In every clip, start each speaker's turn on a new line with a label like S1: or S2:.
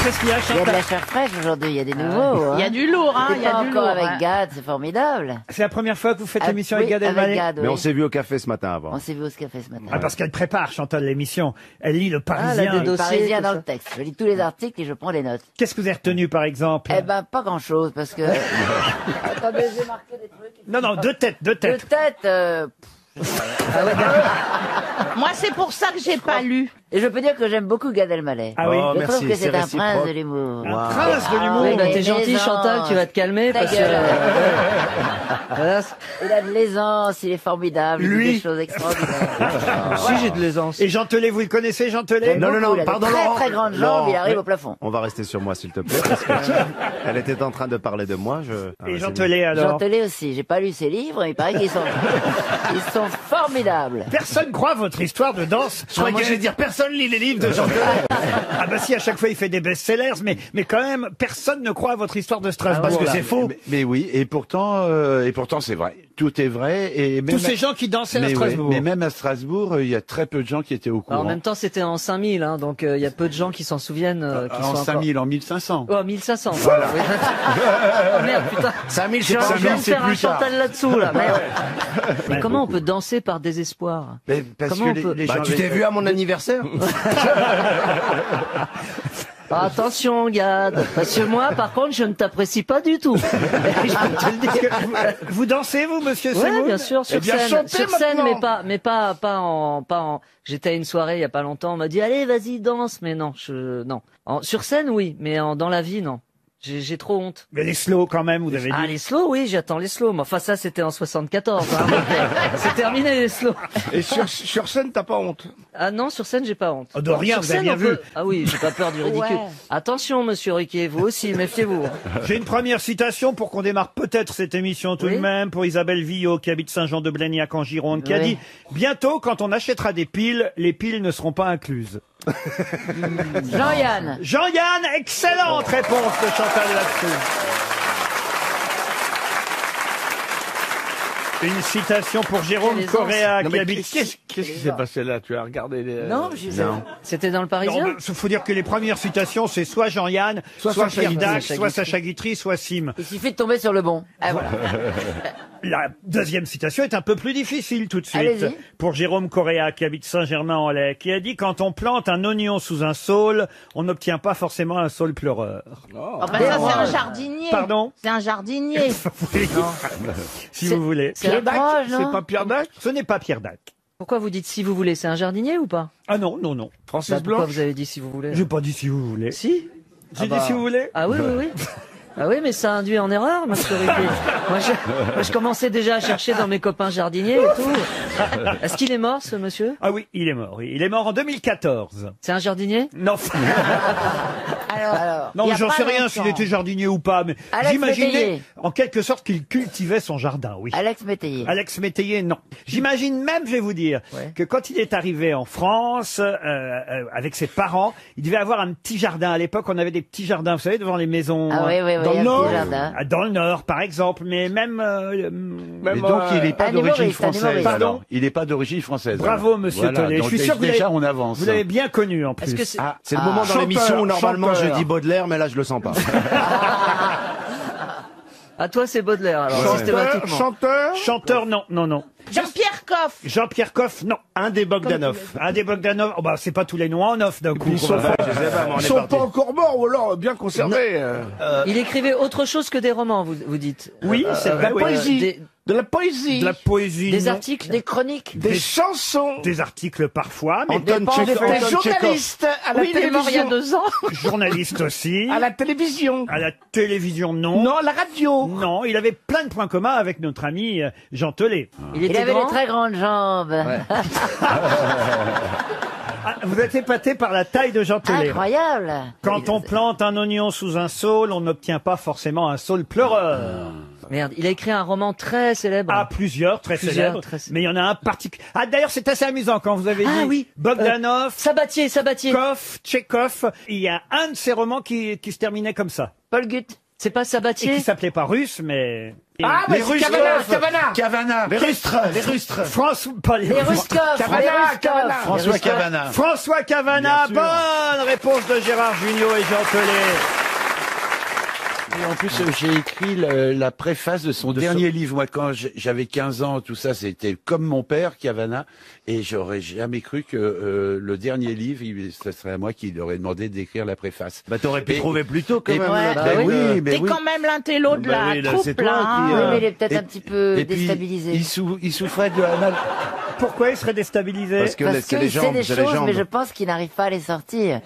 S1: Qu'est-ce qu'il y a,
S2: Il y a de
S1: Chantal?
S2: la chair fraîche aujourd'hui, il y a des nouveaux.
S3: Il y a du lourd, hein. Il y a
S2: Pas
S3: du
S2: encore
S3: lourd.
S2: avec
S3: hein.
S2: Gad, c'est formidable.
S1: C'est la première fois que vous faites l'émission
S2: oui,
S1: avec Gad Elmaleh?
S2: Gad, oui.
S4: Mais on s'est vu au café ce matin avant.
S2: On s'est vu au café ce matin.
S1: Ah, parce qu'elle prépare, Chantal, l'émission. Elle lit le Parisien.
S2: Le
S5: dossiers,
S2: Parisien
S5: tout
S2: dans
S5: ça.
S2: le texte. Je lis tous les articles et je prends les notes.
S1: Qu'est-ce que vous avez retenu, par exemple?
S2: Eh ben, pas grand-chose, parce que... Attendez, j'ai marqué des trucs.
S1: Non, non, deux têtes, deux
S2: De
S1: têtes.
S2: tête,
S3: Moi, c'est pour ça que j'ai pas lu.
S2: et je peux dire que j'aime beaucoup Gad Elmaleh.
S1: Ah oui?
S4: Oh,
S2: Je
S4: merci,
S2: trouve que c'est un
S4: réciproque.
S2: prince de l'humour.
S1: Un prince de l'humour.
S2: oui,
S5: Bah,
S2: mais
S5: t'es gentil,
S2: l'aisance.
S5: Chantal, tu vas te calmer
S2: Ta
S5: parce que.
S2: gueule.
S5: Voilà.
S2: Il a de l'aisance, il est formidable, il
S1: Lui
S2: dit des choses extraordinaires.
S5: Si j'ai de l'aisance.
S1: Et Jean Telet, vous le connaissez, Jean Telet?
S4: Non, non, non,
S2: Il a de
S4: pardon,
S2: très
S4: Laurent.
S2: très grandes jambes,
S4: Laurent,
S2: il arrive
S4: oui.
S2: au plafond.
S4: On va rester sur moi, s'il te plaît, parce que elle était en train de parler de moi.
S1: Et Jean
S4: c'est
S1: Telet,
S2: Jean
S1: alors?
S2: Telet aussi, j'ai pas lu ses livres, mais il paraît qu'ils sont, ils sont formidables.
S1: Personne croit votre histoire de danse.
S4: Je croyais que j'allais dire personne lit les livres de Jean Telet.
S1: Ah bah si, à chaque fois il fait des best-sellers, mais quand même, personne ne croit à votre histoire de Strasbourg.
S4: Parce que
S1: là.
S4: c'est faux.
S6: Mais oui, et pourtant c'est vrai. Tout est vrai. Et même
S1: Tous ces gens qui dansaient à
S6: mais,
S1: Strasbourg.
S6: mais même à Strasbourg, il y a très peu de gens qui étaient au courant.
S5: Alors, en même temps, c'était en 5000, hein, donc il y a peu de gens qui s'en souviennent. Qui
S6: En
S5: sont
S6: 5000, en 1500.
S5: encore... Oh, 1500. Voilà. Oh, merde, putain.
S4: 5000,
S5: Je
S4: c'est pas
S5: viens de
S6: 5000, c'est
S5: faire un
S6: plus tard.
S5: Chantal là-dessous, là. Merde. Mais
S1: Ouais,
S5: comment on peut danser par désespoir?
S6: Mais parce
S5: Comment
S6: que
S5: on peut-
S6: les
S4: Bah,
S6: gens
S4: tu t'es vu à mon anniversaire?
S5: Attention, Gad. Parce que moi, par contre, je ne t'apprécie pas du tout. Je peux te le dire.
S1: Vous dansez, vous, monsieur
S5: Ouais,
S1: Semoun?
S5: bien sûr, sur
S4: Eh bien,
S5: scène,
S4: chantez
S5: sur scène,
S4: maintenant.
S5: mais pas en. J'étais à une soirée il y a pas longtemps, on m'a dit allez, vas-y, danse, mais non, non. Sur scène, oui, mais dans la vie, non. J'ai trop honte.
S1: Mais les slow quand même, vous avez dit.
S5: Ah, les slows, oui, j'attends les slows. Mais enfin, ça, c'était en 74. Hein, donc, c'est terminé, les slows.
S4: Et sur scène, t'as pas honte?
S5: Ah non, sur scène, j'ai pas honte.
S1: Oh, de rien,
S5: Sur
S1: vous avez
S5: scène,
S1: bien
S5: on
S1: vu.
S5: peut- Ah oui, j'ai pas peur du ridicule.
S3: Ouais.
S5: Attention, monsieur Riquet, vous aussi, méfiez-vous.
S1: J'ai une première citation pour qu'on démarre peut-être cette émission tout
S5: Oui.
S1: de même, pour Isabelle Villot, qui habite Saint-Jean-de-Blagnac en Gironde, qui a
S2: Oui.
S1: dit « Bientôt, quand on achètera des piles, les piles ne seront pas incluses.
S2: Jean-Yann. »
S1: Jean-Yann, excellente réponse de Chantal là-dessus. Une citation pour Jérôme
S5: Quelle aisance.
S1: Correa,
S4: Non,
S1: qui
S4: mais
S1: habite...
S4: qu'est-ce qui s'est passé là? Tu as regardé les...
S2: Non, je sais
S4: Non.
S5: C'était dans le
S1: Il
S5: Parisien?
S1: faut dire que les premières citations, c'est soit Jean-Yann, soit
S4: Sacha
S1: Pierre
S4: Guitry.
S1: Dac,
S5: Sacha
S1: soit
S5: Guitry.
S1: Sacha Guitry, soit Sim.
S2: Il suffit de tomber sur le bon. Ah, voilà.
S1: La deuxième citation est un peu plus difficile tout de suite.
S2: Allez-y.
S1: Pour Jérôme Correa, qui habite Saint-Germain-en-Laye, qui a dit « Quand on plante un oignon sous un saule, on n'obtient pas forcément un saule pleureur.
S3: Ah bah ça, c'est un jardinier.
S1: Pardon
S3: C'est un jardinier.
S1: Oui, si vous voulez.
S5: c'est
S2: les proches, non?
S4: C'est pas Pierre Dac?
S1: Ce n'est pas Pierre Dac.
S5: Pourquoi vous dites si vous voulez? C'est un jardinier ou pas?
S1: Ah non, non, non.
S4: Francis
S5: Bah, pourquoi
S4: Blanche?
S5: vous avez dit si vous voulez?
S1: J'ai pas dit si vous voulez.
S5: Si?
S1: J'ai dit si vous voulez.
S5: Ah oui, oui, oui. Ah oui, mais ça induit en erreur, monsieur Riquet. Moi, je commençais déjà à chercher dans mes copains jardiniers et tout. Est-ce qu'il est mort, ce monsieur?
S1: Ah oui, il est mort. Oui. Il est mort en 2014.
S5: C'est un jardinier?
S1: Non,
S3: Alors,
S1: non,
S3: il y a
S1: j'en
S3: pas
S1: sais rien
S3: longtemps.
S1: s'il était jardinier ou pas, mais
S2: Alex
S1: j'imaginais
S2: Métayer.
S1: en quelque sorte qu'il cultivait son jardin, oui.
S2: Alex Métayer.
S1: Alex Métayer, non. J'imagine même, je vais vous dire,
S5: Ouais.
S1: que quand il est arrivé en France, avec ses parents, il devait avoir un petit jardin. À l'époque, on avait des petits jardins, vous savez, devant les maisons.
S2: Ah oui, oui, oui,
S1: dans
S2: un
S1: le
S2: petit
S1: Nord.
S2: jardin.
S1: Dans le Nord, par exemple, mais même...
S6: Mais donc, il n'est pas
S2: un
S6: d'origine
S2: humoriste, un
S6: française.
S2: humoriste.
S1: Pardon
S6: alors. Il n'est pas d'origine française.
S1: Bravo,
S6: alors.
S1: monsieur
S6: Voilà,
S1: Tollet. Je
S6: donc
S1: suis sûr que
S6: déjà,
S1: vous
S6: on avance.
S1: vous l'avez bien connu, en plus.
S5: Est-ce que c'est...
S4: Ah, c'est le moment dans
S1: chanteur,
S4: l'émission où normalement
S1: chanteur.
S4: je dis Baudelaire, mais là je le sens pas.
S5: À toi, c'est Baudelaire, alors, systématiquement.
S1: Chanteur, non, non, non.
S3: Jean-Pierre Coff.
S1: Jean-Pierre Coff, non.
S4: Un des Bogdanov.
S1: Un des Bogdanov, oh bah, c'est pas tous les noms en off d'un coup.
S4: Ils sont,
S1: qu'on va faire.
S4: je sais pas, mais on
S7: Ils
S4: est
S7: sont
S4: parti.
S7: pas encore morts ou alors bien conservés.
S5: Il écrivait autre chose que des romans, vous dites.
S1: Oui, c'est vrai,
S7: La
S1: oui.
S7: poésie. De la poésie.
S1: De la poésie.
S5: Des
S1: non.
S5: articles.
S2: Des chroniques.
S7: Des chansons.
S1: Des articles parfois, mais
S4: Anton
S2: Des
S4: Tchekhov.
S7: Des
S4: Anton Tchekhov.
S7: journalistes à la
S3: Oui, il est mort il y a
S7: télévision.
S3: 2 ans.
S1: journaliste aussi.
S7: À la télévision.
S1: À la télévision, non.
S7: Non, à la radio.
S1: Non, il avait plein de points communs avec notre ami Jean Telet.
S5: Il
S2: Il
S5: était
S2: avait
S5: grand.
S2: des très grandes jambes.
S1: Ah, vous êtes épaté par la taille de Jean Telet.
S2: Incroyable.
S1: Quand on plante un oignon sous un saule, on n'obtient pas forcément un saule pleureur.
S5: Merde, il a écrit un roman très célèbre.
S1: Ah, plusieurs, très
S5: Plusieurs,
S1: célèbres.
S5: très célèbres.
S1: Mais il y en a un particulier. Ah, d'ailleurs, c'est assez amusant quand vous avez
S5: Ah
S1: dit
S5: oui.
S1: Bogdanov,
S5: Sabatier.
S1: Tchekhov, Tchekhov. Il y a un de ces romans qui se terminait comme ça.
S2: Paul Gutt.
S5: C'est pas
S1: Et
S5: Sabatier?
S1: qui s'appelait pas russe, mais...
S7: Ah, mais c'est Cavana.
S6: Cavana.
S4: Les rustres, les rustres.
S1: François, pas les
S2: Les Ruskov.
S7: Cavana,
S2: Les Ruskov.
S7: Cavana.
S6: François Cavana.
S1: François Cavana,
S6: Bien sûr.
S1: bonne réponse de Gérard Jugnot et Jean Pelé.
S6: Et en plus, j'ai écrit la préface de son dernier livre. Moi, quand j'avais 15 ans, tout ça, c'était comme mon père, Cavana, et j'aurais jamais cru que le dernier livre, ce serait à moi qui lui aurait demandé d'écrire la préface.
S4: Bah, t'aurais pu trouver plus tôt, quand
S6: et-
S4: même.
S3: Ouais.
S4: là,
S6: Ben
S4: donc,
S6: oui, mais
S3: T'es
S6: oui.
S3: quand même l'intello de
S4: Bah
S3: la
S4: oui, là,
S3: troupe,
S4: c'est toi
S3: là.
S4: qui,
S3: hein.
S2: Oui, mais il est peut-être
S6: Et-
S2: un petit peu
S6: Et puis,
S2: déstabilisé.
S6: il souffrait de la
S1: Pourquoi il serait déstabilisé?
S4: Parce que
S2: Parce
S4: c'est
S2: qu'il
S4: les
S2: sait
S4: jambes,
S2: des
S4: c'est les
S2: choses,
S4: jambes.
S2: mais je pense qu'il n'arrive pas à les sortir.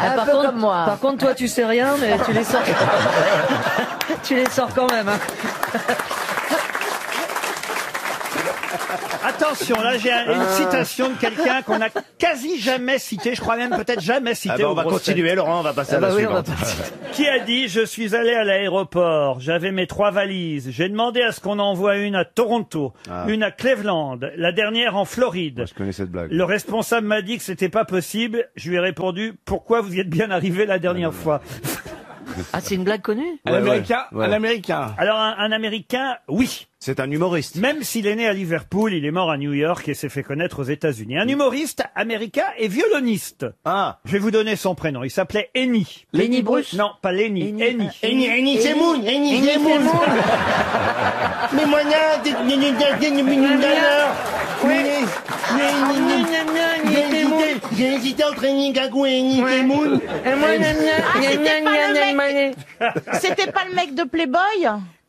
S5: Ah,
S2: Un peu comme moi.
S5: Par contre, toi, tu sais rien, mais tu les sors. Tu les sors quand même. Hein.
S1: Attention, là j'ai une citation de quelqu'un qu'on n'a quasi jamais cité, je crois même peut-être jamais cité.
S4: Ah bah, on
S1: aux
S4: va
S1: grosses
S4: continuer, Laurent, on va passer à la
S5: bah oui, on va
S4: suivante.
S1: Qui a dit: je suis allé à l'aéroport, j'avais mes 3 valises, j'ai demandé à ce qu'on envoie une à Toronto, une à Cleveland, la dernière en Floride.
S4: Je connais cette blague.
S1: Le responsable m'a dit que c'était pas possible. Je lui ai répondu: pourquoi vous y êtes bien arrivé la dernière fois?
S5: Ah, c'est une blague connue?
S7: Un américain.
S4: ouais.
S7: Un américain.
S1: Alors un Américain, oui.
S4: C'est un humoriste.
S1: Même s'il est né à Liverpool, il est mort à New York et s'est fait connaître aux États-Unis. Un humoriste américain et violoniste.
S4: Ah.
S1: Je vais vous donner son prénom. Il s'appelait Lenny.
S5: Lenny Bruce?
S1: Non, pas Lenny.
S5: Lenny.
S1: Lenny.
S7: Eni Semoun. Eni Semoun. Mais moi, j'ai hésité entre Eni Gagou et Eni Semoun.
S3: C'était pas le mec de Playboy?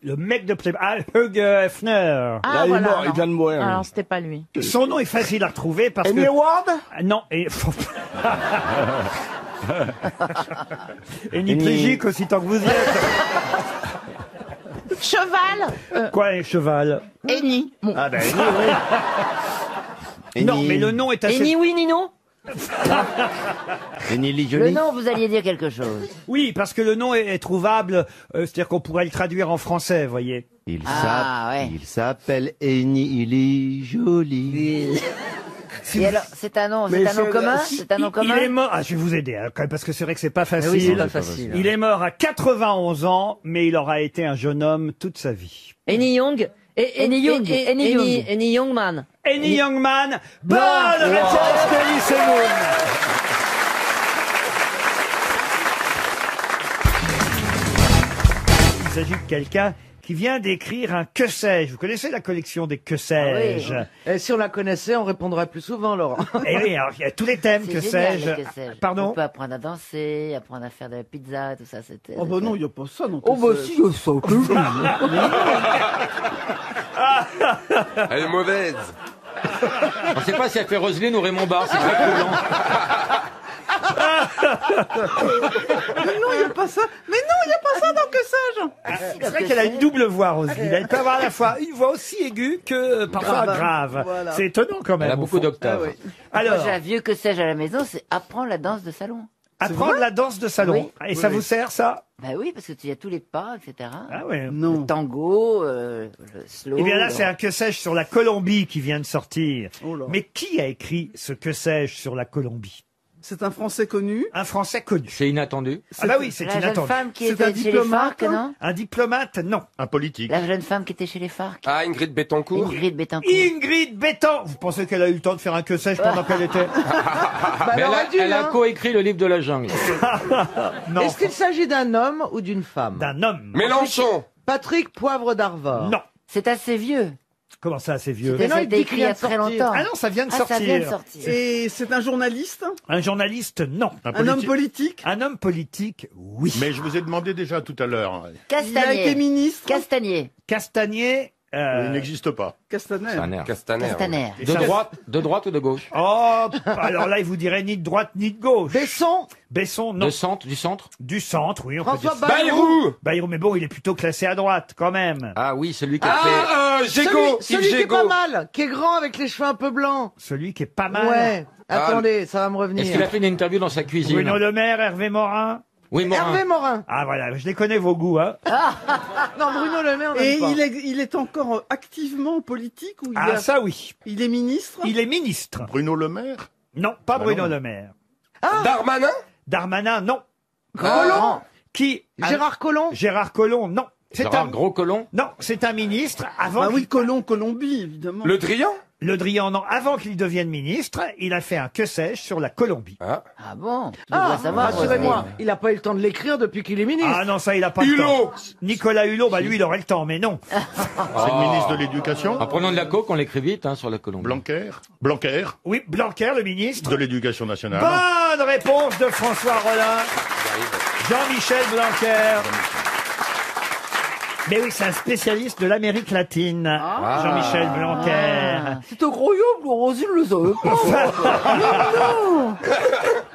S1: Le mec de Playboy. Ah, Hugh Hefner.
S3: Ah,
S7: Là, il est
S3: voilà,
S7: mort,
S3: alors.
S7: il vient de mourir.
S3: Alors, c'était pas lui.
S1: Son nom est facile à retrouver parce
S7: Amy
S1: que...
S7: Ward.
S1: Ah, non, et... Hémiplégique aussi tant que vous y êtes.
S3: Cheval?
S1: Quoi, un cheval?
S3: Eni. Bon.
S4: Ah, bah, oui.
S1: Non, mais le nom est assez...
S5: Et ni oui ni non?
S4: Eni
S2: Le
S4: Jolie.
S2: nom, vous alliez dire quelque chose.
S1: Oui, parce que le nom est trouvable, c'est-à-dire qu'on pourrait le traduire en français, voyez.
S4: Il s'appelle Eni Jolie.
S2: Et alors, c'est un nom commun? C'est un nom
S1: Il
S2: commun?
S1: est mort... Ah, je vais vous aider, hein, quand même, parce que c'est vrai que c'est pas facile.
S5: Oui, c'est pas facile.
S1: Il est mort à 91 ans, mais il aura été un jeune homme toute sa vie.
S5: Annie Young?
S2: Annie Young. Annie Young.
S5: Annie Youngman.
S1: Annie Youngman, bonne réponse d'Elie Semoun. Il s'agit de quelqu'un qui vient d'écrire un Que sais-je. Vous connaissez la collection des Que sais-je?
S8: Et si on la connaissait, on répondrait plus souvent, Laurent.
S1: Et oui, alors il y a tous les thèmes,
S2: C'est
S1: Que
S2: génial,
S1: sais-je.
S2: les que sais-je.
S1: Pardon?
S2: On peut apprendre à danser, apprendre à faire de la pizza, tout ça, c'était...
S8: Oh bah non, il n'y a pas ça non
S7: Oh bah si, il y a ça.
S9: Elle est mauvaise.
S10: On ne sait pas si elle fait Roselyne ou Raymond Barre, c'est très troublant.
S8: Mais non, il n'y a pas ça. Mais non, il n'y a pas ça dans Que sais-je.
S1: C'est vrai qu'elle a une double voix, Roselyne. Elle peut avoir à la fois une voix aussi aiguë que parfois grave.
S8: Voilà.
S1: C'est étonnant quand même.
S10: Elle a
S1: au
S10: beaucoup
S1: fond.
S10: d'octaves.
S8: Ah oui.
S2: Moi,
S1: Alors,
S2: j'ai un vieux Que sais-je à la maison, c'est apprendre la danse de salon.
S1: apprendre la danse de salon.
S2: Oui.
S1: Et ça vous sert, ça?
S2: Bah oui, parce que tu as tous les pas, etc.
S1: Ah ouais.
S8: Non.
S2: Le tango, le slow.
S1: Eh bien là, c'est un Que sais-je sur la Colombie qui vient de sortir.
S8: Oh là.
S1: Mais qui a écrit ce Que sais-je sur la Colombie?
S8: C'est un Français connu.
S1: Un Français connu.
S10: C'est inattendu.
S1: Ah bah oui, c'est
S2: La jeune
S1: inattendu.
S2: femme qui
S8: C'est
S2: était
S8: un
S2: chez les
S8: diplomate,
S2: FARC, non?
S1: Un diplomate, non.
S4: Un politique.
S2: La jeune femme qui était chez les FARC.
S9: Ah, Ingrid Betancourt.
S2: Ingrid Betancourt.
S1: Ingrid Bétan. Vous pensez qu'elle a eu le temps de faire un Que sais-je pendant qu'elle était?
S8: Bah,
S10: Mais
S8: elle aurait dû,
S10: elle a
S8: hein.
S10: coécrit le livre de la jungle.
S1: Non.
S8: Est-ce qu'il s'agit d'un homme ou d'une femme?
S1: D'un homme.
S9: Mélenchon.
S8: Patrick Poivre d'Arvor.
S1: Non.
S2: C'est assez vieux.
S1: Comment ça, c'est vieux?
S2: Mais
S8: non,
S2: ça a
S8: il
S2: été
S8: dit
S2: écrit
S8: qu'il
S2: il y
S8: vient
S2: a
S8: de
S2: très
S8: sortir.
S2: longtemps.
S1: Ah non, ça vient de
S2: Ah,
S1: sortir.
S2: ça vient de sortir.
S8: Et c'est un journaliste?
S1: Un journaliste, non.
S8: Un homme politique?
S1: Un homme politique, oui.
S11: Mais je vous ai demandé déjà tout à l'heure.
S8: Il a été
S2: Castagnier.
S8: ministre?
S2: Castagnier.
S1: Castagnier.
S11: Il n'existe pas.
S8: Castaner.
S10: C'est un nerf.
S9: Castaner.
S2: Castaner.
S1: Et
S10: De
S1: ça-
S10: droite ou de gauche?
S1: Oh, alors là, il vous dirait ni de droite ni de gauche.
S8: Besson?
S1: Besson, non.
S10: Du centre?
S1: Du centre, oui, on peut
S8: François
S1: dire ça.
S9: Bayrou.
S1: Bayrou, mais bon, il est plutôt classé à droite, quand même.
S10: Ah oui, celui qui a fait...
S9: Ah, Gégaud.
S8: Celui
S9: Yves
S8: qui est pas
S9: Gégaud.
S8: mal, qui est grand avec les cheveux un peu blancs.
S1: Celui qui est pas mal.
S8: Ouais.
S9: Ah,
S8: Attendez, ça va me
S10: Est-ce qu'il
S8: revenir.
S10: a fait une interview dans sa cuisine?
S1: Bruno Le Maire, Hervé Morin.
S10: Oui, Morin.
S8: Hervé Morin.
S1: Ah voilà, je les connais vos goûts, hein.
S8: Non, Bruno Le Maire. Et il est encore activement politique ou
S1: Ah ça oui.
S8: il est ministre?
S1: Il est ministre.
S11: Bruno Le Maire.
S1: Non, pas Bruno
S11: non.
S1: Le Maire.
S9: Darmanin.
S1: Darmanin, non.
S8: Collomb?
S1: Qui
S8: Gérard Collomb?
S1: Gérard Collomb, non. C'est
S10: Gérard
S1: un
S10: Gros Colomb?
S1: non, c'est un ministre avant.
S8: Ah oui, Colombie, évidemment.
S9: Le Drian.
S1: Le Drian, non. Avant qu'il devienne ministre, il a fait un que sais-je sur la Colombie.
S2: Ah bon? Tu devrais savoir.
S12: Rassurez-moi, il n'a pas eu le temps de l'écrire depuis qu'il est ministre.
S1: Ah non, ça, il a pas le temps. Nicolas Hulot, bah lui, il aurait le temps, mais non.
S11: C'est le ministre de l'Éducation.
S10: En prenant de la coke, on l'écrit vite sur la Colombie.
S11: Blanquer.
S1: Oui, Blanquer, le ministre.
S11: De l'Éducation nationale.
S1: Bonne réponse de François Rollin. Jean-Michel Blanquer. Mais oui, c'est un spécialiste de l'Amérique latine, Jean-Michel Blanquer.
S12: C'est incroyable, Roselyne le savait pas.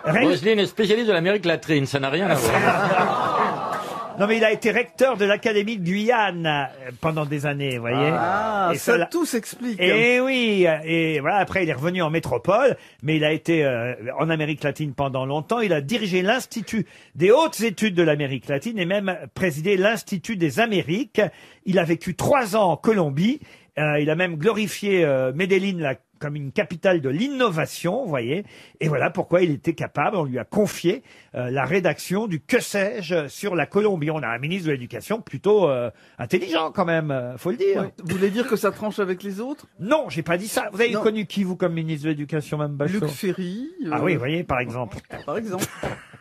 S10: Roselyne est spécialiste de l'Amérique latine, ça n'a rien à voir.
S1: Non, mais il a été recteur de l'Académie de Guyane pendant des années, vous voyez.
S8: Ah,
S1: et
S8: ça tout s'explique.
S1: Et oui, et voilà, après il est revenu en métropole, mais il a été en Amérique latine pendant longtemps. Il a dirigé l'Institut des hautes études de l'Amérique latine et même présidé l'Institut des Amériques. Il a vécu 3 ans en Colombie. Il a même glorifié Medellín comme une capitale de l'innovation, vous voyez. Et voilà pourquoi il était capable, on lui a confié la rédaction du que sais-je sur la Colombie. On a un ministre de l'Éducation plutôt intelligent quand même, faut le dire.
S8: Ouais. Vous voulez dire que ça tranche avec les autres?
S1: Non, j'ai pas dit ça. Vous avez connu qui, vous, comme ministre de l'Éducation, Mme Bachelot?
S8: Luc Ferry.
S1: Ah oui, vous voyez, par exemple.
S8: Par exemple.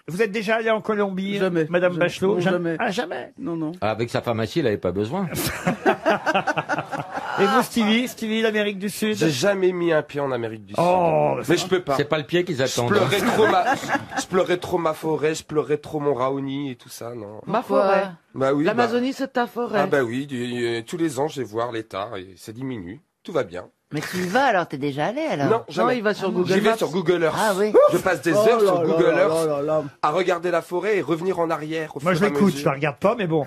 S1: Vous êtes déjà allé en Colombie,
S8: Jamais.
S1: Madame Bachelot?
S8: Non, jamais.
S1: Ah, jamais.
S8: Non, non.
S10: Avec sa pharmacie, il n'avait pas besoin.
S1: Et vous, Stevie, l'Amérique du Sud?
S9: J'ai jamais mis un pied en Amérique du
S1: Oh,
S9: Sud. Mais je peux pas.
S10: C'est pas le pied qu'ils
S9: Je
S10: attendent.
S9: pleurais trop ma forêt, je pleurais trop mon Raoni et tout ça, non.
S12: Ma forêt.
S9: Bah oui.
S12: L'Amazonie, c'est ta forêt.
S9: Ah bah oui, tous les ans je vais voir l'état et ça diminue. Tout va bien.
S2: Mais tu y vas alors, t'es déjà allé alors?
S9: Non, jamais.
S12: Non, il va sur Google
S9: J'y vais
S12: Maps.
S9: sur Google Earth.
S2: Ah oui.
S9: Je passe des heures sur Google Earth à regarder la forêt et revenir en arrière.
S1: Moi, je l'écoute, je la regarde pas, mais bon.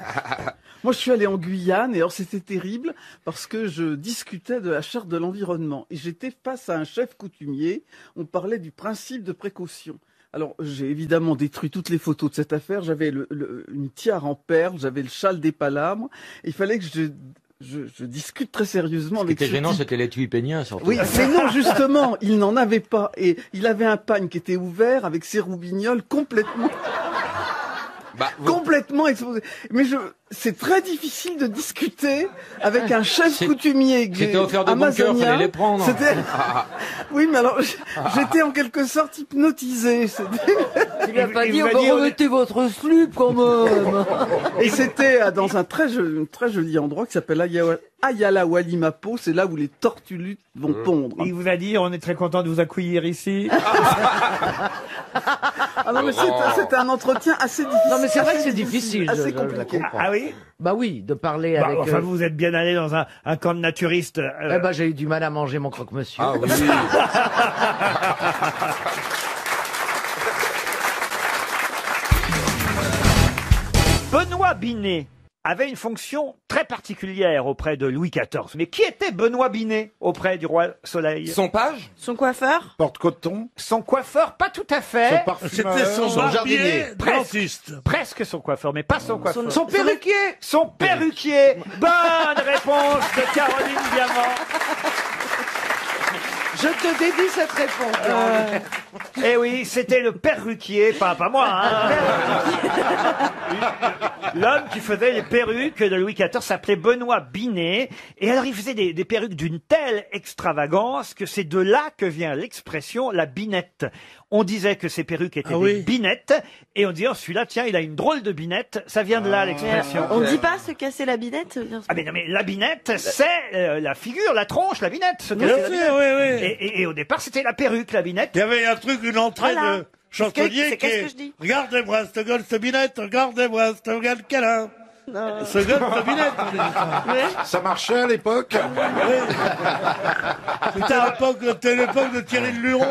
S8: Moi, je suis allé en Guyane et alors c'était terrible parce que je discutais de la charte de l'environnement et j'étais face à un chef coutumier. On parlait du principe de précaution. Alors, j'ai évidemment détruit toutes les photos de cette affaire. J'avais une tiare en perles, j'avais le châle des palabres. Il fallait que je discute très sérieusement avec
S10: Ce qui était
S8: ce
S10: gênant,
S8: type.
S10: c'était l'étui pénien, surtout.
S8: Oui, mais non, justement, il n'en avait pas. Et il avait un pagne qui était ouvert avec ses roubignoles complètement... complètement exposé. Mais c'est très difficile de discuter avec un chef coutumier
S10: C'était offert de bon cœur, fallait les prendre.
S8: Oui, mais alors, j'étais en quelque sorte hypnotisé.
S12: Il n'a pas dit, remettez votre slip quand même.
S8: Et c'était dans un très joli endroit qui s'appelle Ayala Walimapo. C'est là où les tortulutes vont pondre.
S1: Il vous a dit, on est très content de vous accueillir ici.
S8: Ah non, mais c'était un entretien assez difficile.
S12: Non, mais c'est vrai que c'est difficile.
S8: Assez compliqué.
S1: Ah oui?
S12: Bah oui, de parler avec...
S1: Enfin, vous êtes bien allé dans un camp de naturistes.
S12: Eh ben, j'ai eu du mal à manger mon croque-monsieur.
S9: Ah oui.
S1: Benoît Binet avait une fonction très particulière auprès de Louis XIV. Mais qui était Benoît Binet auprès du roi Soleil?
S9: Son page?
S3: Son coiffeur?
S11: Porte-coton.
S1: Son coiffeur, pas tout à fait.
S11: Son parfumeur.
S13: C'était son jardinier, dentiste.
S1: Presque son coiffeur, mais pas son coiffeur.
S12: Son perruquier.
S1: Son perruquier. Bonne réponse de Caroline Diamant.
S12: Je te dédie cette réponse.
S1: Eh oui, c'était le perruquier, pas moi, hein. L'homme qui faisait les perruques de Louis XIV s'appelait Benoît Binet. Et alors, il faisait des perruques d'une telle extravagance que c'est de là que vient l'expression la binette. On disait que ces perruques étaient des binettes. Et on disait, oh, celui-là, tiens, il a une drôle de binette. Ça vient de là, l'expression.
S3: On dit pas se casser la binette?
S1: Ah mais non, mais la binette, c'est la figure, la tronche, la binette.
S13: Bien sûr, oui.
S1: Et au départ, c'était la perruque, la binette.
S13: Il y avait un truc, une entrée
S3: Voilà.
S13: de chancelier qui
S3: Qu'est-ce que
S13: est...
S3: je dis?
S13: Regardez-moi, cette gueule, cette binette, regardez-moi, cette gueule qu'elle a. Ce gueule, cette binette.
S11: Ça marchait à l'époque.
S13: C'était l'époque de Thierry de Luron.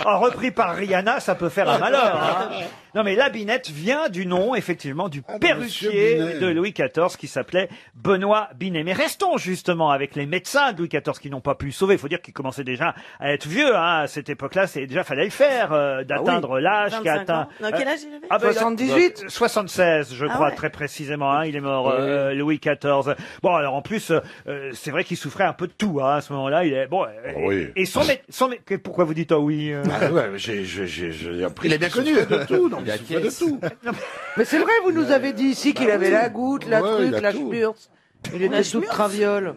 S1: Repris par Rihanna, ça peut faire un malheur. Hein. Non mais la binette vient du nom, effectivement, du perruquier de Louis XIV qui s'appelait Benoît Binet. Mais restons justement avec les médecins de Louis XIV qui n'ont pas pu le sauver. Il faut dire qu'il commençait déjà à être vieux. Hein. À cette époque-là, déjà fallait le faire, d'atteindre l'âge qu'a atteint.
S3: Non, quel âge il avait?
S12: 78?
S1: 76, je crois, très précisément. Hein. Il est mort, Louis XIV. Bon, alors en plus, c'est vrai qu'il souffrait un peu de tout. Hein, à ce moment-là, il est bon. Et pourquoi vous dites oui?
S11: J'ai appris. Il est bien connu. De tout, non, il de tout.
S12: Mais c'est vrai, vous nous avez dit ici qu'il avait la goutte, la truc, la schmurz. Il était tout traviole.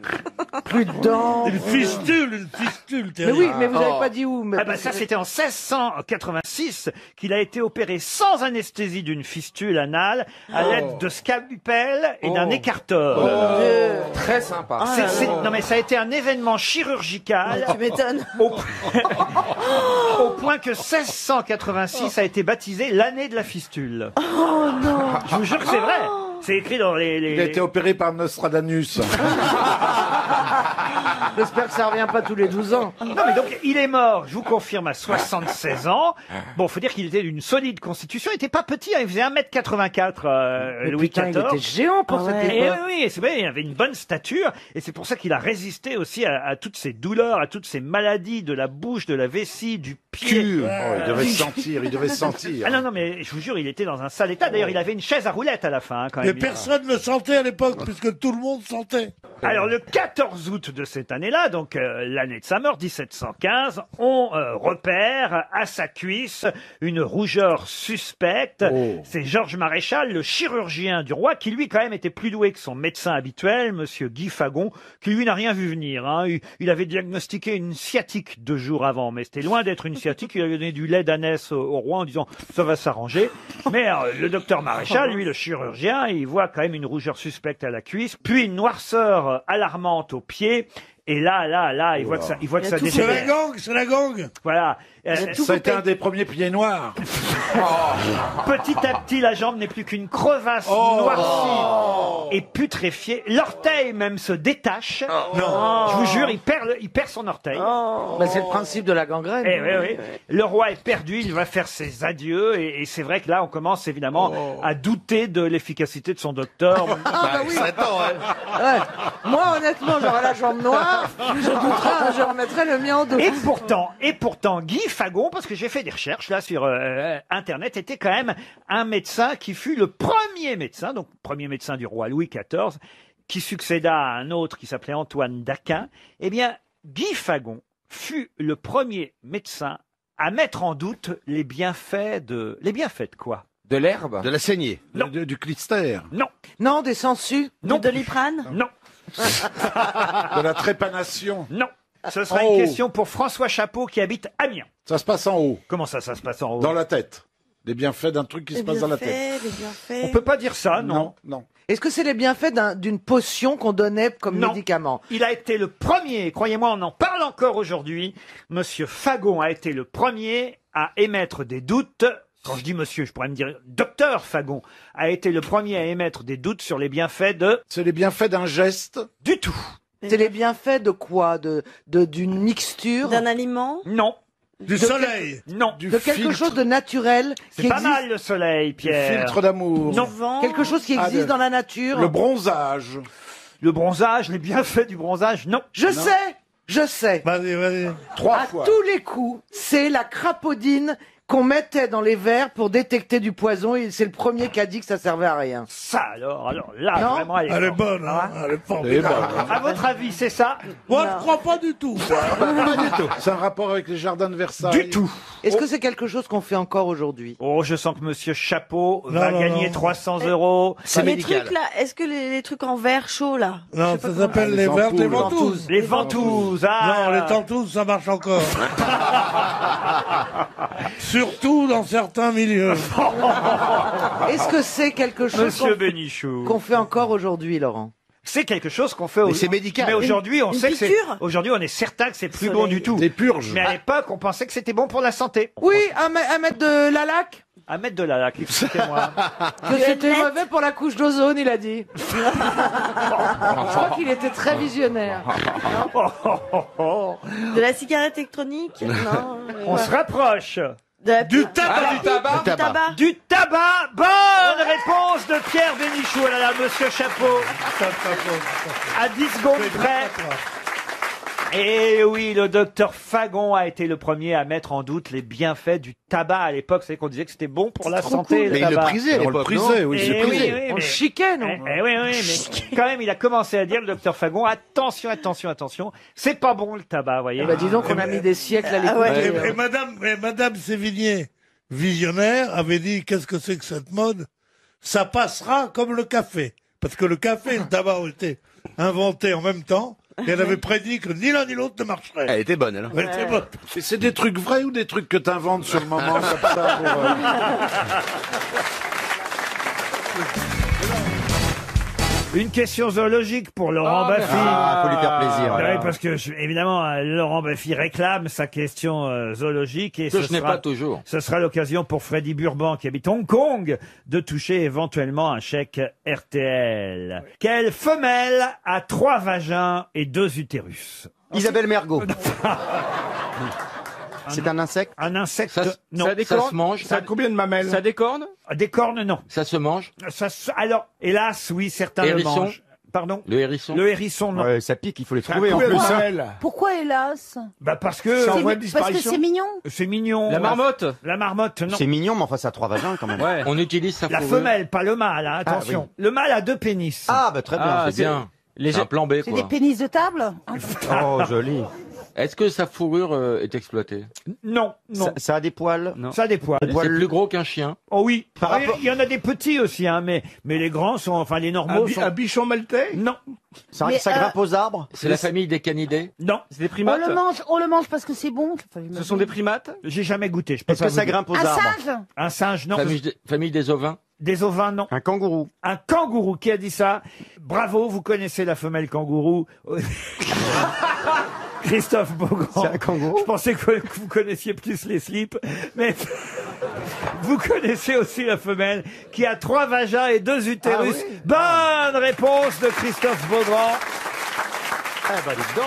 S12: Plus de dents.
S13: Une fistule,
S12: Mais
S13: terrible.
S12: oui, mais vous n'avez pas dit où.
S1: Ah bah ça, c'était en 1686 qu'il a été opéré sans anesthésie d'une fistule anale à l'aide de scalpel et d'un écarteur.
S9: Très sympa.
S1: Non mais ça a été un événement chirurgical.
S3: Tu m'étonnes.
S1: Au point que 1686 a été baptisé l'année de la fistule.
S3: Oh non.
S1: Je vous jure que c'est vrai. C'est écrit dans les...
S11: Il a été opéré par Nostradamus.
S12: J'espère que ça revient pas tous les 12 ans.
S1: Non mais donc il est mort, je vous confirme, à 76 ans. Bon, faut dire qu'il était d'une solide constitution, il était pas petit, hein, il faisait 1m84 Louis
S12: Putain,
S1: XIV.
S12: il était géant pour cette
S1: Et
S12: époque.
S1: oui, c'est vrai, il avait une bonne stature, et c'est pour ça qu'il a résisté aussi à toutes ces douleurs, à toutes ces maladies de la bouche, de la vessie, du pied.
S11: Oh, il devait sentir, il devait sentir.
S1: Ah non, non, mais je vous jure, il était dans un sale état. D'ailleurs, il avait une chaise à roulettes à la fin, hein, quand
S13: Mais
S1: même.
S13: personne ne sentait à l'époque, puisque tout le monde sentait.
S1: Alors, le 14 août de cette année-là, donc l'année de sa mort, 1715, on repère à sa cuisse une rougeur suspecte. C'est Georges Maréchal, le chirurgien du roi, qui lui, quand même, était plus doué que son médecin habituel, monsieur Guy Fagon, qui lui n'a rien vu venir. Hein. Il avait diagnostiqué une sciatique 2 jours avant, mais c'était loin d'être une sciatique. Il avait donné du lait d'ânesse au roi en disant « ça va s'arranger ». Mais le docteur Maréchal, lui, le chirurgien, il voit quand même une rougeur suspecte à la cuisse, puis une noirceur alarmante au pied. Et là, il voit que ça,
S13: C'est la gangue, c'est la gangue.
S1: Voilà.
S11: Ça a été un des premiers pieds noirs.
S1: Petit à petit, la jambe n'est plus qu'une crevasse noircie et putréfiée. L'orteil même se détache.
S12: Non.
S1: Je vous jure, il perd son orteil.
S12: Bah, c'est le principe de la gangrène.
S1: Oui. Le roi est perdu, il va faire ses adieux et c'est vrai que là, on commence évidemment à douter de l'efficacité de son docteur.
S12: Bah oui. Ouais. Moi, honnêtement, j'aurais la jambe noire, je douterais, je remettrais le mien en dos.
S1: Et pourtant, Guy Fagon, parce que j'ai fait des recherches là sur Internet, était quand même un médecin qui fut le premier médecin, donc premier médecin du roi Louis XIV, qui succéda à un autre qui s'appelait Antoine d'Aquin. Eh bien, Guy Fagon fut le premier médecin à mettre en doute les bienfaits de quoi?
S9: De l'herbe?
S11: De la saignée.
S1: Non.
S11: Du clistère.
S1: Non.
S12: Non, des sangsues.
S1: Non.
S3: De Doliprane?
S1: Non.
S11: De la trépanation.
S1: Non. Ce sera
S11: En
S1: une
S11: haut.
S1: question pour François Chapeau qui habite Amiens.
S11: Ça se passe en haut.
S1: Comment ça se passe en haut?
S11: Dans la tête. Les bienfaits d'un truc qui se passe dans la tête.
S3: Les bienfaits.
S1: On peut pas dire ça, non.
S11: Non.
S12: Est-ce que c'est les bienfaits d'une potion qu'on donnait comme
S1: Non.
S12: médicament?
S1: Il a été le premier, croyez-moi, on en parle encore aujourd'hui. Monsieur Fagon a été le premier à émettre des doutes. Quand je dis monsieur, je pourrais me dire docteur Fagon a été le premier à émettre des doutes sur les bienfaits de...
S11: C'est les bienfaits d'un geste?
S1: Du tout.
S12: C'est les bienfaits de quoi? D'une mixture?
S3: D'un aliment?
S1: Non.
S13: Du soleil?
S1: Non.
S12: De quelque chose de naturel?
S1: C'est pas mal le soleil,
S11: Le
S1: Pierre.
S11: filtre d'amour.
S1: Non.
S3: Vent?
S12: Quelque chose qui existe dans la nature?
S11: Le bronzage.
S1: Le bronzage, les bienfaits du bronzage, non.
S12: Je sais.
S13: Vas-y.
S11: 3
S12: À
S11: fois.
S12: tous les coups, c'est la crapaudine qu'on mettait dans les verres pour détecter du poison et c'est le premier qui a dit que ça servait à rien.
S1: Ça alors là,
S12: Non.
S1: vraiment, elle est
S13: Elle est
S1: forte.
S13: bonne, hein. Elle est
S11: Elle est
S13: formidable.
S11: bonne.
S1: À votre avis, c'est ça?
S13: Moi, je crois pas du tout.
S11: Pas du tout. C'est un rapport avec les jardins de Versailles.
S1: Du tout.
S12: Est-ce que c'est quelque chose qu'on fait encore aujourd'hui?
S1: Oh, je sens que Monsieur Chapeau
S13: Non,
S1: va
S13: non,
S1: gagner
S13: non.
S1: 300 €.
S3: Les trucs là, est-ce que les trucs en verre chaud là?
S13: Non, ça s'appelle les vertes, les ventouses.
S1: Les ventouses, ah.
S13: Non, les tentouses, ça marche encore. Surtout dans certains milieux.
S12: Est-ce que c'est quelque chose
S1: Monsieur Bénichou.
S12: qu'on fait encore aujourd'hui, Laurent?
S1: C'est quelque chose qu'on fait
S4: Mais c'est médical.
S1: Mais aujourd'hui, on
S3: Une
S1: sait que c'est.
S3: piqûre
S1: Aujourd'hui, on est certain que c'est plus
S3: Soleil.
S1: bon du tout.
S11: Des purges.
S1: Mais à l'époque, on pensait que c'était bon pour la santé.
S12: Oui, à mettre de la laque?
S1: À mettre de la laque, expliquez-moi.
S12: Que c'était mauvais pour la couche d'ozone, il a dit. Je crois qu'il était très visionnaire.
S3: De la cigarette électronique? Non.
S1: On se rapproche.
S3: De la
S13: Du
S3: pipe.
S13: tabac.
S3: Du tabac.
S1: Du tabac. Bonne réponse de Pierre Bénichou. Oh là là, Monsieur Chapeau. À 10 secondes près. Et oui, le docteur Fagon a été le premier à mettre en doute les bienfaits du tabac à l'époque. C'est qu'on disait que c'était bon pour la santé.
S4: Mais il le
S1: tabac.
S4: prisait à
S11: On le
S4: l'époque,
S11: prisait,
S4: non
S11: oui,
S1: Eh
S11: c'est
S1: oui,
S11: prisé.
S1: oui,
S12: On le
S1: mais-
S12: chiquait, non?
S1: oui, mais quand même, il a commencé à dire, le docteur Fagon, attention, c'est pas bon le tabac, vous voyez.
S12: Bah dis donc, on a mis des siècles à
S3: Ah ouais.
S12: l'écouter.
S13: Et Madame Sévigné, visionnaire, avait dit qu'est-ce que c'est que cette mode? Ça passera comme le café. Parce que le café et le tabac ont été inventés en même temps. Et elle avait prédit que ni l'un ni l'autre ne marcherait.
S11: Elle était bonne, elle.
S13: Elle était bonne.
S11: Et c'est des trucs vrais ou des trucs que t'inventes sur le moment comme ça pour,
S1: Une question zoologique pour Laurent Baffy.
S4: faut lui faire plaisir.
S1: Oui, parce que évidemment, Laurent Baffy réclame sa question zoologique et
S10: Que je n'ai pas toujours.
S1: Ce sera l'occasion pour Freddy Burban, qui habite Hong Kong, de toucher éventuellement un chèque RTL. Quelle femelle a 3 vagins et 2 utérus?
S4: Isabelle Mergo. C'est un insecte?
S1: Un insecte, non.
S10: Ça a des cornes. Ça se mange.
S11: Ça a combien de mamelles?
S10: Ça a des cornes.
S1: Des cornes, non.
S10: Ça se mange.
S1: Alors, hélas, oui, certains le
S10: Hérisson.
S1: mangent. Pardon?
S10: Le hérisson.
S1: Le hérisson, non.
S4: Ouais, ça pique, il faut les trouver en plus.
S3: Pourquoi hélas?
S1: Bah parce que
S3: Parce que c'est mignon.
S1: c'est mignon.
S10: La marmotte.
S1: La marmotte, non.
S4: C'est mignon, mais enfin, ça a 3 vagins quand même.
S10: Ouais. On utilise sa
S1: La
S10: fourrure.
S1: femelle, pas le mâle, hein, attention.
S4: oui.
S1: Le mâle a 2 pénis.
S4: Ah, bah très bien.
S10: Ah,
S4: c'est
S10: bien. C'est un plan B,
S3: C'est
S10: quoi.
S3: des pénis de table?
S4: Oh, joli.
S10: Est-ce que sa fourrure est exploitée?
S1: Non, non.
S4: Ça a des poils.
S10: Non.
S1: Ça a des poils.
S10: C'est plus gros qu'un chien.
S1: Oh oui.
S4: Par
S1: Ah,
S4: rapport-
S1: il y en a des petits aussi, hein, mais les grands sont, enfin les normaux sont.
S13: Un bichon maltais?
S1: Non,
S4: Ça,
S3: Mais,
S4: ça grimpe aux arbres.
S10: C'est la famille des canidés.
S1: non.
S10: C'est des
S3: On le mange parce que c'est bon.
S10: Ce sont des primates.
S1: J'ai jamais goûté. Je peux
S4: Est-ce
S1: pas
S4: que
S1: vous
S4: ça
S1: dire.
S4: grimpe aux
S3: Un
S4: arbres?
S3: singe?
S1: Un singe, non.
S10: Famille des ovins.
S1: Des ovins, non.
S4: Un kangourou.
S1: Un kangourou, qui a dit ça? Bravo, vous connaissez la femelle kangourou. Christophe Beaugrand.
S4: C'est un kangourou.
S1: Je pensais que vous connaissiez plus les slips, mais vous connaissez aussi la femelle qui a 3 vagins et 2 utérus. Bonne réponse de Christophe Beaugrand.
S10: Ah bah dis donc.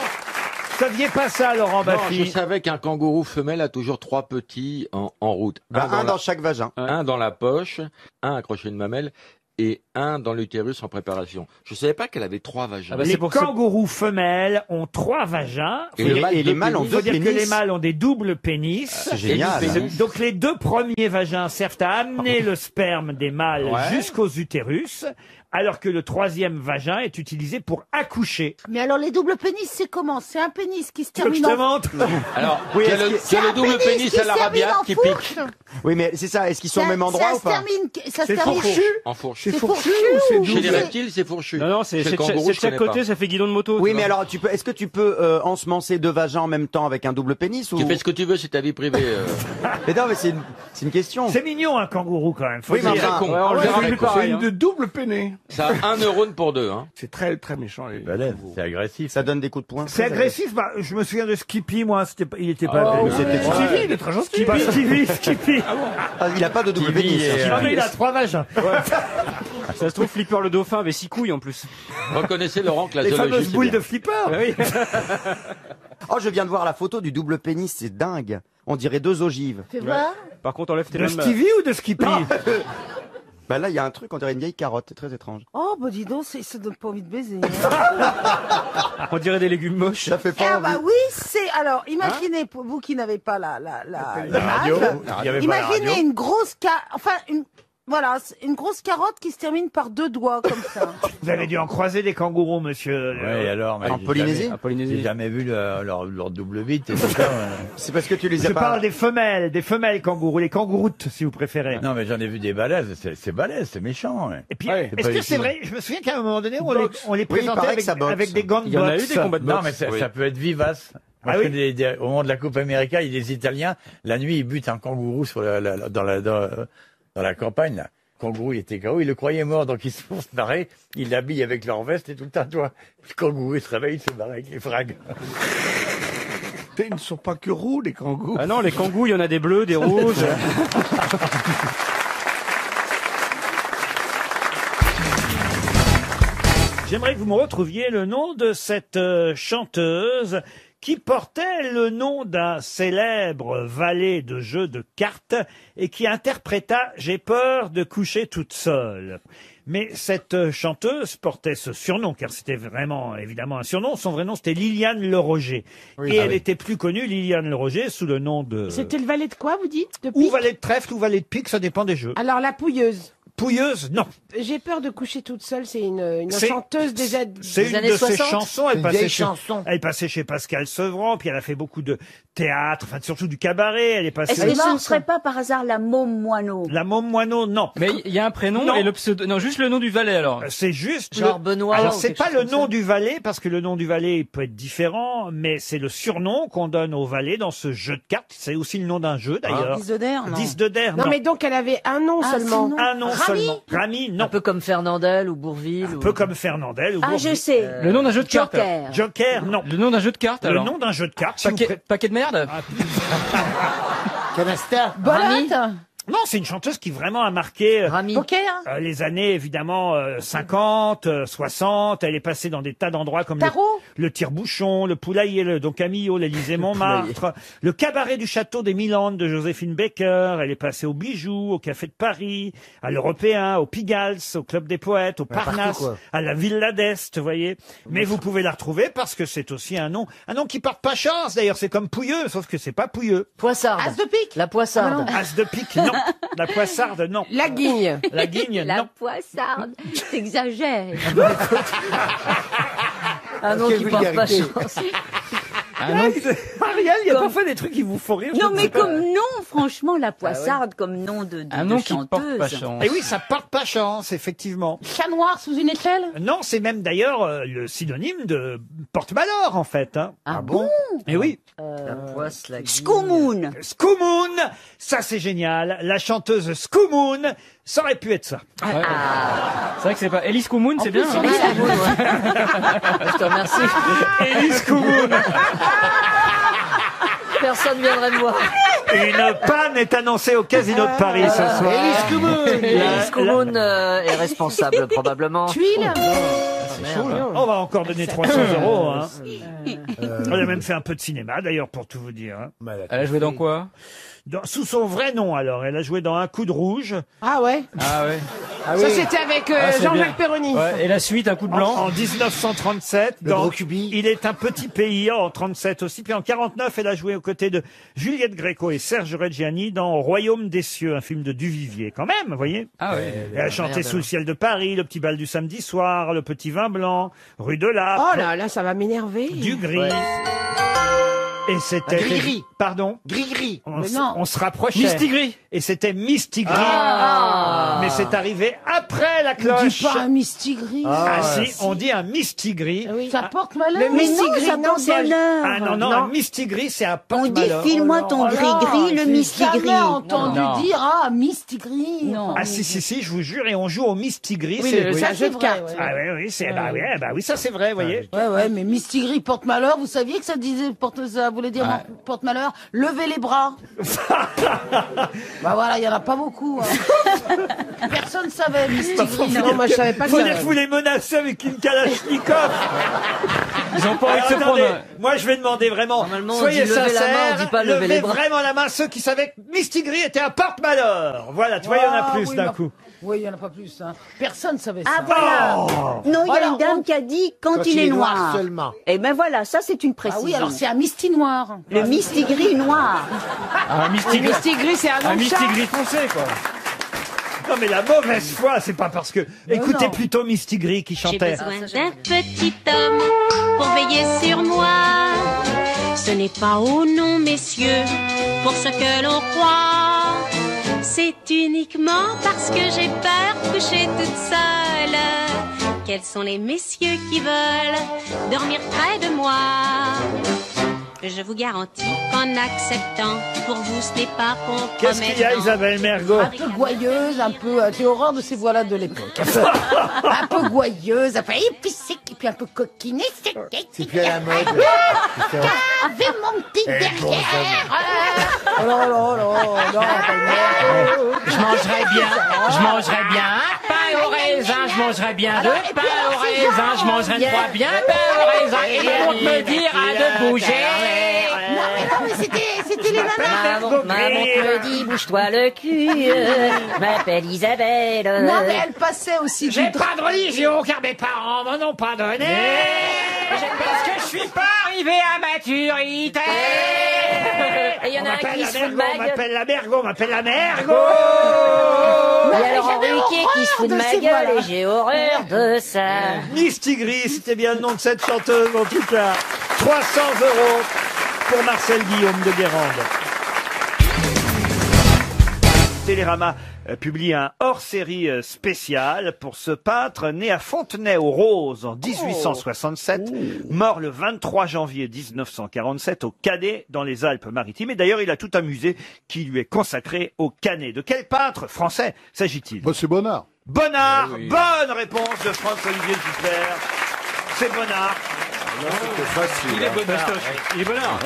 S1: Vous saviez pas ça, Laurent
S10: Non, je
S1: Baffy?
S10: savais qu'un kangourou femelle a toujours 3 petits en route.
S4: Bah, un
S10: la-
S4: dans chaque vagin.
S10: un dans la poche, un accroché une mamelle et un dans l'utérus en préparation. Je savais pas qu'elle avait 3 vagins.
S1: Les kangourous femelles ont 3 vagins.
S10: Et le mâle
S4: Et
S10: deux
S4: les mâles ont
S10: pénis.
S1: Il faut
S4: 2
S1: dire que
S4: pénis.
S1: les mâles ont des doubles pénis.
S4: C'est génial.
S10: Et du pénis.
S1: Donc les 2 premiers vagins servent à amener le sperme des mâles jusqu'aux utérus, alors que le 3e vagin est utilisé pour accoucher.
S3: Mais alors les doubles pénis, c'est comment? C'est un pénis qui se
S1: Tu veux que je
S3: termine
S1: te
S3: en...
S1: montre?
S10: Alors,
S4: Oui,
S10: tu as
S4: est-ce
S10: le,
S4: que-
S10: tu as le double pénis à l'arabiate qui pique.
S4: Oui, mais c'est ça. Est-ce qu'ils sont au même endroit ou pas?
S3: Ça se termine...
S10: En fourche.
S3: C'est fourchu ou
S10: Chez les
S3: c'est-
S10: reptiles, c'est fourchu.
S14: Non, c'est
S10: Chez le
S14: de chaque-
S10: kangourou,
S14: c'est de
S10: je
S14: chaque
S10: connais
S14: côté,
S10: pas.
S14: ça fait guidon de moto.
S4: Oui,
S14: tu
S4: mais
S14: vois.
S4: alors, est-ce que tu peux ensemencer 2 vagins en même temps avec un double pénis ou...
S10: Tu fais ce que tu veux, c'est ta vie privée.
S4: Mais non, mais c'est une question.
S1: C'est mignon un kangourou quand même. Faut
S4: Oui, mais
S1: dire.
S4: enfin,
S10: con.
S14: Ouais, on le
S10: Ouais,
S14: verra
S10: c'est
S14: plus
S10: con.
S14: pareil.
S13: C'est une double peinée.
S10: Ça a 1 neurone pour 2. Hein.
S13: C'est très, très méchant, les
S6: C'est agressif.
S4: Ça donne des coups de poing.
S1: C'est agressif. Bah, je me souviens de Skippy, moi. Il était pas.
S4: mais c'était
S13: Stevie, il est très gentil.
S1: Skippy.
S4: Ah, il a pas de double
S6: Stevie
S4: pénis.
S6: et,
S1: Ah, mais il a 3 vagins.
S14: Ça se trouve, Flipper le dauphin avait 6 couilles en plus.
S10: Reconnaissez, Laurent, que la
S1: Les
S10: zoologie,
S1: fameuses
S10: c'est
S1: boules
S10: bien.
S1: de Flipper.
S4: Oh, je viens de voir la photo du double pénis, c'est dingue. On dirait 2 ogives.
S3: Fais voir.
S14: Par contre, enlève tes
S1: De
S14: mêmes.
S1: Stevie ou de Skippy?
S4: Bah là, il y a un truc, on dirait une vieille carotte, c'est très étrange.
S3: Oh, bah dis donc, ça donne pas envie de baiser.
S14: On dirait des légumes moches.
S4: Ça fait
S3: Eh
S4: pas
S3: bah
S4: envie.
S3: oui, c'est... Alors, imaginez, pour vous qui n'avez pas la
S6: radio,
S3: image,
S6: il y avait pas la
S3: imaginez
S6: radio.
S3: une grosse voilà, c'est une grosse carotte qui se termine par 2 doigts, comme ça.
S1: Vous avez dû en croiser des kangourous, monsieur.
S6: Ouais, alors, mais
S4: En
S6: j'ai
S4: Polynésie
S6: jamais-
S14: En Polynésie.
S6: J'ai jamais vu leur double bite et tout ça.
S4: C'est parce que tu les
S1: Je
S4: as pas...
S1: parle des femelles kangourous, les kangouroutes, si vous préférez.
S6: Non, mais j'en ai vu des balèzes. C'est balèze, c'est méchant. Ouais.
S1: Et puis,
S6: Ouais,
S1: est-ce
S6: pas
S1: que
S6: du
S1: c'est
S6: tout.
S1: vrai? Je me souviens qu'à un moment donné, on les
S4: Oui, il
S1: présentait
S4: paraît que ça boxe.
S1: avec des gants de
S14: Il y en a eu
S1: boxe.
S14: des combats de boxe.
S6: Non, mais ça peut être vivace. Moi,
S1: Ah
S6: je
S1: oui
S6: connais au moment de la Coupe américaine, il y a des Italiens, la nuit, ils butent un kangourou sur dans la campagne, là. Le kangourou, il était KO, ils le croyaient mort, donc ils se font se barrer, ils l'habillent avec leur veste et tout le temps, toi. Le kangourou, il se réveille, il se barre avec les frags.
S13: Ils ne sont pas que roux, les kangourous.
S14: Ah non, les kangourous, il y en a des bleus, des rouges.
S1: J'aimerais que vous me retrouviez le nom de cette chanteuse qui portait le nom d'un célèbre valet de jeux de cartes et qui interpréta « J'ai peur de coucher toute seule ». Mais cette chanteuse portait ce surnom, car c'était vraiment évidemment un surnom. Son vrai nom, c'était Liliane Le Roger.
S12: Oui.
S1: Et
S12: Ah
S1: elle
S12: oui.
S1: était plus connue, Liliane Le Roger, sous le nom de...
S3: C'était le valet de quoi, vous dites? De
S1: Ou
S3: pique?
S1: valet de trèfle ou valet de pique, ça dépend des jeux.
S3: Alors, la pouilleuse.
S1: Pouilleuse, non.
S15: J'ai peur de coucher toute seule, c'est une
S1: C'est-
S15: chanteuse des
S1: C'est une de ses chansons.
S15: C'est une vieille
S1: chez,
S15: chanson.
S1: elle passait chez Pascal Sevran, puis elle a fait beaucoup de théâtre, enfin surtout du cabaret. Elle est passée.
S2: Est-ce que ce ne serait pas par hasard la môme moineau?
S1: La môme moineau, non.
S14: Mais il y a un prénom
S1: Non.
S14: et le pseudo. Non, juste le nom du valet alors.
S1: C'est juste.
S14: Genre Benoît
S1: Alors
S14: ou
S1: c'est
S14: quelque
S1: pas
S14: chose
S1: le
S14: comme
S1: nom
S14: ça.
S1: du valet parce que le nom du valet peut être différent, mais c'est le surnom qu'on donne au valet dans ce jeu de cartes. C'est aussi le nom d'un jeu d'ailleurs.
S15: 10 de der, non.
S1: 10 de der,
S15: Non,
S1: non.
S15: mais donc elle avait un nom seulement.
S1: Un nom seulement. Rami, non.
S5: Un peu comme Fernandel ou Bourville.
S1: Un peu comme Fernandel ou
S2: Ah, je
S1: Bourvil.
S2: sais.
S14: Le nom d'un jeu de cartes.
S2: Joker.
S1: Joker, non.
S14: Le nom d'un jeu de cartes
S1: Le
S14: alors.
S1: nom d'un jeu de cartes. si vous
S14: Paquet, paquet de merde.
S7: Canasta.
S15: Bolette.
S1: Non, c'est une chanteuse qui vraiment a marqué
S15: Poker.
S1: les années évidemment 50, 60. Elle est passée dans des tas d'endroits comme
S15: Tarot.
S1: le Tire-Bouchon, le Poulailler, le Don Camillo, l'Élysée Montmartre, le cabaret du château des Milandes de Joséphine Baker. Elle est passée au Bijoux, au Café de Paris, à l'Européen, au Pigalle, au Club des Poètes, au
S7: partout,
S1: Parnasse,
S7: quoi.
S1: à la Villa d'Est, vous voyez. Mais vous pouvez la retrouver parce que c'est aussi un nom qui porte pas chance. D'ailleurs, c'est comme Pouilleux, sauf que c'est pas Pouilleux.
S5: Poissarde.
S15: As de pique.
S5: La poissarde.
S1: As de pique, non. La poissarde, non.
S15: La guigne.
S1: La guigne,
S2: La
S1: non.
S2: poissarde. T'exagères.
S5: Un nom
S7: Quelle
S5: qui porte pas
S7: vulgarité.
S5: chance.
S1: Ariel, il y a parfois des trucs qui vous font rire.
S2: Non,
S1: je ne
S2: mais
S1: sais pas.
S2: comme nom, franchement, la poissarde, comme nom de
S14: Un
S2: de
S14: nom qui porte pas
S2: chanteuse.
S14: chance.
S1: Eh oui, ça porte pas chance, effectivement.
S15: Chat noir sous une échelle.
S1: Non, c'est même d'ailleurs le synonyme de porte-malheur, en fait. Hein.
S2: Ah bon?
S1: Eh oui.
S5: La poisse, la guigne.
S2: Skoumoun.
S1: Skoumoun, ça c'est génial. La chanteuse Skoumoun, ça aurait pu être ça.
S14: Ouais. C'est vrai que c'est pas Elise Koumoun, c'est bien. hein.
S5: Je te remercie.
S1: Élise Skoumoun.
S5: Personne viendrait me voir.
S1: Une panne est annoncée au Casino de Paris ce soir.
S7: Élise Koumoun.
S5: Elise Koumoun est responsable probablement.
S15: Tuile.
S1: On va encore donner 300 €. Hein. On a même fait un peu de cinéma, d'ailleurs, pour tout vous dire. Hein.
S14: Elle a joué dans quoi?
S1: Sous son vrai nom, alors. Elle a joué dans Un coup de rouge.
S15: Ah ouais.
S14: Ah ouais.
S15: Ça c'était avec
S14: Ah, c'est
S15: Jean-Jacques
S14: bien.
S15: Perroni.
S14: Ouais, et la suite, un coup de blanc.
S1: En 1937,
S7: Le
S1: dans
S7: gros cubi.
S1: Il est un petit pays, en 37 aussi. Puis en 49, elle a joué aux côtés de Juliette Gréco et Serge Reggiani dans Au Royaume des cieux, un film de Duvivier, quand même, vous voyez.
S14: Ah ouais.
S1: Elle a chanté Sous le ciel de Paris, Le petit bal du samedi soir, Le petit vin blanc, Rue de l'Arc,
S15: Oh là là, ça va m'énerver.
S1: du gris. Et c'était...
S7: Gris-gris.
S1: Pardon?
S7: Gris-gris.
S15: Mais non.
S1: On se rapprochait.
S14: Mistigris.
S1: Et c'était Mistigris.
S5: Ah.
S1: Mais c'est arrivé après la
S15: On
S1: cloche.
S15: dit pas un mistigris.
S1: Ah si, on dit un mistigris.
S15: Oui. Ça porte malheur.
S2: Le
S15: Mais non,
S2: mistigris,
S15: ça
S2: non,
S15: porte
S2: c'est un
S15: bonheur.
S1: Ah non, non,
S15: Non.
S1: un mistigris, c'est un
S2: On dit,
S1: porte-malheur.
S2: file-moi ton
S15: Oh là,
S2: gris-gris, le
S15: j'ai
S2: mistigris.
S15: jamais entendu
S14: Non.
S15: dire mistigris.
S2: Non.
S1: Ah si, si, si, je vous jure, et on joue au mistigris.
S15: Oui,
S1: c'est
S15: c'est un jeu de
S2: vrai,
S15: cartes.
S2: ouais.
S1: Ah oui, oui, c'est, bah oui, ça c'est vrai, vous voyez.
S15: Ouais, ouais, mais mistigris porte malheur. Vous saviez que ça disait ça voulait dire porte malheur. Levez les bras. Bah voilà, il y en a pas beaucoup. Hein. Personne savait mistigris. Non, moi je savais pas que
S1: Faut
S15: ça.
S1: dire que vous les menacez avec une Kalachnikov.
S14: Ils ont pas envie de
S1: Alors,
S14: se
S1: attendez,
S14: prendre.
S1: moi je vais demander vraiment,
S5: Normalement, on
S1: soyez
S5: dit lever la main,
S1: sincères,
S5: on dit pas lever
S1: levez
S5: les bras.
S1: vraiment la main ceux qui savaient que Mistigris était un porte-malheur. Voilà, tu vois, il y en a
S15: Ah,
S1: plus
S15: oui,
S1: d'un
S15: non.
S1: coup.
S15: Oui, il y en a pas plus. Hein. Personne savait ça.
S2: Ah voilà.
S1: Oh.
S2: Non, il y a
S15: Voilà,
S2: une dame qui a dit quand il est noir.
S7: seulement.
S2: Et ben voilà, ça c'est une
S15: Ah
S2: précision.
S15: oui, alors c'est un misti noir.
S2: Le mistigris noir.
S14: Un
S15: Le
S14: mistigris.
S15: mistigris, c'est un nom
S14: Un
S15: de chat.
S14: mistigris foncé, quoi.
S1: Non mais la mauvaise foi, c'est pas parce que... Écoutez
S15: non.
S1: plutôt Mistigris qui
S16: J'ai
S1: chantait.
S16: besoin d'un petit homme pour veiller sur moi. Ce n'est pas au nom, messieurs, pour ce que l'on croit. C'est uniquement parce que j'ai peur de coucher toute seule. Quels sont les messieurs qui veulent dormir près de moi? Je vous garantis qu'en acceptant, pour vous ce n'est pas compromettant.
S1: Qu'est-ce qu'il y a, Isabelle Mergo?
S15: Un peu gouailleuse, un peu. J'ai horreur de ces voix-là de l'époque. Un peu gouailleuse, un peu épicée, et puis un peu coquinée.
S7: C'est plus à la mode.
S15: Avec mon petit derrière. Oh là là là, non,
S17: Je mangerais bien un pain au raisin, je mangerais bien deux pains au raisin, je mangerais trois bien pains au raisin, et ils vont me dire de bouger.
S15: non, mais c'était les nanas.
S5: Maman te dit, bouge-toi le cul. Je m'appelle Isabelle.
S15: Non, mais elle passait aussi.
S17: J'ai pas de religion car mes parents m'en ont pas donné. Parce que je suis pas arrivé à maturité.
S5: Et il y en a un qui se fout de
S1: On
S5: ma gueule.
S1: m'appelle la Mergo, on m'appelle la Mergo.
S2: Il y a Laurent Ruquier qui se fout de ma gueule et j'ai horreur de ça.
S1: Miss Tigris, c'était bien le nom de cette chanteuse en tout cas. 300 € pour Marcel Guillaume de Guérande. Télérama publie un hors-série spécial pour ce peintre né à Fontenay-aux-Roses en 1867, mort le 23 janvier 1947 au Canet dans les Alpes-Maritimes. Et d'ailleurs, il a tout un musée qui lui est consacré au Canet. De quel peintre français s'agit-il?
S18: C'est Bonnard.
S1: Bonnard, bonne réponse de François-Olivier Gisbert. C'est Bonnard.
S11: Il est Bonnard. Il est Bonnard.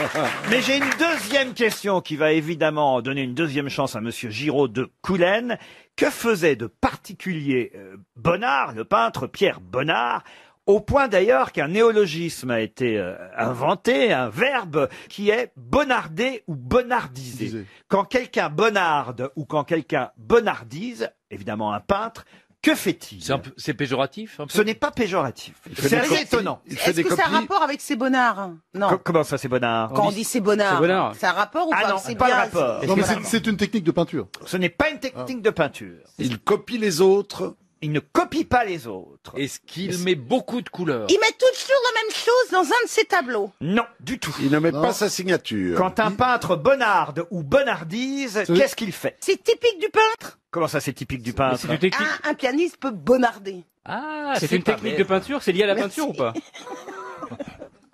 S1: Mais j'ai une deuxième question qui va évidemment donner une deuxième chance à Monsieur Giraud de Coulennes. Que faisait de particulier Bonnard, le peintre Pierre Bonnard, au point d'ailleurs qu'un néologisme a été inventé, un verbe qui est bonnarder ou bonnardiser. Quand quelqu'un bonnarde ou quand quelqu'un bonnardise, évidemment un peintre, que fait-il?
S11: C'est péjoratif un peu.
S1: Ce n'est pas péjoratif. C'est assez étonnant.
S3: Est-ce que ça a un rapport avec ces bonnards? Non.
S1: Comment ça, c'est Bonnard?
S3: Quand on dit c'est Bonnard, ça a un rapport ou
S1: Ah
S3: pas?
S1: non,
S3: C'est
S1: pas
S3: bien,
S1: de rapport.
S18: Non, mais c'est une technique de peinture.
S1: Ce n'est pas une technique de peinture.
S11: Il copie les autres.
S1: Il ne copie pas les autres.
S11: Est-ce qu'il met beaucoup de couleurs?
S3: Il met toujours la même chose dans un de ses tableaux.
S1: Non, du tout.
S11: Il ne met pas sa signature.
S1: Quand un peintre bonnarde ou bonnardise, qu'est-ce qu'il fait?
S3: C'est typique du peintre.
S1: Comment ça, c'est typique du peintre?
S3: Un pianiste peut bonnarder.
S14: Ah, c'est une technique de peinture? C'est lié à la peinture ou pas?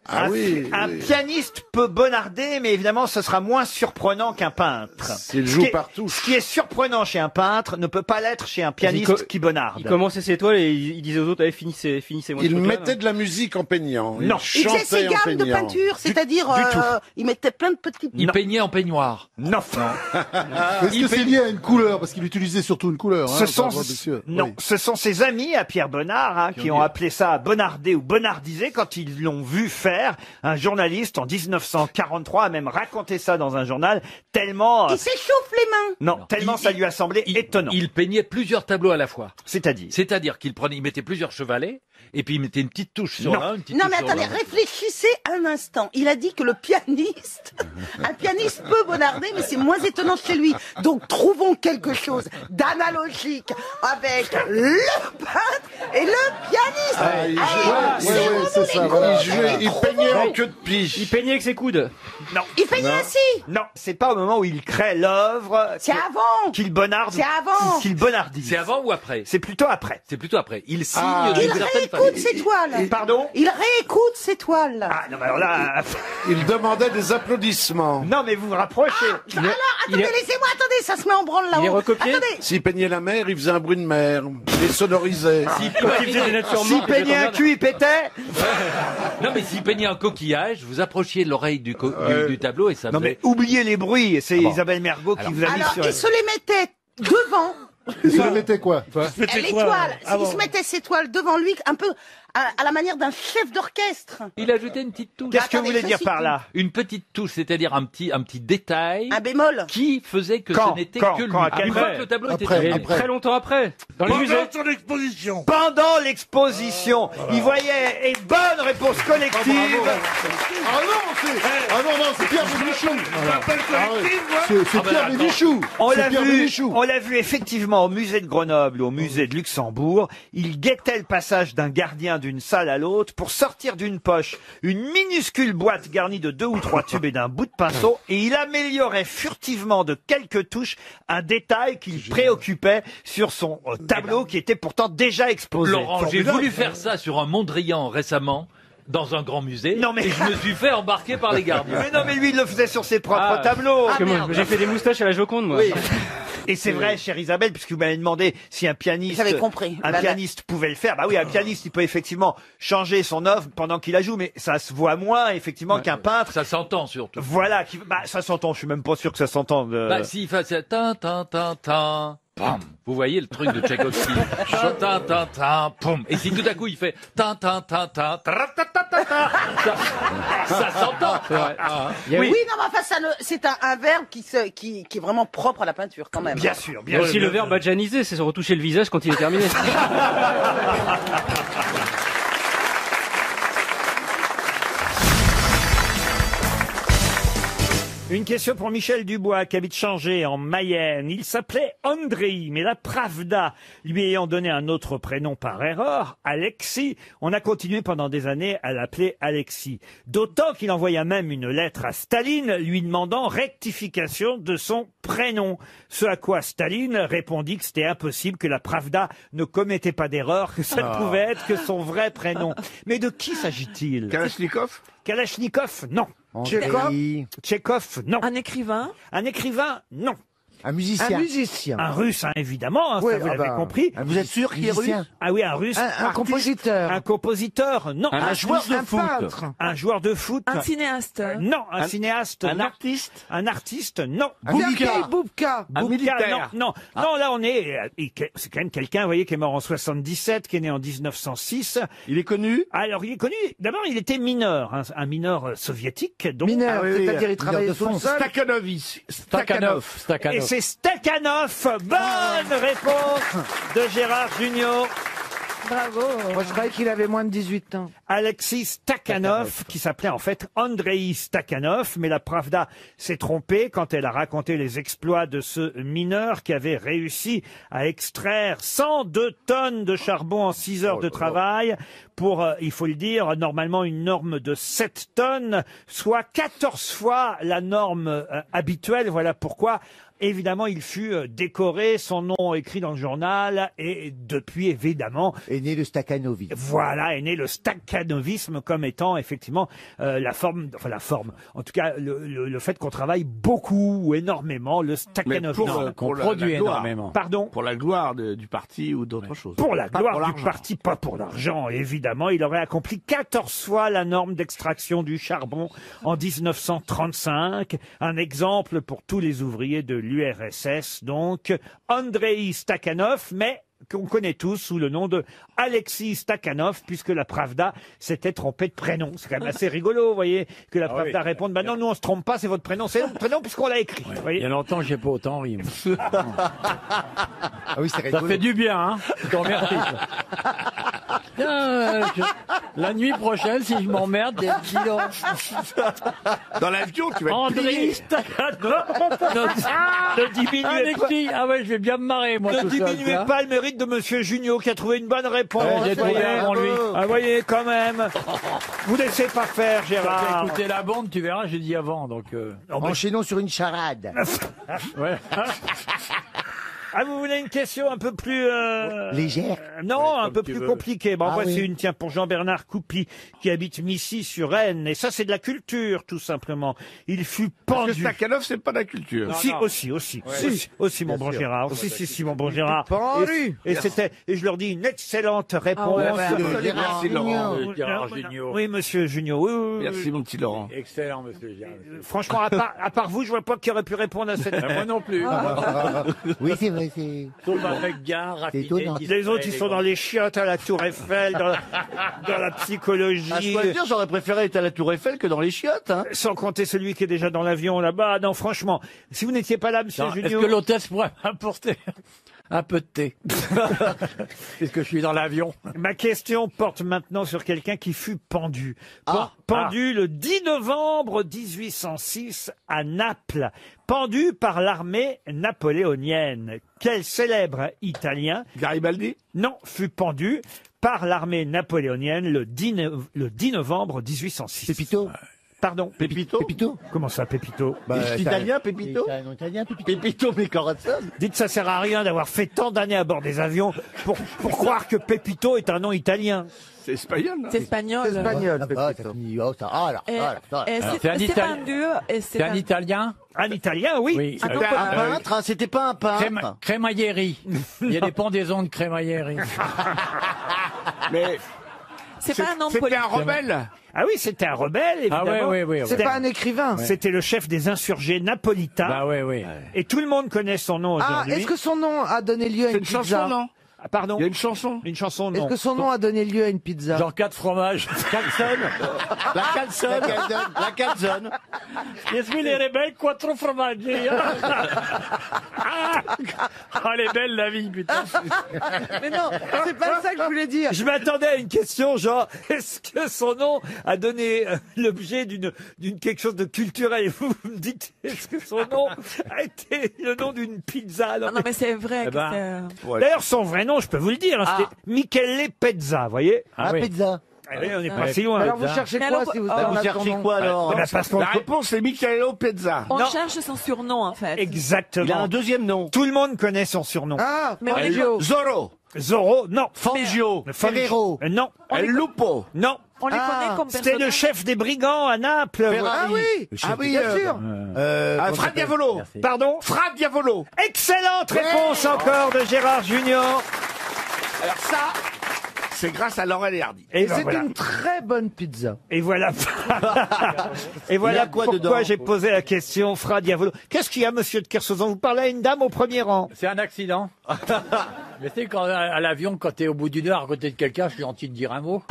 S11: Ah oui.
S1: Un pianiste peut bonnarder, mais évidemment, ce sera moins surprenant qu'un peintre.
S11: S'il joue partout.
S1: Ce qui est surprenant chez un peintre ne peut pas l'être chez un pianiste qui bonnarde.
S14: Il commençait ses toiles et il disait aux autres, allez, finissez-moi.
S11: Il mettait de la musique en peignant.
S1: Non.
S3: Il faisait ses gammes de peinture, c'est-à-dire il mettait plein de petits...
S11: Il peignait en peignoir.
S1: Non.
S18: Est-ce que c'est lié à une couleur? Parce qu'il utilisait surtout une couleur.
S1: Ce sont ses amis à Pierre Bonnard qui ont appelé ça bonnarder ou bonnardiser quand ils l'ont vu faire. Un journaliste en 1943 a même raconté ça dans un journal tellement...
S3: Il s'échauffe les mains.
S1: Non, tellement ça lui a semblé étonnant.
S11: Il peignait plusieurs tableaux à la fois.
S1: C'est-à-dire?
S11: C'est-à-dire qu'il mettait plusieurs chevalets et puis il mettait une petite touche sur l'un, une petite
S3: Non
S11: touche
S3: mais
S11: sur
S3: attendez,
S11: l'autre.
S3: réfléchissez un instant. Il a dit que un pianiste peut bonnarder, mais c'est moins étonnant chez lui. Donc trouvons quelque chose d'analogique avec le peintre et le pianiste.
S18: C'est ça. Voilà.
S11: Il peignait en queue de pige.
S14: Il peignait avec ses coudes.
S1: Non.
S3: Il peignait ainsi.
S1: Non, c'est pas au moment où il crée l'œuvre
S3: C'est avant.
S1: qu'il bonnarde.
S3: C'est avant.
S1: Qu'il bonnardise.
S11: C'est avant ou après?
S1: C'est plutôt après.
S11: C'est plutôt après. Il signe
S3: Il
S11: d'une certaine
S3: réécoute
S11: façon.
S3: ses toiles.
S1: Pardon?
S3: Il réécoute ses toiles.
S1: Ah non, mais alors là...
S11: Il demandait des applaudissements.
S1: Non, mais vous vous rapprochez.
S3: Alors, attendez, laissez-moi, attendez, ça se met en branle là-haut.
S14: Il est recopié.
S3: Attendez.
S11: S'il peignait la mer, il faisait un bruit de mer. Il les sonorisait.
S14: Il faisait des natures
S1: S'il
S14: mortes.
S1: peignait un cul, il pétait.
S11: Non, mais s'il peignait un coquillage, vous approchiez l'oreille du tableau et ça
S1: Non,
S11: faisait...
S1: mais oubliez les bruits. C'est
S11: bon.
S1: Isabelle Mergot qui vous a mis
S3: Alors,
S1: sur...
S3: il se les mettait devant.
S18: Il se le mettait quoi?
S3: Les toiles. Il se mettait ses toiles devant lui, un peu à la manière d'un chef d'orchestre.
S11: Il ajoutait une petite touche.
S1: Qu'est-ce que vous voulez dire par là?
S11: Une petite touche, c'est-à-dire un petit détail
S3: Un bémol.
S11: qui faisait que
S1: Quand
S11: ce n'était
S1: Quand
S11: que lui.
S1: Quand À quel
S11: Une fois
S1: moment
S11: que le tableau était
S18: Après.
S11: terminé.
S14: Très longtemps après. Dans les musées.
S13: Pendant son exposition.
S1: Pendant l'exposition, il voyait, et bonne réponse collective.
S18: Ah non, c'est Pierre Bénichou.
S13: Appel collectif, moi.
S18: C'est Pierre Bénichou.
S1: On
S18: C'est
S1: l'a
S18: Pierre
S1: vu,
S18: Bénichou.
S1: on l'a vu effectivement au musée de Grenoble, au musée de Luxembourg. Il guettait le passage d'un gardien d'une salle à l'autre pour sortir d'une poche une minuscule boîte garnie de 2 ou 3 tubes et d'un bout de pinceau, et il améliorait furtivement de quelques touches un détail qu'il préoccupait sur son tableau qui était pourtant déjà exposé.
S11: Laurent, j'ai voulu faire ça sur un Mondrian récemment. Dans un grand musée,
S1: Non, mais-
S11: et je me suis fait embarquer par les gardiens.
S1: Mais non, mais lui, il le faisait sur ses propres tableaux.
S14: Parce que moi, j'ai fait des moustaches à la Joconde, moi.
S1: Oui. Et c'est vrai, chère Isabelle, puisque vous m'avez demandé si un pianiste,
S3: J'avais compris.
S1: un
S3: Voilà.
S1: pianiste pouvait le faire. Bah oui, un pianiste, il peut effectivement changer son œuvre pendant qu'il la joue, mais ça se voit moins, effectivement, qu'un peintre.
S11: Ça s'entend surtout.
S1: Voilà, ça s'entend. Je suis même pas sûr que ça s'entende.
S11: Bah, s'il fait ça, pam. Vous voyez le truc de Tchaïkovski. Pum. Et si tout à coup il fait ça s'entend.
S3: Oui, non, mais enfin, c'est un verbe qui est vraiment propre à la peinture, quand même.
S1: Bien sûr,
S14: Il y a aussi le verbe badjaniser, c'est se retoucher le visage quand il est terminé.
S1: Une question pour Michel Dubois, qui habite Changé, en Mayenne. Il s'appelait Andrei, mais la Pravda, lui ayant donné un autre prénom par erreur, Alexis, on a continué pendant des années à l'appeler Alexis. D'autant qu'il envoya même une lettre à Staline, lui demandant rectification de son prénom. Ce à quoi Staline répondit que c'était impossible, que la Pravda ne commettait pas d'erreur, que ça ne pouvait être que son vrai prénom. Mais de qui s'agit-il?
S6: Kalachnikov?
S1: Kalachnikov, non. Tchekhov, non.
S19: Un écrivain?
S1: Un écrivain, non.
S12: Un musicien.
S1: Un musicien. Un russe, hein, évidemment, hein,
S12: Oui,
S1: ça vous l'avez compris.
S12: Vous êtes sûr qu'il est russe?
S1: Ah oui, un russe.
S12: Un compositeur.
S1: Un compositeur, non.
S12: Un joueur de foot.
S19: Peintre.
S1: Un joueur de foot.
S19: Un cinéaste?
S1: Non, un cinéaste.
S6: Un
S1: non.
S6: artiste?
S1: Un artiste, non.
S12: Boubka.
S6: Un militaire?
S1: Non, non. Non, là, on est, c'est quand même quelqu'un, vous voyez, qui est mort en 77, qui est né en 1906.
S6: Il est connu?
S1: Alors, il est connu. D'abord, il était mineur, hein, un mineur soviétique. Donc,
S12: Mineur, c'est-à-dire il travaillait sous le sol.
S6: Stakhanov.
S1: Et c'est Stakhanov. Bonne réponse de Gérard Junior.
S19: Bravo.
S12: Moi, je croyais qu'il avait moins de 18 ans.
S1: Alexis Stakhanov, qui s'appelait en fait Andrei Stakhanov, mais la Pravda s'est trompée quand elle a raconté les exploits de ce mineur qui avait réussi à extraire 102 tonnes de charbon en 6 heures de travail pour, il faut le dire, normalement une norme de 7 tonnes, soit 14 fois la norme habituelle. Voilà pourquoi évidemment, il fut décoré, son nom écrit dans le journal, et depuis, évidemment...
S12: Est né le stakhanovisme.
S1: Voilà, est né le stakhanovisme comme étant, effectivement, la forme, en tout cas, le fait qu'on travaille beaucoup ou énormément, le stakhanovisme.
S6: Qu'on produit énormément.
S1: Pardon?
S6: Pour la gloire du parti ou d'autre chose.
S1: Pour la gloire du parti, pas pour l'argent, évidemment. Il aurait accompli 14 fois la norme d'extraction du charbon en 1935. Un exemple pour tous les ouvriers de l'URSS, donc Andrei Stakhanov, mais qu'on connaît tous sous le nom de Alexis Stakhanov, puisque la Pravda s'était trompée de prénom. C'est quand même assez rigolo, vous voyez, que la Pravda réponde, bah non, nous on se trompe pas, c'est votre prénom, c'est notre prénom puisqu'on l'a écrit. Vous voyez.
S17: Il y a longtemps que j'ai pas autant ri.
S12: Ah oui, c'est
S17: Ça fait du bien, hein. Je te remercie. La nuit prochaine, si je m'emmerde, dis donc.
S6: Dans l'avion, tu vas être
S17: Andrei
S6: plié.
S17: Stakhanov.
S1: Ne diminuez pas.
S17: Ah ouais, je vais bien me marrer, moi,
S1: Ne
S17: tout seul,
S1: diminuez
S17: ça.
S1: pas le mérite de Monsieur Junio qui a trouvé une bonne réponse.
S17: Ouais, j'ai trouvé avant lui.
S1: Ah, voyez, quand même. Vous laissez pas faire,
S17: T'as
S1: Gérard.
S17: écouté la bande, tu verras, j'ai dit avant, donc...
S12: Enchaînons sur une charade.
S17: Ouais.
S1: Ah, vous voulez une question un peu plus...
S12: Légère?
S1: Non, un peu
S17: tu
S1: plus
S17: veux.
S1: compliquée. Bon,
S12: Ah
S1: voici
S12: oui.
S1: une, tiens, pour Jean-Bernard Coupy, qui habite Missy-sur-Aisne. Et ça, c'est de la culture, tout simplement. Il fut
S6: Parce que
S1: pendu.
S6: Stakhanov, c'est pas la culture.
S1: Si,
S17: non.
S1: aussi, aussi, mon bon Gérard. Si, mon bon Gérard.
S12: pendu.
S1: Et c'était, et je leur dis une excellente réponse.
S6: Merci, Laurent.
S17: Gérard Junior.
S1: Oui, monsieur Junior. Oui, oui, oui.
S6: Merci, mon petit Laurent.
S17: Excellent, monsieur Gérard.
S1: Franchement, à part vous, je vois pas qui aurait pu répondre à cette.
S17: Moi non plus.
S12: Oui, c'est vrai, c'est...
S17: Sauf avec gain, raffiné,
S12: étonnant.
S17: discret,
S1: Les autres, ils sont dans les chiottes à la Tour Eiffel, dans la psychologie.
S20: À choisir, j'aurais préféré être à la Tour Eiffel que dans les chiottes. Hein.
S1: Sans compter celui qui est déjà dans l'avion là-bas. Non, franchement, si vous n'étiez pas là, monsieur
S17: Non,
S1: Junio.
S17: est-ce que l'hôtesse pourrait m'apporter un peu de thé? Puisque je suis dans l'avion.
S1: Ma question porte maintenant sur quelqu'un qui fut pendu. Pendu le 10 novembre 1806 à Naples. Pendu par l'armée napoléonienne. Quel célèbre Italien,
S6: Garibaldi?
S1: non, fut pendu par l'armée napoléonienne le 10 novembre 1806.
S12: Pépito?
S1: Pardon.
S6: Pépito?
S12: Pépito?
S1: Comment ça, Pépito?
S20: C'est italien, Pépito?
S12: Italien, Pépito.
S20: Pépito, mais Corazon.
S1: Dites, ça sert à rien d'avoir fait tant d'années à bord des avions pour croire que Pépito est un nom italien.
S6: C'est espagnol, non?
S19: C'est espagnol.
S12: C'est espagnol,
S20: Ah,
S12: Pépito.
S19: C'est pendu. Et
S17: C'est un Italien?
S1: Un Italien, oui.
S17: Oui.
S20: Un peintre, hein, c'était pas un peintre.
S17: Crémailleri. Il y a des pendaisons de Crémailleri.
S6: Mais
S19: c'est pas un nom
S6: c'était
S19: politique.
S6: un rebelle.
S1: Ah oui, c'était un rebelle,
S17: Ah
S1: évidemment.
S17: oui.
S12: C'est pas un écrivain.
S1: C'était le chef des insurgés napolitains.
S17: Bah oui.
S1: Et tout le monde connaît son nom
S12: Ah,
S1: aujourd'hui.
S12: est-ce que son nom a donné lieu à
S6: C'est
S12: une
S6: une
S12: pizza?
S6: chanson, non?
S1: Ah, pardon?
S6: Il y a une chanson.
S1: Une chanson,
S12: Est-ce
S1: non.
S12: que son nom a donné lieu à une pizza?
S17: Genre 4 fromages.
S20: Calzone. La calzone. La calzone.
S17: Je suis les rebelles, 4 fromages.
S1: Ah,
S11: Ah, elle est belle la vie, putain.
S12: Mais non, c'est pas ça que je voulais dire.
S1: Je m'attendais à une question genre, est-ce que son nom a donné l'objet d'une quelque chose de culturel? Et vous me dites, est-ce que son nom a été le nom d'une pizza?
S19: Non, mais c'est vrai.
S1: Eh
S19: que
S1: ben,
S19: c'est-
S1: D'ailleurs, son vrai nom, je peux vous le dire, hein, c'était Michele Pezza, vous voyez?
S20: Ah, pizza.
S1: Eh oui, on n'est pas si loin.
S12: Alors vous cherchez
S19: Mais
S12: quoi
S19: alors,
S12: si vous
S19: oh,
S12: en
S20: Vous
S12: a
S20: cherchez
S12: son nom
S20: quoi alors
S1: Eh ben, parce qu'on-
S20: La réponse c'est Michaelo Pezza.
S19: On
S1: Non.
S19: cherche son surnom, en fait.
S1: Exactement.
S20: Il a un deuxième nom.
S1: Tout le monde connaît son surnom.
S12: Ah,
S19: Mais on est-
S12: Fangio.
S20: Zorro.
S1: Zorro, non.
S20: Fangio.
S1: Ferrero. Non.
S20: El Lupo.
S1: Non.
S19: On les connaît comme
S1: C'était
S19: personnage.
S1: le chef des brigands à Naples.
S12: Ah oui,
S20: Ah oui,
S12: bien sûr.
S20: Fra Diavolo.
S1: Pardon?
S20: Fra Diavolo.
S1: Excellente réponse encore de Gérard Junior.
S20: Alors ça, c'est grâce à Laurel et Hardy.
S1: Et
S12: Et
S1: ben
S12: c'est
S1: voilà.
S12: une très bonne pizza.
S1: Et voilà. Et voilà
S20: Il y a quoi
S1: pourquoi
S20: dedans
S1: j'ai posé la question, Fra Diavolo. Qu'est-ce qu'il y a, monsieur de Kersauzon? Vous parlez à une dame au premier rang.
S11: C'est un accident. Mais tu sais, quand, à l'avion, quand t'es au bout d'une heure à côté de quelqu'un, je suis gentil de dire un mot.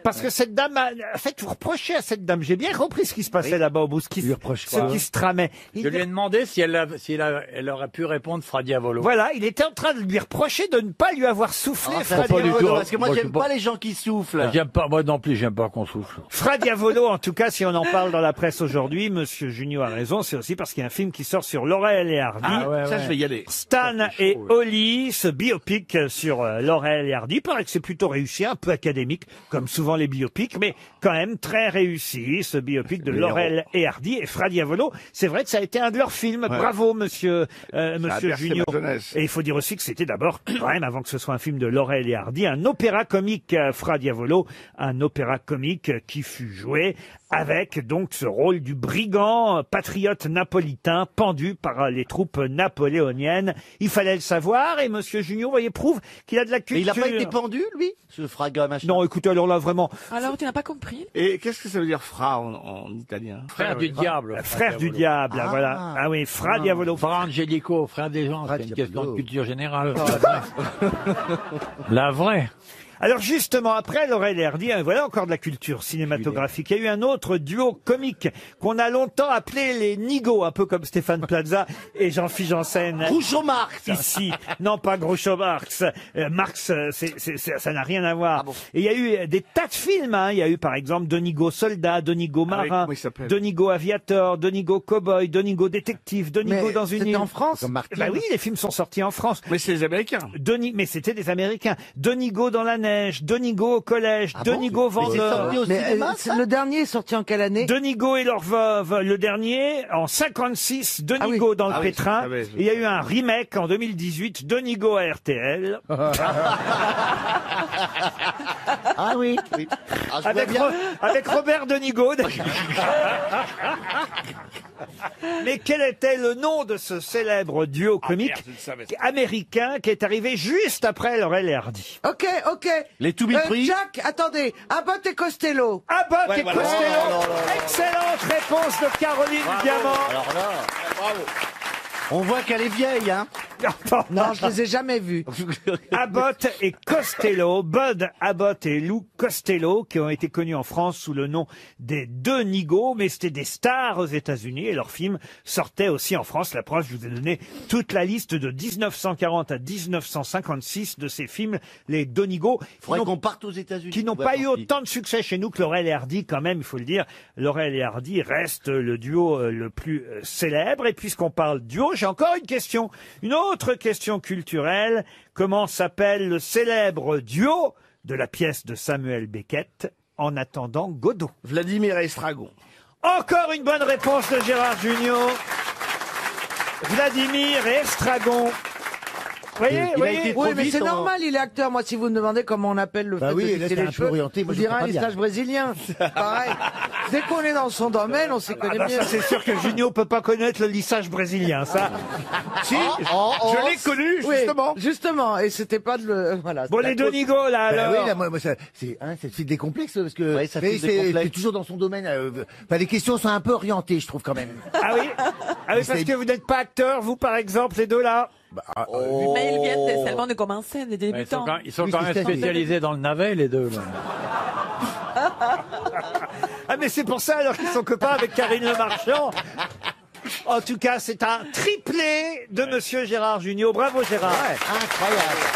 S1: Parce que cette dame, en fait, vous reprochez à cette dame. J'ai bien compris ce qui se passait là-bas au bout, ce qui se tramait.
S11: Je lui ai demandé si elle aurait pu répondre Fra Diavolo.
S1: Voilà, il était en train de lui reprocher de ne pas lui avoir soufflé
S20: Ah,
S1: Fra
S20: ça, pas du
S1: Diavolo.
S20: tout. Parce que moi
S11: Moi,
S20: j'aime
S11: je sais pas.
S20: pas les gens qui soufflent.
S11: J'aime pas, moi non plus, j'aime pas qu'on souffle.
S1: Fra Diavolo, en tout cas, si on en parle dans la presse aujourd'hui, monsieur Junio a raison, c'est aussi parce qu'il y a un film qui sort sur Laurel et Hardy.
S20: Ça je vais y aller.
S1: Stan et Holly, ce biopic sur Laurel et Hardy. Il paraît que c'est plutôt réussi, un peu académique, comme souvent les biopics, mais quand même très réussi, ce biopic de Laurel et Hardy. Et Fra Diavolo, c'est vrai que ça a été un de leurs films. Bravo, monsieur
S20: bercé
S1: Junio.
S20: ma jeunesse.
S1: Et il faut dire aussi que c'était d'abord, quand même, avant que ce soit un film de Laurel et Hardy, un opéra comique, Fra Diavolo, un opéra comique qui fut joué avec donc ce rôle du brigand patriote napolitain pendu par les troupes napoléoniennes. Il fallait le savoir et monsieur Junior, voyez, prouve qu'il a de la culture.
S20: Mais il a pas été pendu lui, ce Fraga machin.
S1: Non, écoutez, alors là, vraiment,
S19: Alors, tu n'as pas compris?
S20: Et qu'est-ce que ça veut dire Fra en italien?
S11: Frère du diable.
S1: frère du diable, voilà. Ah oui, Fra Diavolo.
S11: Frère Angelico, frère des gens, c'est une question de culture générale. La vraie.
S1: Alors justement, après Laurel et Hardy, voilà encore de la culture cinématographique. Il y a eu un autre duo comique qu'on a longtemps appelé les Nigauds, un peu comme Stéphane Plaza et Jean-Philippe Janssen.
S20: Groucho Marx.
S1: Ici, non pas Groucho Marx. Marx, ça n'a rien à voir. Et il y a eu des tas de films. Hein. Il y a eu par exemple Donigo Soldat, Donigo Marin,
S20: comment il s'appelle
S1: Donigo Aviator, Donigo Cowboy, Donigo Détective, Donigo
S12: Mais
S1: dans une
S12: c'était
S1: île.
S12: en France?
S1: Bah oui, les films sont sortis en France.
S20: Mais c'est les Américains.
S1: Mais c'était des Américains. Donigo dans la neige, Donigo au collège, Donigo vendeur.
S12: Mais le dernier est sorti en quelle année?
S1: Donigo et leur veuve, le dernier, en 56, Donigo dans le pétrin.
S20: oui.
S1: Et il y a eu un remake en 2018, Donigo à RTL.
S20: Ah oui. Oui. Ah, je vois
S1: Avec,
S20: bien.
S1: avec Robert Denigo. Mais quel était le nom de ce célèbre duo comique
S20: merde, je le savais.
S1: américain qui est arrivé juste après Laurel et Hardy?
S12: Ok.
S20: Les To Be Free.
S12: Jack, attendez, Abbott et Costello.
S1: Abbott
S20: Ouais,
S1: et
S20: voilà.
S1: Costello.
S20: Oh là là là.
S1: Excellente réponse de Caroline Diamant.
S20: Alors là, bravo. On voit qu'elle est vieille, hein.
S12: Non, je les ai jamais vus.
S1: Abbott et Costello, Bud Abbott et Lou Costello, qui ont été connus en France sous le nom des deux Nigauds, mais c'était des stars aux États-Unis et leurs films sortaient aussi en France. La preuve, je vous ai donné toute la liste de 1940 à 1956 de ces films, les deux Nigauds.
S20: Faudrait qu'on parte aux États-Unis.
S1: Qui n'ont pas eu autant de succès chez nous que Laurel et Hardy, quand même, il faut le dire. Laurel et Hardy restent le duo le plus célèbre. Et puisqu'on parle duo, j'ai encore une question. Une autre question culturelle. Comment s'appelle le célèbre duo de la pièce de Samuel Beckett, En attendant Godot?
S20: Vladimir et Estragon.
S1: Encore une bonne réponse de Gérard Junior. Vladimir et Estragon. Vous voyez,
S12: Oui, mais c'est normal, il est acteur. Moi, si vous me demandez comment on appelle le fait
S20: oui,
S12: de
S20: là,
S12: lisser
S20: c'est
S12: les
S20: un peu
S12: cheveux,
S20: orienté, moi,
S12: je
S20: je
S12: dirais un
S20: comprends bien.
S12: lissage brésilien. Pareil. Dès qu'on est dans son domaine, on s'y connaît
S1: bah,
S12: mieux.
S1: ça, c'est sûr que Junio peut pas connaître le lissage brésilien, ça.
S20: Si, je l'ai connu,
S12: Oui,
S20: justement.
S12: justement, et c'était pas de le... Voilà.
S1: Bon, les deux Nigauds, là, alors.
S18: oui, là, moi, ça fait des complexes parce que
S20: Ouais, ça fait des complexes.
S18: c'est toujours dans son domaine. Les questions sont un peu orientées, je trouve quand même.
S1: Ah oui? Ah oui, parce que vous n'êtes pas acteur, vous, par exemple, les deux là?
S19: Mais ils viennent seulement de commencer, des débutants.
S11: Ils sont quand même spécialisés dans le navet, les deux. Là.
S1: Ah, mais c'est pour ça, alors qu'ils sont copains avec Karine Le Marchand. En tout cas, c'est un triplé de Monsieur Gérard Junior. Bravo Gérard.
S17: Incroyable.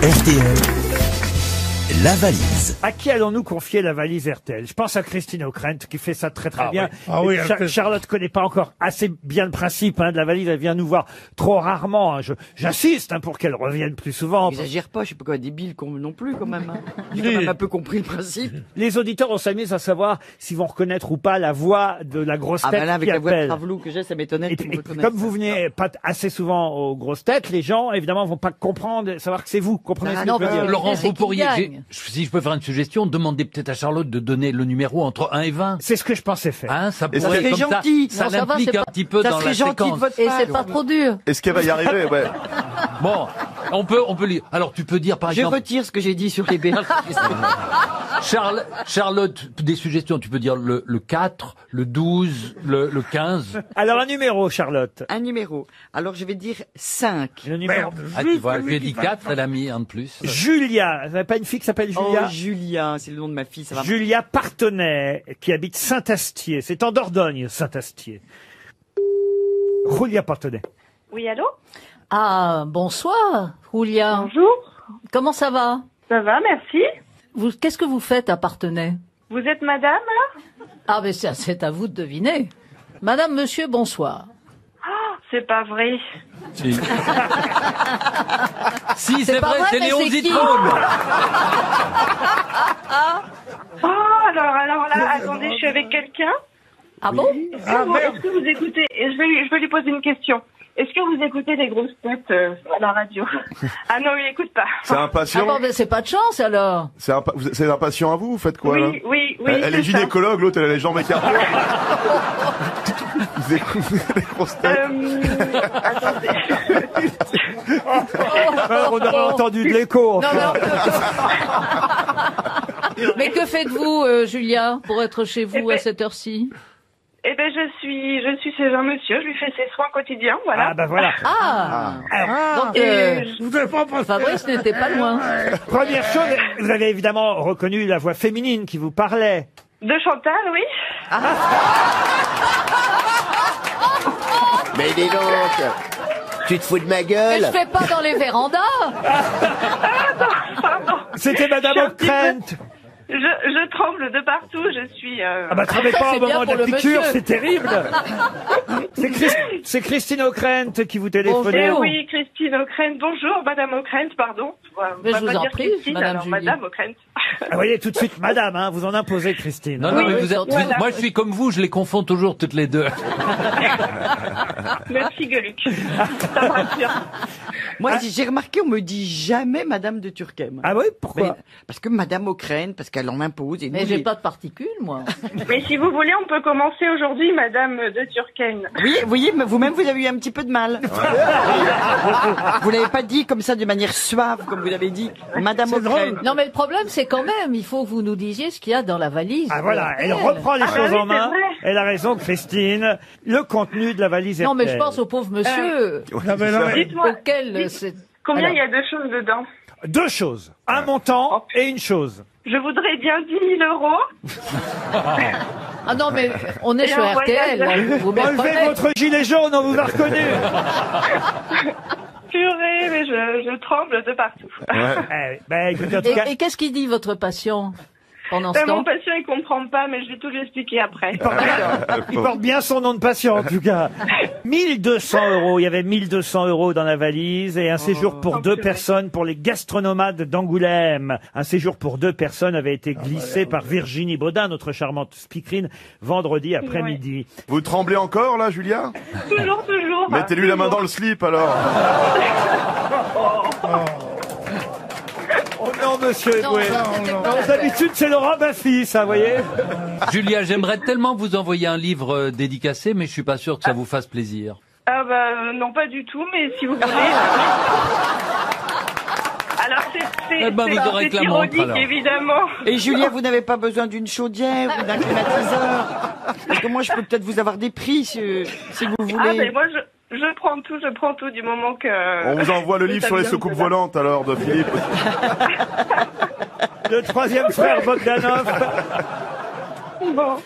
S21: RTL, la valise.
S1: À qui allons-nous confier la valise RTL? Je pense à Christine O'Krent qui fait ça très bien.
S13: Oui. Ah oui,
S1: Et Charlotte connaît pas encore assez bien le principe de la valise. Elle vient nous voir trop rarement. J'insiste pour qu'elle revienne plus souvent.
S5: Exagère pas, je suis pas quoi débile non plus quand même. J'ai quand même un peu compris le principe.
S1: Les auditeurs, on s'amuse à savoir s'ils vont reconnaître ou pas la voix de la grosse tête
S5: là, avec
S1: qui
S5: la voix de
S1: appelle.
S5: Travelou que j'ai, ça m'étonnait.
S1: Et comme vous venez pas assez souvent aux grosses têtes, les gens, évidemment, vont pas comprendre, savoir que c'est vous. Comprenez ce que je veux dire?
S11: Laurent, vous pourriez, si je peux faire une suggestion, demandez peut-être à Charlotte de donner le numéro entre 1 et 20.
S1: C'est ce que je pensais faire.
S11: Hein, ça
S4: Et ça
S11: pourrait,
S4: serait
S11: comme
S5: gentil.
S11: ça
S5: Non, ça va,
S11: l'implique
S5: c'est
S11: un
S5: pas-
S11: petit peu
S5: ça
S11: dans
S5: serait
S11: la
S5: gentil de
S11: séquence.
S5: votre
S2: Et
S5: part.
S2: c'est pas trop dur.
S4: Est-ce qu'elle va y arriver? Ouais.
S11: Bon, on peut lire. Alors, tu peux dire, par
S5: Je
S11: exemple,
S5: retire ce que j'ai dit sur les bénéfices.
S11: Charlotte, des suggestions, tu peux dire le 4, le 12, le 15.
S1: Alors, un numéro, Charlotte.
S5: Un numéro. Alors je vais dire 5.
S1: Le numéro.
S11: Ah, tu vois, je lui ai dit 4, elle a mis un de plus.
S1: Julia. Vous n'avez pas une fille qui s'appelle Julia?
S5: Oh, Julia, c'est le nom de ma fille, ça va.
S1: Julia Partenay, qui habite Saint-Astier. C'est en Dordogne, Saint-Astier. Julia Partenay.
S19: Oui, allô?
S2: Ah, bonsoir, Julia.
S19: Bonjour.
S2: Comment ça va?
S19: Ça va, merci.
S2: Qu'est-ce que vous faites à Partenay?
S19: Vous êtes madame, là?
S2: Ah, mais c'est à vous de deviner. Madame, monsieur, bonsoir.
S19: C'est pas vrai.
S11: Si, si
S2: C'est
S11: c'est
S2: pas
S11: vrai,
S2: vrai,
S11: c'est
S2: mais
S11: Léon
S2: c'est qui
S11: Zitrone.
S19: Alors là, attendez, je suis avec quelqu'un.
S2: Ah bon?
S19: Est-ce que vous écoutez, et je vais lui poser une question. Est-ce que vous écoutez les grosses têtes à la radio? Ah non, il n'écoute pas.
S4: C'est un
S2: Ah
S4: patient.
S2: bon, mais c'est pas de chance alors.
S4: C'est un patient à vous. Vous faites quoi là?
S19: Oui.
S4: Elle est
S19: c'est ça.
S4: gynécologue, l'autre elle a les jambes écartées. Vous écoutez les grosses têtes?
S19: Attendez.
S1: Alors, on aurait entendu de l'écho.
S2: Non, mais que faites-vous, Julia, pour être chez vous à cette heure-ci?
S19: Eh ben, je suis chez un monsieur, je lui fais ses soins quotidiens, voilà.
S1: Ah, bah voilà.
S2: Donc, Fabrice n'était pas loin.
S1: Première chose, vous avez évidemment reconnu la voix féminine qui vous parlait.
S19: De Chantal, oui.
S20: Mais dis donc, tu te fous de ma
S2: Mais
S20: gueule?
S2: je fais pas dans les vérandas.
S1: C'était Madame O'Krent.
S19: Je tremble de partout, je suis...
S1: Ah bah tremblez
S2: Ça,
S1: pas au
S2: c'est bien
S1: moment de
S2: pour
S1: la
S2: le
S1: piqûre,
S2: monsieur.
S1: c'est terrible. C'est Christine O'Krent qui vous téléphonait.
S19: Eh oui, Christine O'Krent. Bonjour, Madame O'Krent, pardon.
S2: Mais
S19: On va
S2: je vous
S19: pas
S2: en
S19: dire
S2: prie,
S19: Christine,
S2: Madame
S19: alors,
S2: Julie.
S19: Madame O'Krent.
S1: Ah, vous voyez tout de suite, Madame, vous en imposez, Christine.
S11: Non, mais vous êtes, moi je suis comme vous, je les confonds toujours toutes les deux.
S19: Merci, Gueuluc. Ça me rassure.
S5: Moi, j'ai remarqué, on me dit jamais Madame de Turckheim.
S1: Ah oui, pourquoi?
S5: Parce que Madame O'Krent, parce qu'elle en impose. Et
S2: Mais j'ai pas de particules, moi.
S19: Mais si vous voulez, on peut commencer aujourd'hui, Madame de Turckheim.
S5: Oui, vous voyez, mais vous-même, vous avez eu un petit peu de mal. Vous l'avez pas dit comme ça de manière suave, comme vous l'avez dit, Madame O'Krent.
S2: Non, mais le problème, c'est quand même, il faut que vous nous disiez ce qu'il y a dans la valise.
S1: Ah voilà, elle reprend les choses en main. Elle a raison, Christine. Le contenu de la valise
S2: Non, mais je
S1: RTL.
S2: pense au pauvre monsieur.
S19: Dites-moi,
S2: Auquel c'est...
S19: combien
S1: Alors.
S19: il y a de choses dedans?
S1: Deux choses. Un montant et une chose.
S19: Je voudrais bien 10 000 euros.
S2: Ah non, mais on est
S19: Et
S2: sur
S19: un
S2: RTL,
S19: voyage.
S2: là, vous
S1: Enlevez
S2: méprenez.
S1: votre gilet jaune, on vous a reconnu.
S19: Purée, mais je tremble de partout.
S1: Écoutez, en tout cas,
S2: Et qu'est-ce qu'il dit, votre patient, pendant ce
S19: Mon
S2: temps?
S19: patient, il comprend pas, mais je vais tout lui expliquer après.
S1: il porte bien son nom de patient, en tout cas. 1200 €. Il y avait 1200 € dans la valise et un séjour pour deux personnes pour les gastronomades d'Angoulême. Un séjour pour deux personnes avait été glissé par Virginie Baudin, notre charmante speakerine, vendredi après-midi.
S4: Vous tremblez encore là, Julia?
S19: Toujours.
S4: Mettez-lui la main dans le slip alors.
S1: Oh non, monsieur
S2: Non,
S1: Eboué.
S2: non.
S1: D'habitude, c'est Laurent Baffy, ça, vous voyez.
S11: Julia, j'aimerais tellement vous envoyer un livre dédicacé, mais je suis pas sûr que ça vous fasse plaisir.
S19: Ah bah non, pas du tout, mais si vous voulez... Alors
S11: Eh ben, vous aurez que la montre,
S19: ironique,
S11: alors.
S19: évidemment.
S5: Et Julia, vous n'avez pas besoin d'une chaudière ou d'un climatiseur? Parce que moi, je peux peut-être vous avoir des prix si vous
S19: Ah
S5: voulez.
S19: mais moi, je prends tout du moment que...
S4: On vous envoie le livre sur les soucoupes volantes alors de Philippe.
S1: Le troisième frère Bogdanov.
S19: Bon.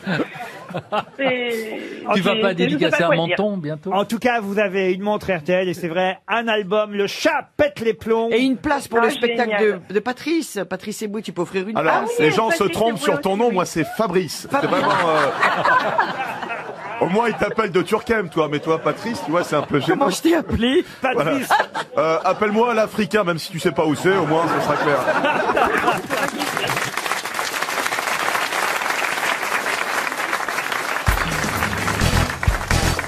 S11: Tu vas pas dédicacer un menton bientôt?
S1: En tout cas, vous avez une montre RTL et c'est vrai, un album, Le Chat pète les plombs.
S12: Et une place pour
S19: Ah,
S12: le spectacle
S19: génial.
S12: de Patrice. Patrice Eboué, tu peux offrir une
S18: Alors,
S12: place.
S18: les gens se
S19: Patrice
S18: trompent
S19: Eboué
S18: sur ton
S19: aussi,
S18: nom,
S19: oui.
S18: moi c'est Fabrice. C'est vraiment. Au moins, ils t'appellent de Turquem, toi, mais toi, Patrice, tu vois, c'est un peu gênant.
S12: Comment je t'ai appelé?
S1: Patrice.
S18: Appelle-moi l'Africain, même si tu sais pas où c'est, au moins, ce sera clair.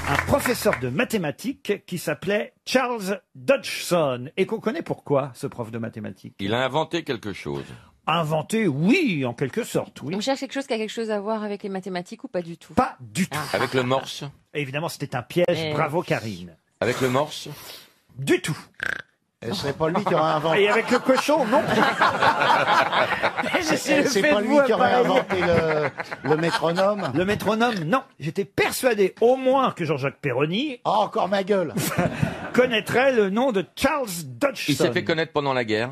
S1: Un professeur de mathématiques qui s'appelait Charles Dodgson et qu'on connaît pourquoi, ce prof de mathématiques.
S10: Il a inventé quelque chose.
S1: Inventé, oui, en quelque sorte, oui.
S8: On cherche quelque chose qui a quelque chose à voir avec les mathématiques ou pas du tout?
S1: Pas du tout.
S10: Avec le morse?
S1: Évidemment, c'était un piège. Bravo, Karine.
S10: Avec le morse?
S1: Du tout.
S18: Ce serait pas lui qui aurait inventé.
S1: Et avec le cochon, non.
S18: C'est pas lui qui aurait inventé le métronome.
S1: Le métronome, non. J'étais persuadé au moins que Jean-Jacques Perroni
S18: encore ma gueule.
S1: connaîtrait le nom de Charles Dodgson.
S10: Il s'est fait connaître pendant la guerre?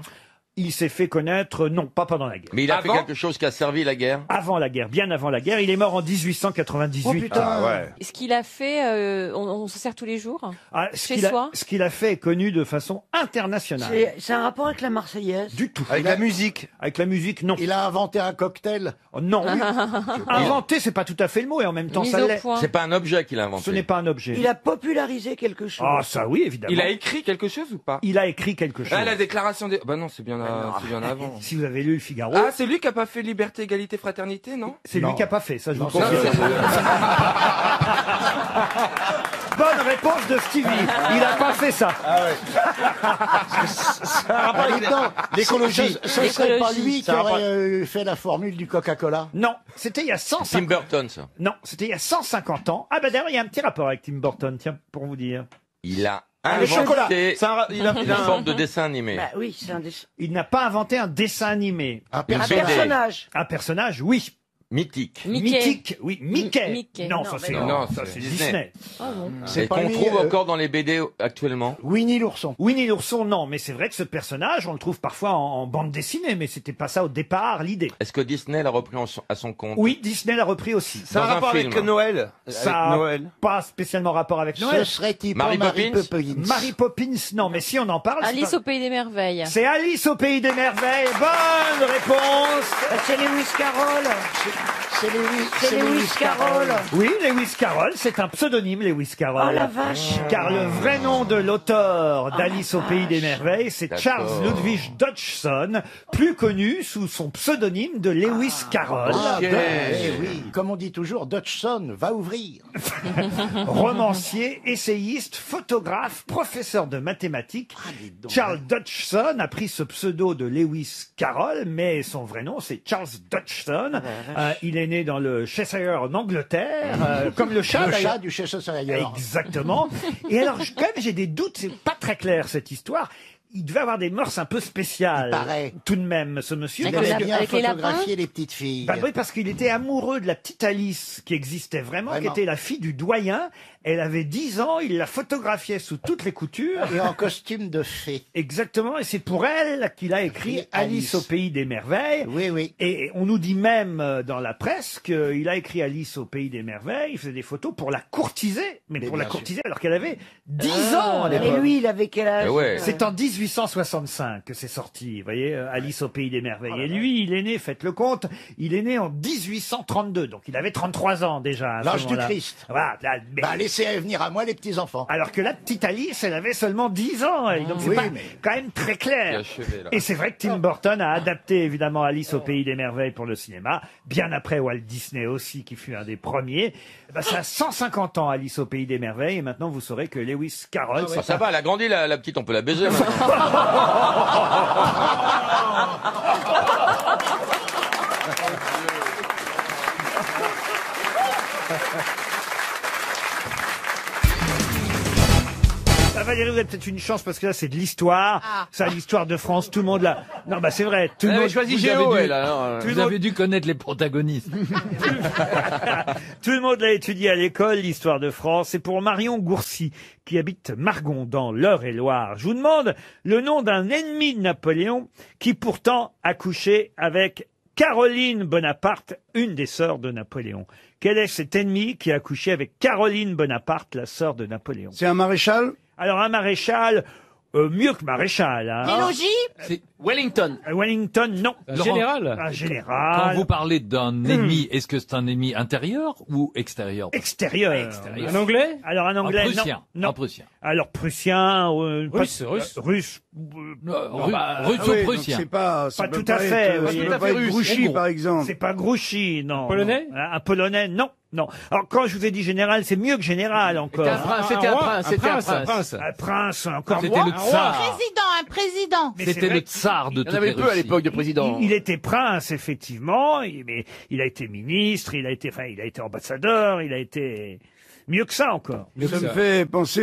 S1: Il s'est fait connaître, non, pas pendant la guerre.
S10: Mais il a fait quelque chose qui a servi la guerre?
S1: Avant la guerre, bien avant la guerre. Il est mort en 1898.
S8: Oh putain.
S1: Ah, ouais.
S8: Ce qu'il a fait, on se sert tous les jours
S1: Ah,
S8: chez soi.
S1: ce qu'il a fait est connu de façon internationale.
S12: C'est un rapport avec la Marseillaise?
S1: Du tout.
S18: Avec la musique.
S1: Avec la musique, non.
S18: Il a inventé un cocktail.
S1: Oh, non. Inventé, c'est pas tout à fait le mot, et en même temps, ça l'est.
S10: C'est pas un objet qu'il a inventé.
S1: Ce n'est pas un objet.
S12: Il a popularisé quelque chose.
S1: Ah, ça oui, évidemment.
S9: Il a écrit quelque chose ou pas?
S1: Il a écrit quelque chose.
S9: Ah, la déclaration des... Bah non, c'est bien, c'est bien avant.
S1: Si vous avez lu le Figaro.
S9: Ah, c'est lui qui a pas fait liberté, égalité, fraternité, non?
S1: C'est lui qui a pas fait, ça je vous
S9: Non,
S1: confirme.
S9: c'est-
S1: Bonne réponse de Stevie. Il a pas fait ça.
S18: Ah ouais. L'écologie. Ce serait pas lui qui aurait fait la formule du Coca-Cola.
S1: Non, c'était il y a 150
S10: Tim Burton, ça.
S1: Non, c'était il y a 150 ans. Ah bah d'ailleurs, il y a un petit rapport avec Tim Burton, tiens, pour vous dire.
S10: Il a
S1: le chocolat.
S10: inventé
S1: Il a
S10: une forme de dessin animé.
S12: Bah oui, c'est un dessin.
S1: Il n'a pas inventé un dessin animé.
S10: Un personnage.
S1: Un personnage, oui.
S10: Mythique.
S1: Mythique, oui. Mickey. Non,
S10: Non,
S1: ça
S10: mais
S1: c'est
S10: non.
S1: ça, c'est Disney.
S10: C'est qu'on trouve encore dans les BD actuellement.
S1: Winnie l'ourson. Winnie l'ourson, non, mais c'est vrai que ce personnage, on le trouve parfois en bande dessinée, mais c'était pas ça au départ l'idée.
S10: Est-ce que Disney l'a repris à son compte?
S1: Oui, Disney l'a repris aussi.
S10: Ça a un rapport avec
S9: Noël.
S1: Ça a pas spécialement rapport avec Noël.
S18: Ce serait type
S10: Mary Poppins.
S1: Mary Poppins, non, mais si on en parle.
S8: Alice
S1: c'est
S8: au pays des merveilles.
S1: C'est Alice au pays des merveilles. Bonne réponse.
S12: C'est Lewis Carroll.
S18: C'est
S12: Lewis Carroll.
S1: Oui, Lewis Carroll, c'est un pseudonyme, Lewis Carroll.
S12: Oh la vache.
S1: Car le vrai nom de l'auteur d'Alice au pays des merveilles, c'est Charles Ludwig Dodgson, plus connu sous son pseudonyme de Lewis Carroll.
S18: oui. Comme on dit toujours, Dodgson va ouvrir.
S1: Romancier, essayiste, photographe, professeur de mathématiques. Charles Dodgson a pris ce pseudo de Lewis Carroll, mais son vrai nom c'est Charles Dodgson. Il est né dans le Cheshire en Angleterre, comme le chat.
S18: Le
S1: d'ailleurs.
S18: chat du Cheshire.
S1: Exactement. Et alors, quand même, j'ai des doutes, c'est pas très clair cette histoire. Il devait avoir des mœurs un peu spéciales.
S18: Il paraît.
S1: Tout de même, ce monsieur.
S18: Il aimait bien photographier les petites filles.
S1: Bah oui, parce qu'il était amoureux de la petite Alice, qui existait vraiment, qui était la fille du doyen. Elle avait 10 ans, il la photographiait sous toutes les coutures.
S18: Et en costume de fée.
S1: Exactement, et c'est pour elle qu'il a écrit Alice au pays des merveilles.
S18: Oui, oui.
S1: Et on nous dit même dans la presse qu'il a écrit Alice au pays des merveilles, il faisait des photos pour la courtiser, mais pour la courtiser alors qu'elle avait 10 ans à l'époque.
S12: Et lui, il avait quel âge?
S1: C'est en 1865 que c'est sorti, vous voyez, Alice au pays des merveilles. Et lui, il est né, faites le compte, il est né en 1832, donc il avait 33 ans déjà. à ce
S18: L'âge du
S1: moment-là.
S18: Christ.
S1: Voilà,
S18: Bah, laissez venir à moi les petits-enfants.
S1: alors que la petite Alice, elle avait seulement 10 ans. Et donc c'est
S18: Oui,
S1: pas
S18: mais-
S1: quand même très clair.
S9: achevé, là.
S1: Et c'est vrai que Tim Burton a adapté évidemment Alice au pays des merveilles pour le cinéma, bien après Walt Disney aussi, qui fut un des premiers. Eh ben, ça a 150 ans Alice au pays des merveilles, et maintenant vous saurez que Lewis Carroll...
S10: Ah, ça va, elle a grandi la petite, on peut la baiser maintenant.
S1: Ah, Valérie, vous avez peut-être une chance parce que là c'est de l'histoire. Ça, l'histoire de France, tout le monde l'a. Non, bah c'est vrai. Tout le
S11: Elle avait
S1: monde
S11: choisi
S1: vous
S11: Géo,
S1: avez
S11: elle, alors,
S1: tout le
S11: vous
S1: monde-
S11: avez dû connaître les protagonistes.
S1: Tout le monde l'a étudié à l'école, l'histoire de France. Et pour Marion Gourcy, qui habite Margon, dans l'Eure-et-Loire, je vous demande le nom d'un ennemi de Napoléon qui pourtant a couché avec Caroline Bonaparte, une des sœurs de Napoléon. Quel est cet ennemi qui a couché avec Caroline Bonaparte, la sœur de Napoléon?
S16: C'est un maréchal?
S1: Alors un maréchal, mieux que maréchal. Hein.
S15: Les logis?
S11: C'est Wellington.
S1: Wellington, non.
S11: Un général.
S1: Un général.
S11: Quand vous parlez d'un ennemi, est-ce que c'est un ennemi intérieur ou extérieur?
S1: Extérieur.
S11: Un anglais?
S1: Alors un anglais,
S11: Un prussien.
S1: non.
S11: Un prussien.
S1: Alors prussien,
S11: Russe.
S1: russe.
S11: Russe ou prussien?
S16: C'est pas,
S1: Pas tout à fait.
S16: Ça
S1: oui.
S16: peut pas être Grouchy, par exemple.
S1: C'est pas Grouchy, non.
S11: Polonais?
S1: Non. Un Polonais, non. Non. Alors quand je vous ai dit général, c'est mieux que général encore.
S11: C'était un prince.
S1: Un prince, encore.
S11: C'était le tsar.
S15: Un président.
S1: Mais c'est
S11: C'était
S1: vrai
S11: le
S1: que-
S11: tsar de
S10: Il y en
S11: toutes
S10: avait
S11: les
S10: peu à
S11: Russies.
S10: l'époque de président.
S1: Il était prince, effectivement, mais il a été ministre, il a été ambassadeur, il a été mieux que ça encore.
S16: Ça me fait penser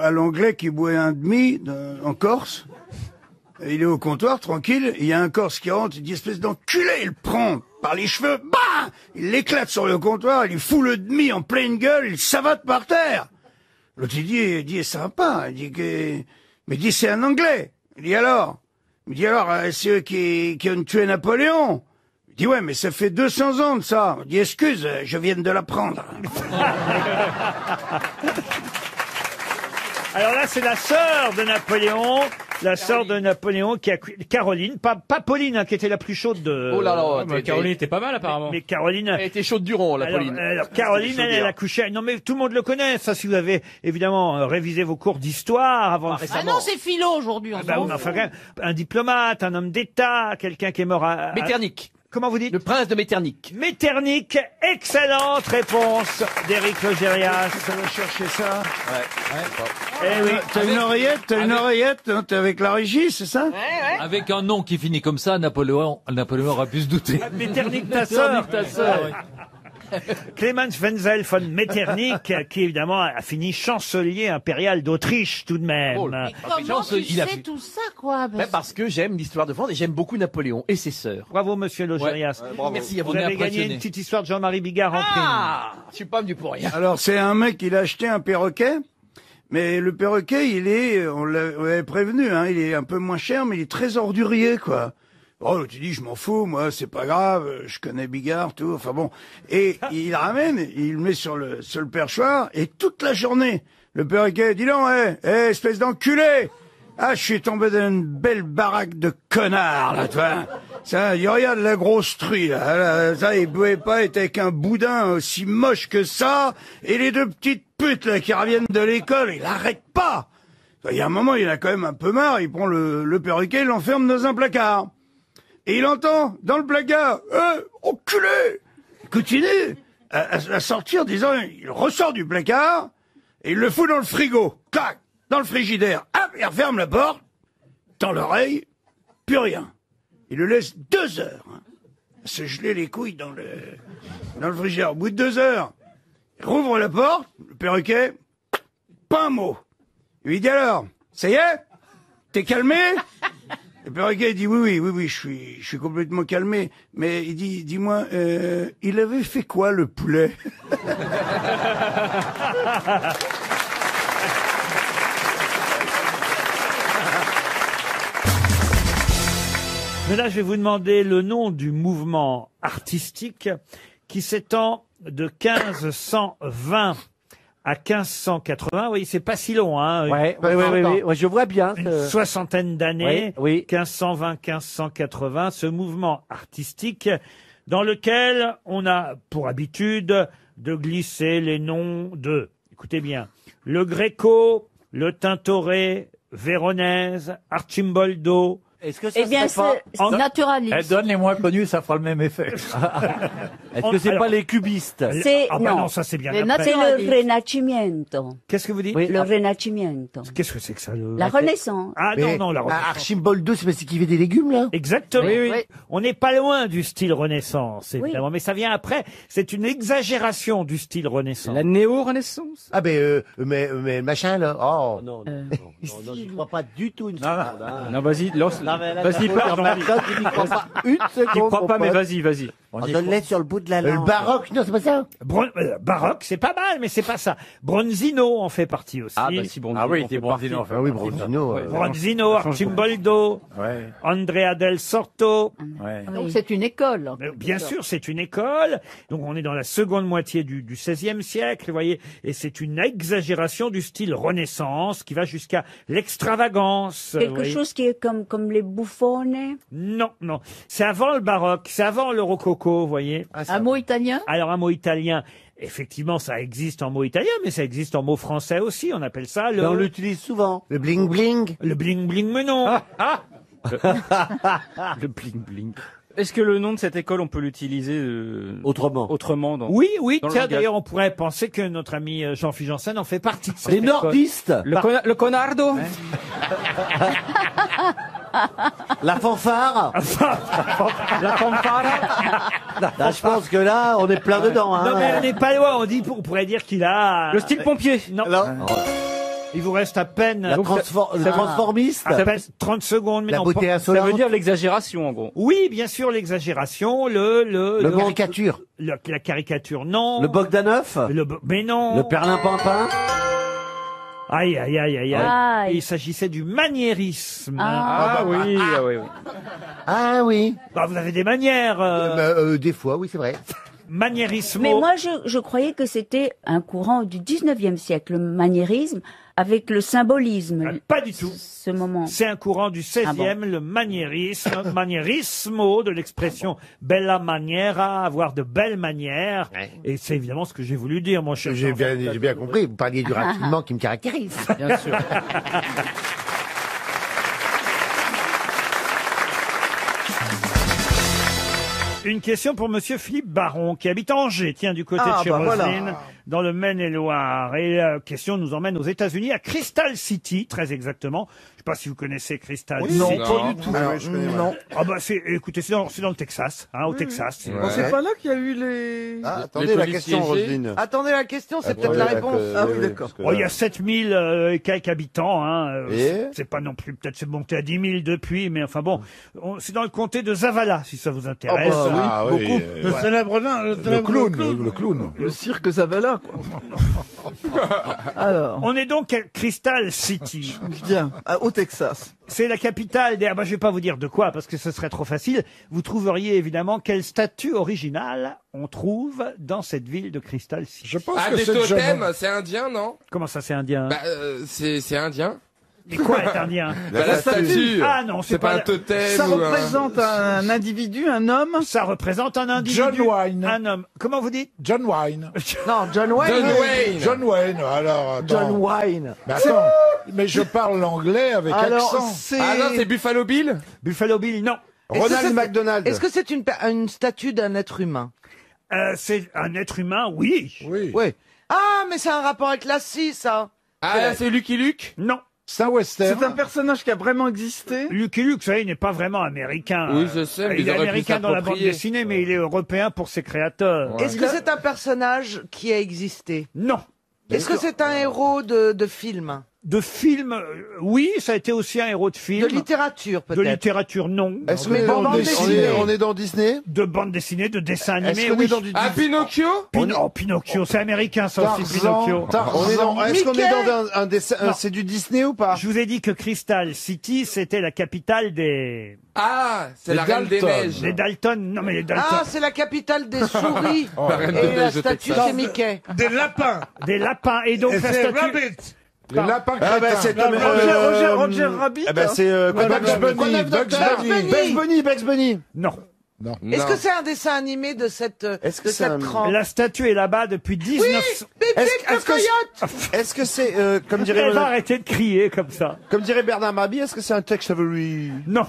S16: à l'anglais qui boit un demi en Corse. Et il est au comptoir, tranquille, et il y a un Corse qui rentre, il dit espèce d'enculé, il le prend par les cheveux, bah, il l'éclate sur le comptoir, il lui fout le demi en pleine gueule, il savate par terre. L'autre il dit ça va pas, mais il dit c'est un anglais. Il dit alors, c'est eux qui ont tué Napoléon. Il dit ouais, mais ça fait 200 ans de ça. Il dit excuse, je viens de l'apprendre.
S1: Alors là, c'est la sœur de Napoléon, qui a Caroline, pas Pauline, hein, qui était la plus chaude de.
S10: Oh là là,
S11: Caroline était pas mal apparemment.
S1: Mais Caroline.
S10: Elle était chaude du rond, la Pauline.
S1: Alors Caroline, elle a couché. Non, mais tout le monde le connaît. Ça, si vous avez évidemment révisé vos cours d'histoire avant.
S15: Ah non, c'est philo aujourd'hui. on
S1: Bah,
S15: s'en
S1: oui, mais
S15: fout.
S1: enfin, quand même, un diplomate, un homme d'État, quelqu'un qui est mort à.
S10: Metternich.
S1: Comment vous dites?
S10: Le prince de Metternich.
S1: Metternich. Excellente réponse d'Éric Logérias.
S16: Ça va chercher ça.
S1: Eh oui.
S16: T'as une oreillette, hein, t'es avec la régie, c'est ça?
S11: Avec un nom qui finit comme ça, Napoléon aura pu se douter.
S1: Metternich, ta sœur. Clemens Wenzel von Metternich, qui évidemment a fini chancelier impérial d'Autriche tout de même.
S15: Mais comment tu sais tout ça, quoi?
S10: Parce que j'aime l'histoire de France et j'aime beaucoup Napoléon et ses sœurs.
S1: Bravo, monsieur Logérias.
S10: Merci à vous.
S1: Vous avez gagné une petite histoire de Jean-Marie Bigard en prime.
S10: Ah, je suis pas venu pour rien.
S16: Alors, c'est un mec, il a acheté un perroquet, mais le perroquet, on l'avait prévenu, hein, il est un peu moins cher, mais il est très ordurier, quoi. Oh, tu dis, je m'en fous, moi, c'est pas grave, je connais Bigard, tout, enfin bon. Et il le ramène, il le met sur le perchoir, et toute la journée, le perroquet, dis donc, espèce d'enculé! Ah, je suis tombé dans une belle baraque de connards, là, tu vois. Ça, il regarde la grosse truie, là. Ça, il pouvait pas être avec un boudin aussi moche que ça, et les deux petites putes, là, qui reviennent de l'école, il arrête pas! Il y a un moment, il a quand même un peu marre, il prend le perroquet, il l'enferme dans un placard. Et il entend, dans le placard, enculé! Il continue à sortir, disant, il ressort du placard, et il le fout dans le frigo. Clac! Dans le frigidaire. Hop! Il referme la porte, dans l'oreille, plus rien. Il le laisse 2 heures, hein, se geler les couilles dans le frigidaire. Au bout de 2 heures, il rouvre la porte, le perroquet, pas un mot. Il lui dit alors, ça y est? T'es calmé? Le perroquet dit oui, je suis complètement calmé. Mais il dit, dis-moi, il avait fait quoi le poulet?
S1: Mais là, je vais vous demander le nom du mouvement artistique qui s'étend de 1520 à 1580. Oui, c'est pas si long, hein.
S22: Ouais, je vois bien.
S1: Une soixantaine d'années.
S22: Oui.
S1: 1520-1580. Ce mouvement artistique dans lequel on a pour habitude de glisser les noms de, écoutez bien, le Gréco, le Tintoret, Véronèse, Archimboldo.
S22: Est-ce que
S2: Eh bien, c'est naturaliste.
S22: Elle donne les moins connus, ça fera le même effet. Est-ce que c'est
S1: Alors,
S22: pas les cubistes?
S2: C'est
S1: Ah bah non, ça c'est bien
S2: c'est
S1: après.
S2: le Rinascimento.
S1: Qu'est-ce que vous dites?
S2: Le Rinascimento.
S1: Qu'est-ce que c'est que ça
S2: La Renaissance.
S1: Ah non, la Renaissance.
S18: Archimboldo, c'est parce qu'il fait des légumes, là?
S1: Exactement.
S2: Oui.
S1: On n'est pas loin du style Renaissance, évidemment, mais ça vient après. C'est une exagération du style Renaissance.
S14: La néo-renaissance.
S18: Ah, mais machin, là. Oh, non, je crois pas du tout une seconde.
S14: Non, vas-y, lance. Vas-y,
S18: pardon.
S14: pars, Jean-Marie.
S18: Tu n'y crois pas une seconde.
S14: Tu crois pas,
S18: mon
S14: mais
S18: pote.
S14: vas-y.
S22: On donne sur le bout de la langue.
S3: Le baroque, non, c'est pas ça.
S1: Baroque, c'est pas mal, mais c'est pas ça. Bronzino en fait partie aussi.
S22: Ah, bah si, Bronzino. Ah oui, c'est Bronzino. Enfin, oui, Bronzino.
S1: Bronzino, Arcimboldo,
S22: Ouais.
S1: Andrea del Sorto.
S22: Ouais.
S2: Donc c'est une école.
S1: Bien sûr, c'est une école. Donc on est dans la seconde moitié du XVIe siècle, vous voyez, et c'est une exagération du style Renaissance qui va jusqu'à l'extravagance. vous
S7: Quelque
S1: voyez.
S7: chose qui est comme les bouffonnes.
S1: Non, non. C'est avant le baroque, c'est avant le rococo, vous voyez.
S2: Un mot italien?
S1: Alors un mot italien, effectivement, ça existe en mot italien, mais ça existe en mot français aussi. On appelle ça le...
S22: Mais on l'utilise souvent.
S3: Le bling bling.
S1: Le bling bling, mais non.
S22: Le bling bling.
S14: Est-ce que le nom de cette école, on peut l'utiliser autrement dans,
S1: Oui, oui.
S14: dans le
S1: Tiens,
S14: langage.
S1: d'ailleurs, on pourrait penser que notre ami Jean-Philippe Janssen en fait partie. de cette
S22: Les
S1: école.
S22: nordistes.
S14: Le conardo.
S22: La fanfare.
S14: La fanfare.
S22: Là, je pense que là, on est plein dedans. Hein.
S1: Non, mais on n'est pas loin. On pourrait dire qu'il a...
S14: Le style pompier.
S1: Non. Il vous reste à peine...
S22: Le transformiste.
S1: À peine 30 secondes. Mais
S22: La
S1: non,
S22: beauté
S1: pas-
S22: insolente.
S14: Ça veut dire l'exagération, en gros.
S1: Oui, bien sûr, l'exagération,
S22: Le caricature.
S1: la caricature, non.
S22: Le Bogdanov.
S1: Mais non.
S22: Le perlimpinpin.
S1: Aïe, aïe, aïe, aïe, aïe.
S7: Aïe.
S1: Il s'agissait du maniérisme.
S22: Oui. Ah oui.
S1: Bah, vous avez des manières.
S3: Des fois, oui, c'est vrai.
S1: Maniérisme.
S7: Mais moi, je croyais que c'était un courant du 19e siècle, le maniérisme, avec le symbolisme.
S1: Pas du tout.
S7: Ce moment.
S1: C'est un courant du 16e, le maniérisme, maniérismo, de l'expression bella maniera, avoir de belles manières. Et c'est évidemment ce que j'ai voulu dire, mon cher.
S3: J'ai bien compris. Vous parliez du raffinement qui me caractérise.
S14: Bien sûr.
S1: Une question pour monsieur Philippe Baron, qui habite Angers, tiens, du côté de chez Roselyne, dans le Maine-et-Loire. Et la question nous emmène aux États-Unis, à Crystal City, très exactement. Je sais pas si vous connaissez Crystal City.
S13: Non, pas du tout.
S1: Non. Ah bah écoutez, c'est dans le Texas, hein, au Texas.
S13: Bon, c'est pas là qu'il y a eu les...
S4: Attendez la question, Roselyne.
S12: Attendez la question, c'est peut-être la réponse.
S13: Ah oui, d'accord.
S1: Oh, il y a 7000 et quelques habitants. Hein.
S4: Et
S1: c'est pas non plus, peut-être c'est monté à 10 000 depuis, mais enfin bon, c'est dans le comté de Zavala, si ça vous intéresse.
S4: Ah oui,
S13: Beaucoup. Le célèbre nain, le
S22: clown.
S13: Le cirque Zavala, quoi. Alors,
S1: On est donc à Crystal City.
S13: bien, au Texas.
S1: C'est la capitale des... Ah bah, je vais pas vous dire de quoi, parce que ce serait trop facile. Vous trouveriez évidemment quelle statue originale on trouve dans cette ville de Crystal City.
S9: Je pense que des totems, c'est indien, non?
S1: Comment ça, c'est indien?
S9: Bah, c'est indien.
S1: Mais quoi est indien?
S9: La statue.
S1: Ah non,
S9: c'est pas un totem.
S13: Ça
S9: ou
S13: représente un individu, un homme.
S1: Ça représente un individu.
S13: John Wayne.
S1: Un homme. Comment vous dites?
S13: John Wayne.
S12: Non, John Wayne.
S9: John Wayne.
S13: John Wayne, alors. attends.
S12: John Wayne.
S13: Mais attends, mais je parle l'anglais avec accent.
S9: Ah non, c'est Buffalo Bill.
S1: Buffalo Bill, non.
S12: Ronald
S3: McDonald.
S12: Est-ce que c'est une statue d'un être humain?
S1: C'est un être humain, oui.
S13: Oui.
S12: Oui. Ah, mais c'est un rapport avec la scie, ça.
S9: Ah là, c'est Lucky Luke.
S1: Non.
S13: C'est un western. C'est un personnage qui a vraiment existé.
S1: Lucky Luke, vous savez, il n'est pas vraiment américain.
S9: Oui, je sais, mais
S1: il
S9: ils
S1: est
S9: auraient pu
S1: américain dans la bande
S9: s'approprier.
S1: dessinée, mais il est européen pour ses créateurs.
S12: Est-ce que c'est un personnage qui a existé?
S1: Non.
S12: Est-ce que c'est un héros de film?
S1: De film, oui, ça a été aussi un héros de film.
S12: De littérature,
S1: De
S12: peut-être?
S1: littérature, non.
S4: Est-ce
S12: Mais
S4: qu'on
S12: bande dessinée.
S4: on est dans Disney?
S1: De bande dessinée, de dessin
S4: Est-ce
S1: animé,
S4: qu'on
S1: oui.
S4: est dans du
S9: Ah, Pinocchio.
S1: Pinocchio, c'est américain, ça aussi, Pinocchio.
S4: Est-ce qu'on est dans un dessin? C'est du Disney ou pas?
S1: Je vous ai dit que Crystal City, c'était la capitale des...
S9: Ah, c'est la Reine des Neiges.
S1: Les Dalton, non mais les Dalton.
S12: Ah, c'est la capitale des souris.
S9: La Reine des
S12: Et la
S9: Neiges au
S12: statue,
S9: Texas.
S12: c'est Mickey.
S13: Des lapins.
S1: Des lapins, et donc
S13: Et
S1: la
S13: c'est
S1: statue...
S13: Rabbit. Les lapins
S4: Ah bah c'est
S13: Roger Rabbit.
S4: Ah bah c'est Bugs Bunny. Bugs Bunny.
S1: Non.
S12: Est-ce que c'est un dessin animé de cette trempe?
S1: La statue est là-bas depuis 19...
S4: Est-ce que c'est comme dirait
S1: Elle va arrêter de crier comme ça.
S4: comme dirait Bernard Mabie, est-ce que c'est un Tex Avery?
S1: Non.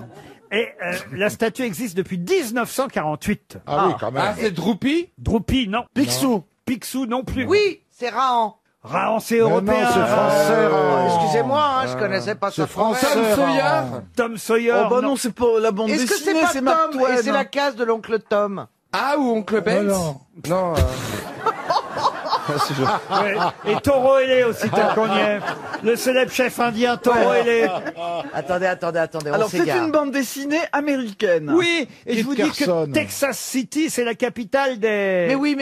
S1: Et la statue existe depuis 1948.
S13: Ah oui, quand même.
S9: Ah, c'est Droopy.
S1: Droopy, non.
S4: Picsou.
S1: Picsou non plus.
S12: Oui, c'est Rahan.
S1: Rahan, c'est
S13: non,
S1: européen.
S13: c'est français, Rahan.
S12: Excusez-moi, hein, je connaissais pas ça.
S13: français.
S9: Tom Sawyer.
S1: Tom Sawyer.
S13: Oh bah non, c'est pas la bande
S12: Est-ce que
S13: dessinée,
S12: c'est pas
S13: Mark
S12: Tom
S13: Twain.
S12: et c'est la case de l'oncle Tom?
S9: Ah, ou Oncle Ben.
S13: non.
S9: Non.
S1: Ouais. Et Toro Ele aussi, tant qu'on y est. Le célèbre chef indien Toro Ele.
S12: Attendez, on
S6: Alors, c'est
S12: s'égare.
S6: une bande dessinée américaine.
S1: Oui, et je vous dis que
S6: Carson.
S1: Texas City, c'est la capitale des...
S12: Mais oui,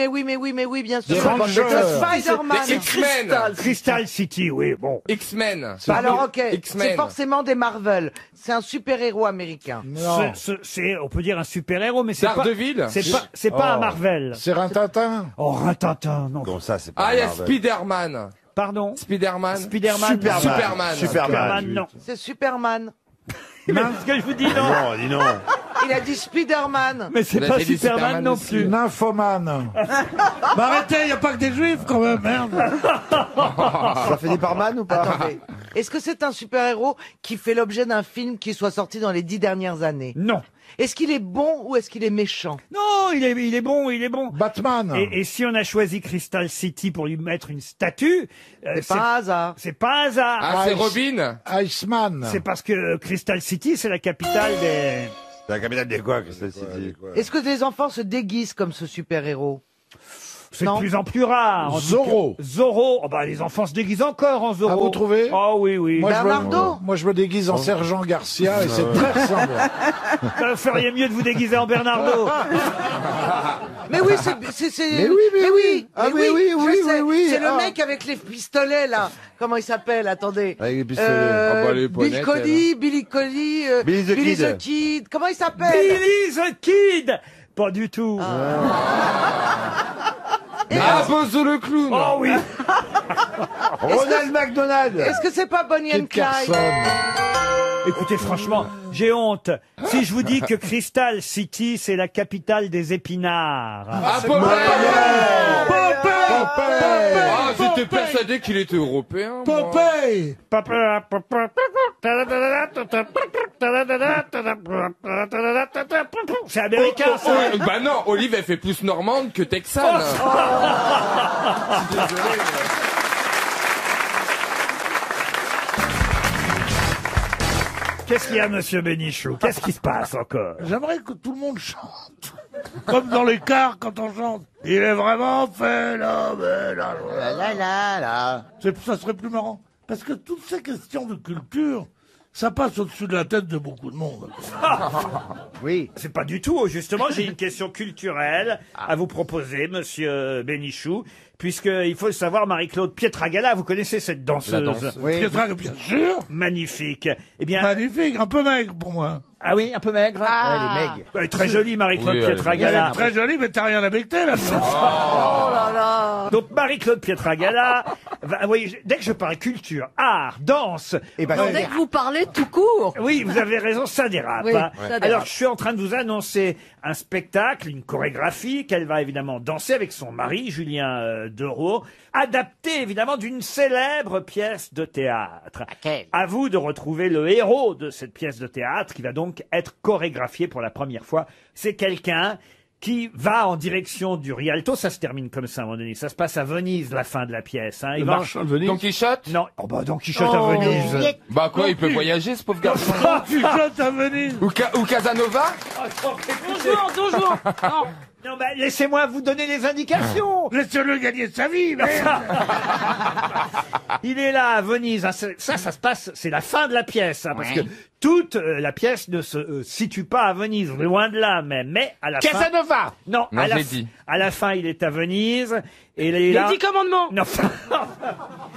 S12: bien sûr.
S6: Des Rangers.
S12: Spider-Man.
S9: Des X-Men.
S1: Crystal City, oui, bon.
S9: X-Men.
S12: Alors ok,
S9: X-Men.
S12: c'est forcément des Marvel. C'est un super-héros américain.
S1: C'est, on peut dire un super-héros, mais c'est pas...
S9: Daredevil.
S1: C'est pas un Marvel.
S22: C'est Rintintin.
S1: Oh, Rintintin, non.
S4: Non, ça, c'est pas
S9: Ah, il y a
S4: Marvel.
S9: Spider-Man.
S1: Pardon?
S9: Spider-Man.
S1: Spider-Man.
S9: Superman.
S1: Non.
S12: C'est Superman.
S1: Mais ce que je vous dis, non.
S4: Non, dis non.
S12: Il a dit Spider-Man.
S1: Mais c'est
S9: Il a
S1: pas
S9: dit
S1: Superman
S9: Superman
S1: non
S9: aussi.
S1: plus.
S22: Nymphomane.
S13: Mais arrêtez, il n'y a pas que des juifs quand même, merde.
S4: Ça fait des parman ou pas?
S12: Attendez. Est-ce que c'est un super-héros qui fait l'objet d'un film qui soit sorti dans les 10 dernières années?
S1: Non.
S12: Est-ce qu'il est bon ou est-ce qu'il est méchant?
S1: Non, il est bon, il est bon.
S22: Batman.
S1: Et si on a choisi Crystal City pour lui mettre une statue,
S12: C'est pas un hasard.
S1: c'est pas un hasard.
S9: Ah, c'est Robin.
S22: Iceman.
S1: C'est parce que Crystal City, c'est la capitale des...
S4: C'est la capitale des quoi, Crystal City?
S12: Est-ce que des enfants se déguisent comme ce super-héros?
S1: C'est de
S12: Non.
S1: plus en plus rare. en tout
S22: Zorro.
S1: cas. Zorro. Oh bah, les enfants se déguisent encore en Zorro.
S22: Ah, vous trouvez?
S1: Oh oui, oui.
S22: Moi, je me déguise en Sergent Garcia et c'est très ressemblant.
S1: Vous feriez mieux de vous déguiser en Bernardo.
S12: Mais oui, c'est...
S22: Mais oui. Ah, mais oui,
S12: je sais.
S22: oui.
S12: C'est le
S22: Ah.
S12: mec avec les pistolets, là. Comment il s'appelle? Attendez.
S4: Avec les pistolets. Ah bah, les
S12: Billy Cody,
S4: Billy the
S12: Billy
S4: Kid.
S12: the Kid. Comment il s'appelle?
S1: Billy the Kid. Pas du tout.
S9: Ah, Bozo le clown.
S1: Oh oui.
S4: Ronald McDonald.
S12: Est-ce que c'est pas Bonnie and Clyde?
S1: Écoutez, franchement, j'ai honte. Si je vous dis que Crystal City, c'est la capitale des épinards.
S9: Ah,
S1: C'est-
S9: Popeye.
S22: Popeye.
S9: Ah, j'étais persuadé qu'il était européen. moi.
S22: Popeye.
S1: C'est américain, ça.
S9: Oh, bah non, Olive, elle fait plus normande que texane.
S1: Qu'est-ce qu'il y a, monsieur Bénichou? Qu'est-ce qui se passe encore?
S13: J'aimerais que tout le monde chante. Comme dans les cars quand on chante. Il est vraiment phénoménal. Ça serait plus marrant. Parce que toutes ces questions de culture, ça passe au-dessus de la tête de beaucoup de monde.
S1: Oui. C'est pas du tout. Justement, j'ai une question culturelle à vous proposer, monsieur Bénichou. Puisqu'il faut le savoir, Marie-Claude Pietragala, vous connaissez cette danseuse?
S9: La danse.
S1: Oui.
S13: Pietragala, bien sûr.
S1: Magnifique. Eh bien.
S13: Magnifique, un peu maigre pour moi.
S1: Ah oui, un peu maigre.
S12: Ah.
S1: Elle est maigre. Elle est très jolie, Marie-Claude
S9: Oui, elle est
S1: Pietragala.
S13: Très jolie, mais t'as rien à becter, là.
S12: Oh là là.
S1: Donc Marie-Claude Pietragala, oui, dès que je parle culture, art, danse,
S3: Et ben,
S5: Dès que vous parlez tout court.
S1: oui, vous avez raison, ça dérape.
S5: Oui,
S1: hein.
S5: ça dérape.
S1: Alors je suis en train de vous annoncer un spectacle, une chorégraphie qu'elle va évidemment danser avec son mari, Julien Dereau, adapté évidemment d'une célèbre pièce de théâtre.
S3: Laquelle?
S1: À vous de retrouver le héros de cette pièce de théâtre qui va donc être chorégraphiée pour la première fois. C'est quelqu'un qui va en direction du Rialto. Ça se termine comme ça à un moment donné. Ça se passe à Venise, la fin de la pièce. Hein. Il va...
S9: Don Quichotte.
S1: Non, oh bah Don Quichotte à Venise.
S9: Bah quoi, il peut voyager, ce pauvre garçon.
S13: Tu chantes à Venise.
S9: Ou Casanova.
S5: Toujours. Non.
S1: Non, bah, laissez-moi vous donner les indications.
S13: Laissez-le gagner sa vie, merde.
S1: Il est là à Venise. Hein. Ça se passe, c'est la fin de la pièce, hein, parce que toute la pièce ne se situe pas à Venise, loin de là même. Mais à la fin,
S13: Casanova.
S1: non,
S9: Non,
S1: à la,
S9: j'ai dit.
S1: à la fin, il est à Venise et il est là.
S5: Les 10 commandements.
S1: Non,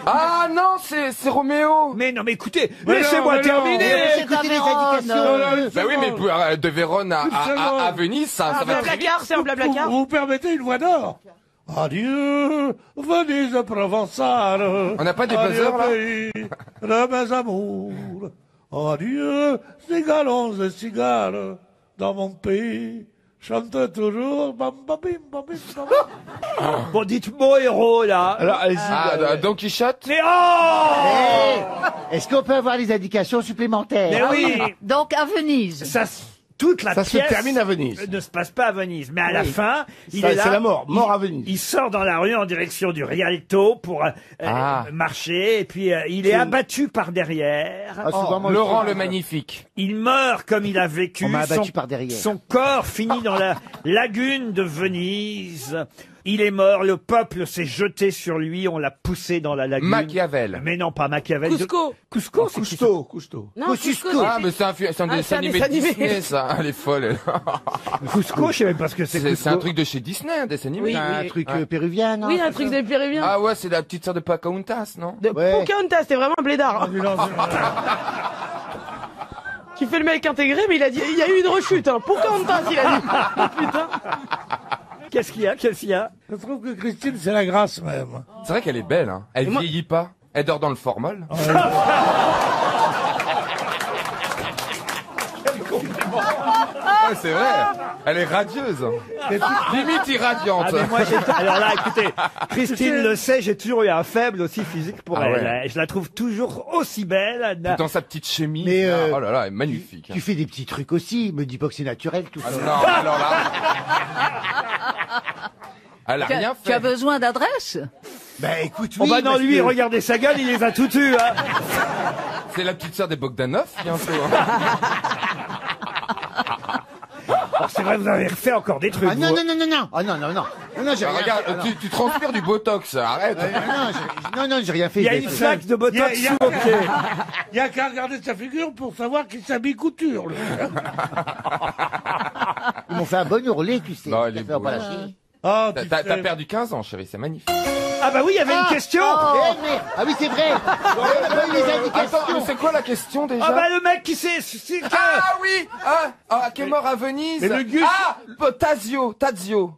S9: Ah non, c'est Roméo.
S1: mais non, mais écoutez,
S13: Mais
S1: laissez-moi
S13: non, mais
S1: terminer.
S13: non.
S5: C'est
S3: Écoutez les
S5: Vérone.
S3: indications.
S9: Bah oui, mais de Vérone à Venise, ça va très vite.
S5: C'est un blablacar.
S13: Vous permettez une voix d'or. Adieu, Venise provençale.
S9: On n'a pas des
S13: Adieu,
S9: buzzers, là
S13: pays de mes amours. Adieu, cigalons et cigales, dans mon pays. Chante toujours. Bam, bam, bim, bam, bim, bam.
S1: Bon, dites mon héros là.
S4: Alors, allez-y.
S9: Ah, Don Quichotte.
S1: Mais oh
S3: Est-ce qu'on peut avoir les indications supplémentaires?
S1: Mais oui,
S5: Donc à Venise.
S1: ça, toute la
S4: Ça se
S1: pièce
S4: termine à Venise.
S1: ne se passe pas à Venise, mais à la fin, il
S4: Ça,
S1: est là.
S4: c'est la mort. Mort à Venise.
S1: Il sort dans la rue en direction du Rialto pour marcher, et puis il est abattu par derrière.
S3: Ah, souvent, moi,
S9: Laurent
S3: je-
S9: le Magnifique.
S1: Il meurt comme il a vécu.
S3: On m'a abattu par derrière.
S1: Son corps finit dans la lagune de Venise. Il est mort, le peuple s'est jeté sur lui, on l'a poussé dans la lagune.
S9: Machiavel.
S1: Mais non, pas Machiavel.
S6: Cusco.
S1: Cusco, c'est qui ça?
S13: Cousteau.
S15: Non, Cusco.
S9: Ah, mais c'est un dessin animé de Disney, ça. Elle est folle, elle.
S1: Cusco, je sais même pas ce que c'est.
S9: C'est un truc de chez Disney, un dessin animé.
S15: Oui,
S18: Un
S15: oui.
S18: truc péruvien, non
S15: Oui, un truc des Péruviens.
S9: Ah ouais, c'est la petite sœur de Pocahontas, non?
S15: De Pocahontas, c'était vraiment un blédard.
S1: Ah,
S15: Qui fait le mec intégré, mais il a dit, il y a eu une rechute, hein. Pocahontas, il a dit. Oh, putain.
S1: Qu'est-ce qu'il y a? Qu'est-ce qu'il y a?
S13: Je trouve que Christine, c'est la grâce même.
S9: C'est vrai qu'elle est belle, hein. Elle vieillit pas. Elle dort dans le formol. Ouais, c'est vrai. Elle est radieuse. Limite irradiante.
S1: Ah, mais moi, alors là, écoutez, Christine le sait, j'ai toujours eu un faible aussi physique pour elle.
S9: ouais.
S1: Je la trouve toujours aussi belle.
S9: Dans sa petite chemise.
S18: Mais,
S9: oh là là, elle est magnifique.
S18: Tu fais des petits trucs aussi, me dis pas que c'est naturel tout ça.
S9: Non, alors là. Elle a rien fait.
S2: Tu as besoin d'adresse?
S18: Bah écoute,
S1: Oh
S18: oui.
S1: bah non,
S18: parce
S1: lui,
S18: que-
S1: regardez sa gueule, il les a tout eus, hein.
S9: C'est la petite sœur des Bogdanov, bientôt. Hein.
S1: Alors, c'est vrai, vous avez refait encore des trucs.
S18: Ah non,
S1: vous.
S18: non, non, non, non. Ah non, non, non. Non, j'ai
S9: Ah,
S18: rien
S9: regarde,
S18: fait. Ah, non.
S9: tu transpires du Botox, arrête.
S18: Non, j'ai rien fait.
S1: Il y a
S18: j'ai
S1: une
S18: fait.
S1: flaque de botox
S13: Il y a-
S1: sous vos pieds.
S13: Il y a qu'à regarder sa figure pour savoir qu'il s'habille couture. lui.
S18: Ils m'ont fait un bon ourlet, tu sais.
S9: Non, elle est
S18: Ça fait pas
S9: beau.
S18: lâcher.
S13: Oh,
S9: T'as perdu 15 ans, chérie, c'est magnifique.
S1: Ah bah oui, il y avait une question.
S18: Ah oui, c'est vrai. On a pas eu les
S9: Attends, mais
S18: indications.
S9: c'est quoi la question déjà?
S1: Ah bah le mec qui s'est...
S9: Ah oui, qui est mort à Venise.
S13: Mais le Gus-
S9: Tazio.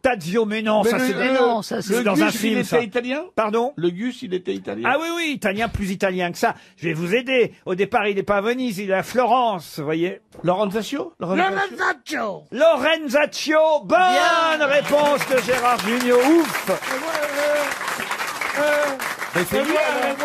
S1: Tadzio, mais non, ça c'est
S2: non, ça c'est...
S1: dans un
S13: Gus,
S1: film,
S13: il
S1: ça.
S13: était italien?
S1: Pardon?
S13: Le Gus, il était italien.
S1: Ah oui, oui, italien, plus italien que ça. Je vais vous aider. Au départ, il n'est pas à Venise, il est à Florence, vous voyez.
S13: Lorenzaccio.
S1: Lorenzaccio, bonne réponse de Gérard Junior, ouf.
S9: Mais c'est lui, alors.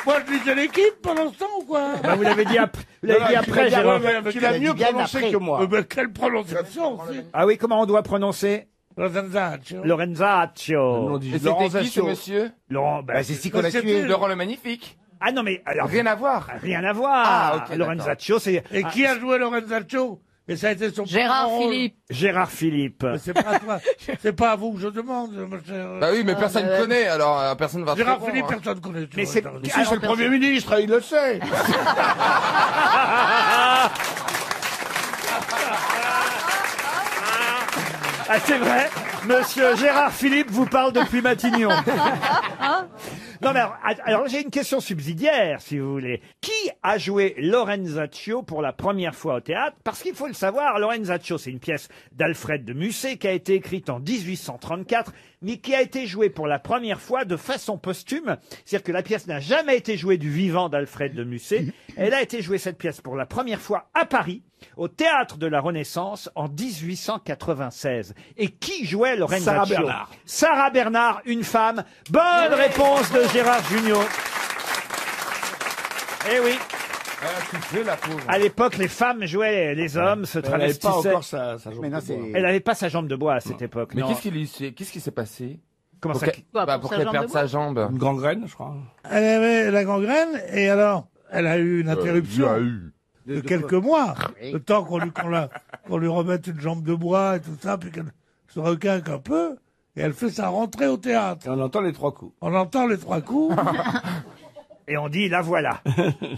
S13: Moi, je lisais l'équipe pendant ce temps ou quoi?
S1: Bah, vous l'avez dit, après, Gérard.
S13: Tu l'as mieux
S18: bien
S13: prononcé
S18: après.
S13: que moi. Mais quelle prononciation aussi.
S1: Ah oui, comment on doit prononcer?
S13: Lorenzaccio.
S1: Lorenzaccio.
S9: Et c'était qui ce monsieur?
S1: Laurent, bah,
S18: Bah, c'est si qu'on a tué.
S9: Laurent le Magnifique.
S1: ah non, mais alors,
S9: Rien à voir.
S1: rien à voir.
S9: Ah, ok,
S1: Lorenzaccio, c'est
S13: Et qui a joué Lorenzaccio? Et ça a été son
S2: Gérard
S13: premier rôle.
S2: Philippe.
S1: Gérard Philippe.
S13: Mais c'est pas à toi. C'est pas à vous que je demande, mon cher.
S9: Bah oui, mais personne ne connaît, alors personne va
S13: Gérard
S9: te
S13: Philippe,
S9: répondre,
S13: personne ne connaît.
S1: Mais c'est...
S13: Si, c'est le Premier ministre, il le sait.
S1: Ah, c'est vrai, monsieur Gérard Philippe vous parle depuis Matignon. Non, mais alors j'ai une question subsidiaire, si vous voulez. Qui a joué Lorenzaccio pour la première fois au théâtre? Parce qu'il faut le savoir, Lorenzaccio, c'est une pièce d'Alfred de Musset qui a été écrite en 1834, mais qui a été jouée pour la première fois de façon posthume. C'est-à-dire que la pièce n'a jamais été jouée du vivant d'Alfred de Musset. Elle a été jouée, cette pièce, pour la première fois à Paris, au Théâtre de la Renaissance, en 1896. Et qui jouait Lorenzaccio?
S13: Sarah Bernard.
S1: Sarah Bernard, une femme. Bonne réponse de Gérard Junior. Eh oui.
S9: Elle a tout fait, la pauvre.
S1: À l'époque, les femmes jouaient les hommes, se
S13: Elle n'avait pas
S1: travestissaient.
S13: encore sa jambe
S18: Mais non,
S13: de bois.
S18: c'est-
S1: Elle n'avait pas sa jambe de bois à cette époque.
S9: Mais
S1: non.
S9: qu'est-ce qui s'est passé?
S1: Comment
S9: Pour
S1: ça?
S9: qu'elle-
S2: Quoi,
S9: bah,
S2: pour
S9: pour
S2: sa
S9: qu'elle
S2: jambe
S9: perde
S2: de
S9: sa jambe.
S13: Une gangrène, je crois. Elle avait la gangrène, et alors, elle a eu une interruption de quelques mois.
S18: Oui.
S13: Le temps qu'on lui remette une jambe de bois et tout ça, puis qu'elle se requinque un peu, et elle fait sa rentrée au théâtre.
S20: Et on entend les 3 coups.
S13: On entend les 3 coups,
S1: Et on dit, la voilà.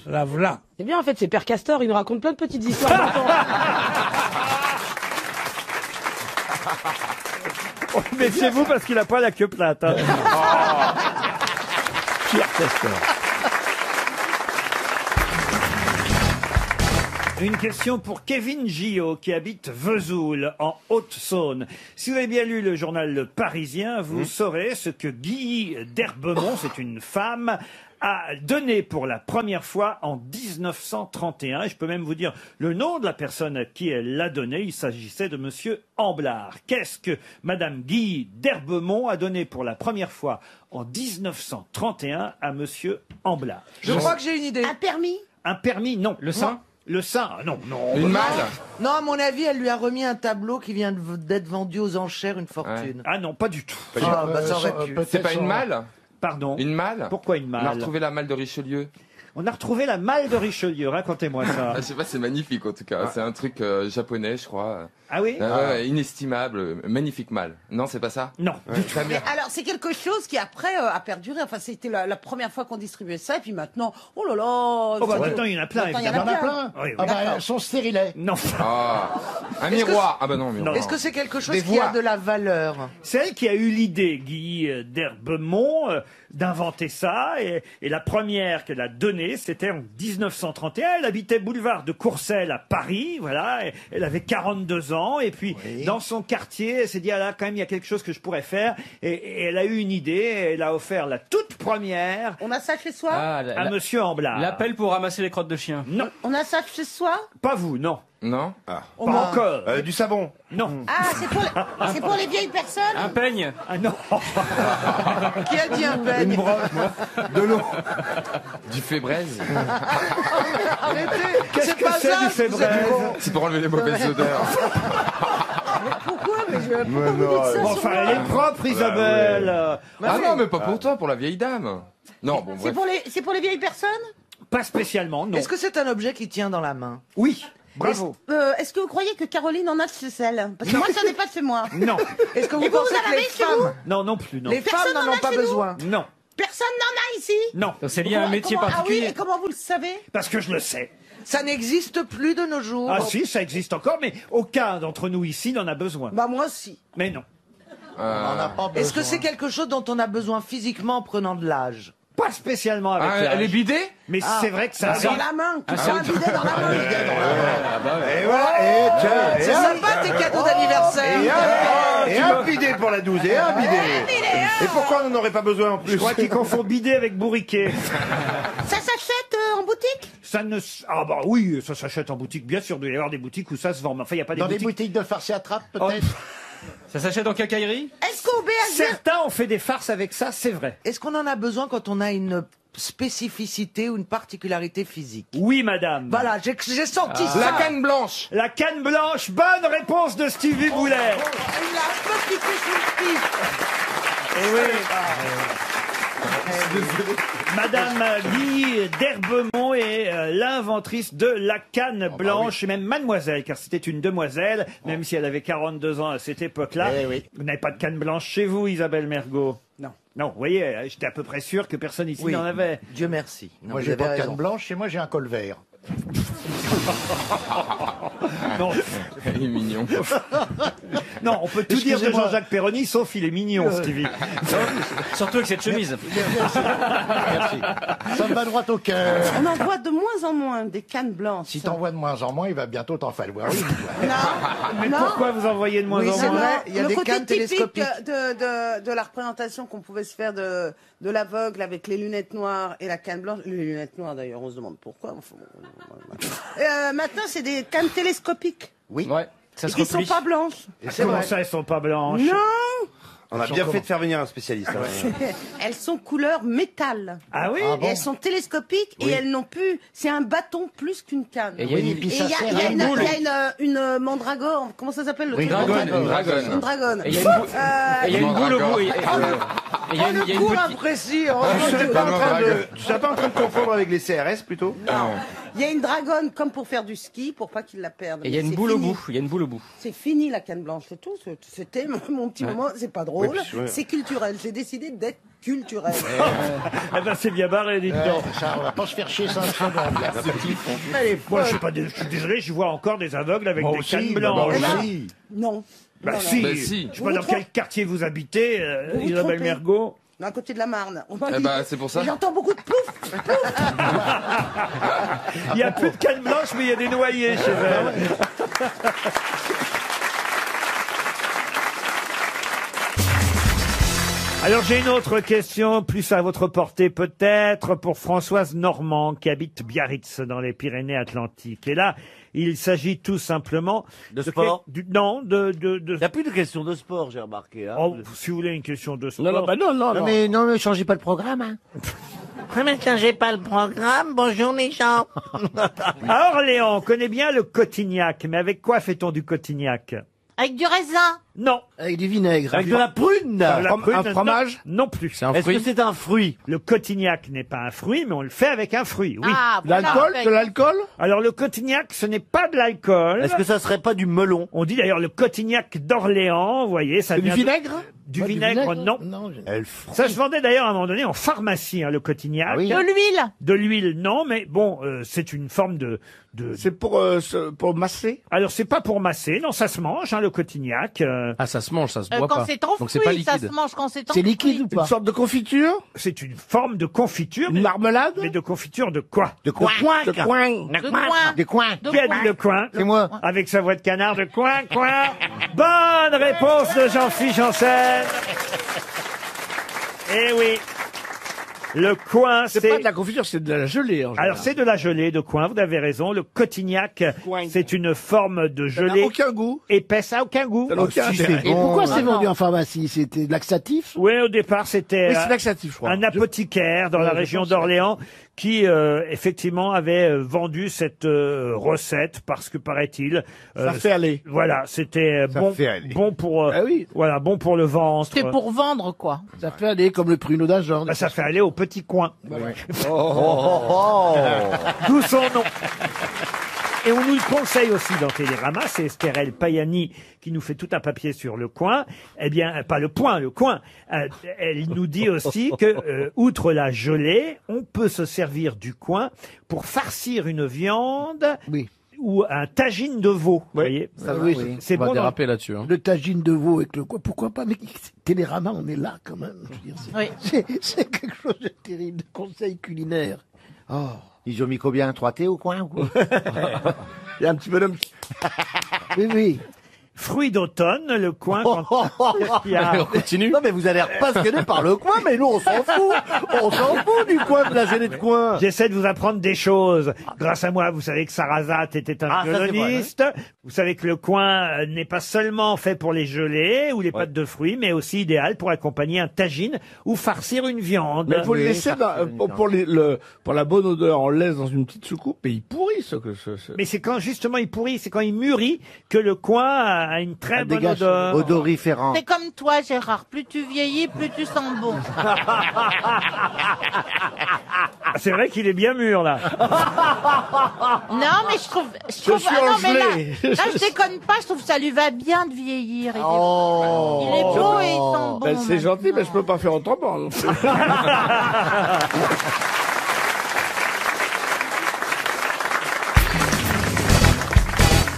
S13: la v'là.
S15: C'est bien, en fait, c'est Père Castor, il nous raconte plein de petites histoires.
S1: Méfiez-vous parce qu'il n'a pas la queue plate. Hein.
S22: Pierre Castor.
S1: Une question pour Kevin Gillot, qui habite Vesoul, en Haute-Saône. Si vous avez bien lu le journal Le Parisien, vous saurez ce que Guy d'Herbemont, c'est une femme, a donné pour la première fois en 1931. Et je peux même vous dire le nom de la personne à qui elle l'a donné. Il s'agissait de monsieur Amblard. Qu'est-ce que madame Guy d'Herbemont a donné pour la première fois en 1931 à monsieur Amblard?
S12: Je crois que j'ai une idée.
S15: Un permis?
S1: Un permis, non.
S11: Le sein?
S1: Le sein, non, non.
S9: Une malle?
S12: Non, à mon avis, elle lui a remis un tableau qui vient d'être vendu aux enchères, une fortune.
S1: Ah non, pas du tout.
S12: Ah, bah ça aurait pu.
S9: C'est pas une malle?
S1: Pardon.
S9: Une malle?
S1: Pourquoi une
S9: On a
S1: malle?
S9: retrouvé la malle de Richelieu.
S1: On a retrouvé la malle de Richelieu. Racontez-moi ça.
S9: Je sais pas, c'est magnifique en tout cas. C'est un truc japonais, je crois.
S1: Ah oui
S9: Ouais, inestimable, magnifique mal. Non, c'est pas ça?
S1: Non.
S9: Très bien.
S15: Mais alors, c'est quelque chose qui après a perduré. Enfin, c'était la première fois qu'on distribuait ça, et puis maintenant, oh là là.
S1: Oh bah maintenant il y en a plein.
S15: Maintenant, il y en a
S1: évidemment.
S15: plein.
S1: Oui,
S18: Ah bah,
S15: D'accord.
S18: son stérilet.
S1: Non.
S9: Un miroir. Ah bah non, un miroir.
S12: Est-ce que c'est quelque chose
S9: Des
S12: qui a
S9: voix.
S12: de la valeur?
S1: C'est elle qui a eu l'idée, Guy d'Herbemont, d'inventer ça. Et la première qu'elle a donnée, c'était en 1931. Elle habitait boulevard de Courcelles à Paris. Voilà. Et elle avait 42 ans. Et puis, dans son quartier, elle s'est dit, ah là, quand même, il y a quelque chose que je pourrais faire. Et elle a eu une idée. Et elle a offert la toute première
S15: On a ça chez soi?
S1: à Monsieur Amblard.
S14: L'appel pour ramasser les crottes de chien.
S1: Non.
S15: On a ça chez soi?
S1: Pas vous, non.
S9: Non?
S1: Pas encore.
S20: Du savon.
S1: Non.
S15: Ah, c'est pour les vieilles personnes?
S14: Un peigne.
S1: Ah non.
S12: Qui a dit un
S20: Une
S12: peigne?
S20: brosse, de l'eau.
S9: Du fébraise.
S12: Arrêtez.
S1: Qu'est-ce
S12: C'est
S1: que
S12: pas
S1: c'est
S12: ça,
S1: du
S12: vous êtes
S1: fébraise?
S12: con.
S9: C'est pour enlever les mauvaises odeurs.
S15: Pourquoi? Mais pourquoi vous dites ça
S1: Bon,
S15: sur
S1: enfin,
S15: moi?
S1: elle est propre, Isabelle.
S9: Ah non, mais pas pour toi, pour la vieille dame. Non, bon,
S15: C'est
S9: bref.
S15: c'est pour les vieilles personnes?
S1: Pas spécialement, non.
S12: Est-ce que c'est un objet qui tient dans la main?
S1: Oui. Bravo.
S15: Est-ce que vous croyez que Caroline en a chez elle? Parce que moi, ça n'est pas chez moi.
S1: Non.
S12: Est-ce que vous
S15: Et vous,
S12: pensez
S15: vous en
S12: que les
S15: avez chez vous?
S12: femmes,
S1: Non, non plus, non.
S12: les femmes
S15: Personne
S12: n'en
S15: n'en
S12: ont
S15: a
S12: pas
S15: chez nous?
S12: besoin?
S1: Non.
S15: Personne n'en a ici?
S1: Non.
S14: Donc c'est lié à un métier
S15: Ah oui,
S14: particulier.
S15: et comment vous le savez?
S1: Parce que je le sais.
S12: Ça n'existe plus de nos jours.
S1: Ah si, ça existe encore, mais aucun d'entre nous ici n'en a besoin.
S15: Bah moi aussi.
S1: Mais non.
S18: On n'en a pas besoin.
S12: Est-ce que c'est quelque chose dont on a besoin physiquement en prenant de l'âge?
S1: Pas spécialement avec l'âge.
S9: Elle est bidée?
S1: Mais c'est vrai que ça...
S15: Dans la main. Tu prends un bidet dans la main.
S20: Et voilà, et tiens,
S12: C'est sympa tes cadeaux d'anniversaire.
S20: et un bidet pour la 12, et un bidet. Et pourquoi on n'en aurait pas besoin en plus?
S1: Je crois qu'ils confondent bidet avec bourriquet.
S15: Ça s'achète en boutique?
S1: Ça ne... Ah bah oui, ça s'achète en boutique. Bien sûr, il doit y avoir des boutiques où ça se vend. Mais enfin, il n'y a pas des
S18: Dans des
S1: boutiques...
S18: boutiques de farce et attrape,
S1: Oh,
S18: peut-être?
S14: Ça s'achète en quincaillerie?
S15: Est-ce qu'au BHV...
S1: Certains ont fait des farces avec ça, c'est vrai.
S12: Est-ce qu'on en a besoin quand on a une spécificité ou une particularité physique?
S1: Oui, madame.
S12: Voilà, j'ai senti ça.
S9: La canne blanche.
S1: La canne blanche, bonne réponse de Stevie Boulet.
S15: Il a un peu piqué sous le pif.
S1: Eh oui. Madame Guy d'Herbemont est l'inventrice de la canne blanche, et même mademoiselle, car c'était une demoiselle, même si elle avait 42 ans à cette époque-là.
S18: Eh oui.
S1: Vous n'avez pas de canne blanche chez vous, Isabelle Mergo?
S15: Non.
S1: Non, vous voyez, j'étais à peu près sûr que personne ici n'en avait.
S12: Dieu merci. Non,
S18: Moi,
S12: vous
S18: j'ai
S12: avez
S18: pas de
S12: raison.
S18: canne blanche, chez moi, j'ai un col vert.
S1: Non.
S9: Il est mignon.
S1: Non, on peut tout dire de
S18: Excusez-moi.
S1: Jean-Jacques Perroni, sauf il est mignon, Stevie.
S14: Surtout avec cette chemise.
S18: Merci. Ça me va droit au cœur.
S15: On en voit de moins en moins des cannes blanches.
S18: Si t'en vois de moins en moins, il va bientôt t'en falloir une.
S1: Mais
S15: Non.
S1: pourquoi vous en voyez de moins
S12: Oui,
S1: en
S12: c'est
S1: moins?
S12: vrai. Il y a
S15: le
S12: des
S15: côté
S12: cannes
S15: typique
S12: télescopiques.
S15: de la représentation qu'on pouvait se faire de l'aveugle avec les lunettes noires et la canne blanche. Les lunettes noires d'ailleurs, on se demande pourquoi. Enfin, maintenant, c'est des cannes télescopiques.
S18: Oui.
S14: Ouais. Ça
S15: Et
S14: se
S15: qui sont
S14: replie.
S15: pas blanches.
S1: Comment ça, elles sont pas blanches?
S15: Non,
S20: On a bien fait de faire venir un spécialiste. hein.
S15: elles sont couleur métal.
S1: Ah oui?
S15: Et elles sont télescopiques et elles n'ont plus. C'est un bâton plus qu'une canne.
S14: Et il y a
S18: Oui,
S14: une-
S18: puis
S15: Et
S18: ça
S15: il y a,
S18: sert
S15: il y a
S18: à
S15: une,
S18: boule.
S15: il y a une mandragore. Comment ça s'appelle le
S14: Oui,
S15: truc
S14: dragonne,
S15: mandragore
S9: une dragonne.
S15: Une dragonne.
S14: Et il y a une boule-
S15: Euh,
S14: et il y a une boule au bout. Et il y a
S12: Oh,
S14: il y a
S12: le
S14: une
S12: cours
S14: petite-
S12: imprécis. Oh,
S20: Tu
S12: mon
S20: serais
S12: Dieu.
S20: pas en train de, tu serais pas en train de confondre avec les CRS plutôt?
S15: Il y a une dragonne comme pour faire du ski, pour pas qu'il la perde.
S14: Et il y a
S15: Mais
S14: une
S15: c'est
S14: boule au
S15: fini.
S14: bout. Il y a une boule au bout.
S15: C'est fini la canne blanche, c'est tout. C'était mon petit moment. C'est pas drôle.
S20: Oui, puis, ouais.
S15: C'est culturel. J'ai décidé d'être culturel.
S1: Eh ben, c'est bien barré, dites donc.
S18: Ça, on va pas se faire chier 5 secondes. là.
S1: Moi, je suis pas, je suis désolé, je vois encore des aveugles avec
S18: Moi
S1: des
S18: aussi,
S1: cannes
S18: bah,
S1: blanches.
S18: moi aussi.
S15: Non.
S1: Bah
S15: Non, non.
S1: si.
S9: Bah si.
S1: Je sais pas dans quel quartier vous habitez,
S15: Vous vous
S1: Isabelle
S15: trompez.
S1: Mergo.
S15: À côté de la Marne. On m'a
S9: Eh
S15: dit-
S9: ben, c'est pour ça.
S15: Mais j'entends beaucoup de plouf.
S1: Il n'y a plus de cannes blanches, mais il y a des noyés chez elle. Alors j'ai une autre question, plus à votre portée peut-être, pour Françoise Normand, qui habite Biarritz, dans les Pyrénées-Atlantiques. Et là, il s'agit tout simplement...
S17: De sport
S1: Non, de...
S17: Il n'y a plus de question de sport, j'ai remarqué. Hein.
S1: Oh, si vous voulez une question de sport...
S17: Non.
S3: Mais non, ne changez pas le programme. Hein.
S17: Ne changez pas le programme. Bonjour les gens.
S1: À Orléans, on connaît bien le Cotignac, mais avec quoi fait-on du Cotignac?
S15: Avec du raisin.
S1: Non.
S18: Avec du vinaigre.
S1: Avec de la prune.
S18: Un fromage.
S1: Non plus.
S18: C'est un Est-ce fruit que c'est
S1: un fruit? Le cotignac n'est pas un fruit, mais on le fait avec un fruit, oui.
S18: Ah, voilà. L'alcool? De l'alcool?
S1: Alors le cotignac, ce n'est pas de l'alcool.
S18: Est-ce que ça serait pas du melon?
S1: On dit d'ailleurs le cotignac d'Orléans, vous voyez. Ça
S18: C'est du
S1: vient de-
S18: vinaigre?
S1: Du
S18: Pas du
S1: vinaigre,
S18: vinaigre
S1: non. Ça se vendait d'ailleurs à un moment donné en pharmacie, hein, le cotignac.
S15: De l'huile.
S1: De l'huile, non, mais bon, c'est une forme de...
S18: C'est pour masser?
S1: Alors c'est pas pour masser, non, ça se mange, hein, le cotignac.
S14: Ah, ça se mange, ça se boit
S15: Quand
S14: pas.
S15: c'est en
S14: Donc c'est pas
S15: fruits, ça
S14: liquide.
S15: se mange quand c'est en fruits.
S18: Une sorte de confiture?
S1: C'est une forme de confiture.
S18: Une marmelade?
S1: Mais de confiture de quoi?
S18: De coin.
S15: De coin.
S18: De coin.
S1: Qui a dit le coin?
S18: C'est moi.
S1: Avec sa voix de canard de coin, coin. Bonne réponse de Jean-Philippe Janssen. Eh oui. Le coin,
S18: C'est pas de la confiture, c'est de la gelée. En
S1: Alors c'est de la gelée de coin, vous avez raison. Le cotignac, c'est une forme de gelée.
S18: aucun goût.
S1: Épaisse, ça n'a aucun goût.
S18: Ça n'a aucun intérêt.
S1: Et pourquoi c'est vendu
S18: en pharmacie? C'était laxatif?
S1: Oui, au départ, c'était
S18: Oui, c'est laxatif, je crois.
S1: un apothicaire dans la région d'Orléans qui, effectivement, avait vendu cette recette parce que, paraît-il...
S18: Ça fait aller.
S1: Voilà, c'était
S18: Ça
S1: bon,
S18: fait aller.
S1: bon pour... Voilà, bon pour le ventre.
S15: C'est pour vendre, quoi.
S18: Ça fait aller comme le pruneau d'Agen.
S1: Bah, ça fait aller au petit coin.
S18: Oh.
S1: D'où son nom. Et on nous le conseille aussi dans Télérama, c'est Estherelle Payani qui nous fait tout un papier sur le coin. Eh bien, pas le point, le coin. Elle nous dit aussi que, outre la gelée, on peut se servir du coin pour farcir une viande.
S18: Oui.
S1: Ou un tagine de veau, vous voyez. C'est
S14: On va
S1: bon.
S14: déraper là-dessus. Hein.
S18: Le tagine de veau avec le quoi? Pourquoi pas? Mais Télérama, on est là quand même. Je veux dire, c'est quelque chose de terrible, de conseil culinaire.
S4: Oh. Ils ont mis combien? 3 thés au coin ou quoi?
S18: Il y a un petit bonhomme. Oui, oui.
S1: Fruit d'automne, le coin. Quand...
S14: On continue.
S18: Non, mais vous avez l'air passionné par le coin, mais nous, on s'en fout. On s'en fout du coin, de la gelée de coin.
S1: J'essaie de vous apprendre des choses. Grâce à moi, vous savez que Sarrazate était un violoniste. Vous savez que le coin n'est pas seulement fait pour les gelées ou les pâtes de fruits, mais aussi idéal pour accompagner un tagine ou farcir une viande.
S18: Mais faut le laisser pour la bonne odeur, on le laisse dans une petite soucoupe et il pourrit ce.
S1: Mais c'est quand justement il pourrit, c'est quand il mûrit que le coin a une très bonne odeur.
S4: Odoriférant.
S15: C'est comme toi, Gérard. Plus tu vieillis, plus tu sens bon.
S1: C'est vrai qu'il est bien mûr là.
S15: Non, mais je trouve. non, mais là, je déconne pas. Je trouve que ça lui va bien de vieillir. Il est beau et il sent bon.
S18: C'est gentil, mais je peux pas faire autrement. non.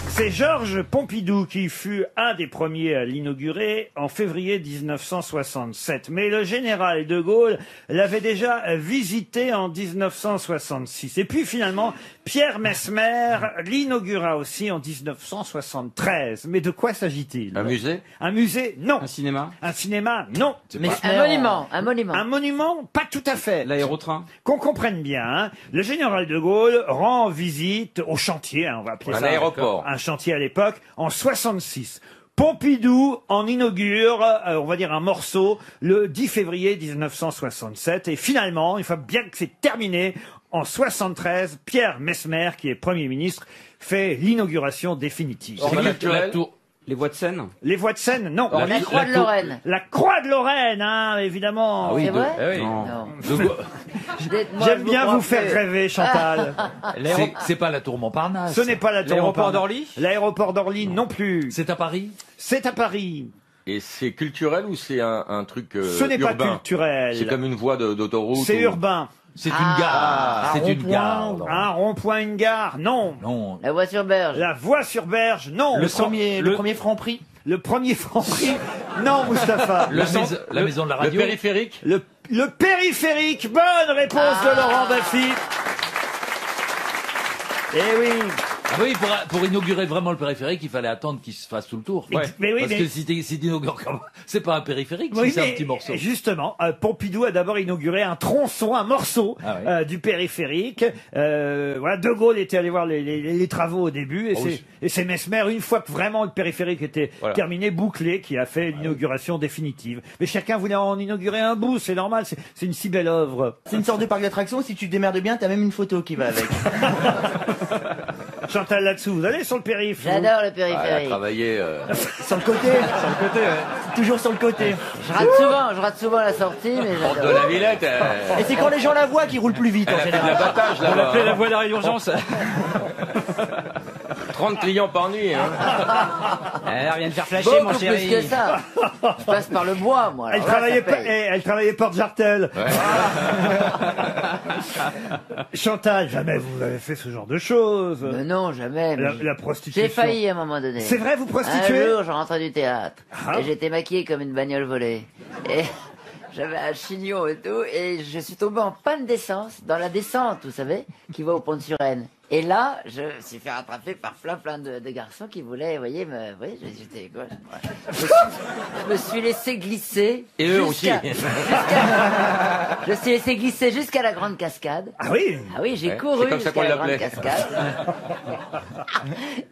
S1: C'est Georges Pompidou qui fut un des premiers à l'inaugurer en février 1967. Mais le général de Gaulle l'avait déjà visité en 1966. Et puis finalement, Pierre Messmer l'inaugura aussi en 1973. Mais de quoi s'agit-il?
S10: Un musée?
S1: Un musée, non.
S11: Un cinéma?
S1: Un cinéma, non.
S2: Un monument, un monument.
S1: Un monument, pas tout à fait.
S11: L'aérotrain?
S1: Qu'on comprenne bien, hein, le général de Gaulle rend visite au chantier, hein, on va appeler
S10: Un
S1: ça
S10: aéroport.
S1: un chantier à l'époque, en 66. Pompidou en inaugure, on va dire un morceau, le 10 février 1967. Et finalement, une fois bien que c'est terminé, en 73, Pierre Messmer, qui est Premier ministre, fait l'inauguration définitive.
S11: La tour. Les voies de Seine?
S1: Les voies de Seine, non.
S2: La Croix de Lorraine.
S1: La Croix de Lorraine, hein, évidemment.
S11: Ah oui,
S2: C'est vrai?
S11: eh oui.
S2: Non.
S1: J'aime bien vous faire rêver, Chantal.
S22: C'est pas la tour Montparnasse.
S1: Ce n'est pas la tour
S11: L'aéroport
S1: Montparnasse.
S11: d'Orly?
S1: L'aéroport d'Orly non plus.
S22: C'est à Paris?
S1: C'est à Paris.
S10: Et c'est culturel ou c'est un truc
S1: Ce n'est pas
S10: urbain?
S1: culturel.
S10: C'est comme une voie d'autoroute?
S1: C'est
S10: ou-
S1: urbain.
S22: C'est une gare. C'est une gare.
S1: Un rond-point, une gare, non.
S22: Non.
S2: La voie sur berge.
S1: La voie sur berge, non.
S11: Le premier Franprix?
S1: Le premier Franprix, non, Mustapha.
S22: La maison de la radio.
S10: Le périphérique?
S1: Le périphérique, bonne réponse de Laurent Baffy. Eh oui.
S22: Ah oui, pour inaugurer vraiment le périphérique, il fallait attendre qu'il se fasse tout le tour.
S1: Ouais. Mais oui,
S22: Parce
S1: mais-
S22: que si t'inaugures comme... C'est pas un périphérique,
S1: Oui,
S22: si c'est un
S1: mais
S22: petit morceau.
S1: justement, Pompidou a d'abord inauguré un tronçon, un morceau
S22: Ah oui.
S1: du périphérique. Voilà, De Gaulle était allé voir les travaux au début, et
S22: Oh oui.
S1: c'est Messmer, une fois que vraiment le périphérique était terminé, bouclé, qui a fait l'inauguration définitive. Mais chacun voulait en inaugurer un bout, c'est normal, c'est une si belle œuvre.
S6: C'est une sorte de parc d'attraction, si tu te démerdes bien, t'as même une photo qui va avec.
S1: Chantal là-dessous, vous allez sur le périph'? vous
S2: J'adore le
S10: Ah, elle a
S2: périphérique.
S10: travaillé.
S3: Sur le côté. Sur le côté, ouais. Toujours sur le côté.
S2: Je rate souvent la sortie, mais
S10: Porte
S2: j'adore.
S10: de la Villette.
S3: Et c'est quand les gens la voient qu'ils roulent plus vite,
S10: Elle
S3: en
S10: a fait de
S3: général.
S10: l'abattage
S14: On
S10: là-bas.
S14: l'appelait la voie d'arrêt d'urgence.
S10: 30 clients par nuit. Hein.
S14: Elle vient de faire flasher, mon
S2: Beaucoup
S14: chéri.
S2: plus que ça. Je passe par le bois, moi.
S1: Elle
S2: alors là,
S1: travaillait,
S2: ça paye.
S1: elle travaillait porte-jartel. Chantal, jamais vous avez fait ce genre de choses.
S2: Mais non, jamais. mais
S1: La prostitution.
S2: J'ai failli à un moment donné.
S1: C'est vrai, vous prostituez?
S2: Un jour, je rentrais du théâtre.
S1: Ah.
S2: Et j'étais maquillée comme une bagnole volée. Et j'avais un chignon et tout. Et je suis tombé en panne d'essence dans la descente, vous savez, qui va au pont de Suresnes. Et là, je me suis fait rattraper par plein de garçons qui voulaient, vous voyez, j'étais quoi. Je me suis laissé glisser.
S10: Et eux aussi.
S2: Je me suis laissé glisser jusqu'à la grande cascade.
S1: Ah oui?
S2: Ah oui, j'ai
S10: Ouais,
S2: couru
S10: c'est comme ça
S2: jusqu'à
S10: qu'on
S2: la grande
S10: l'appelait.
S2: cascade.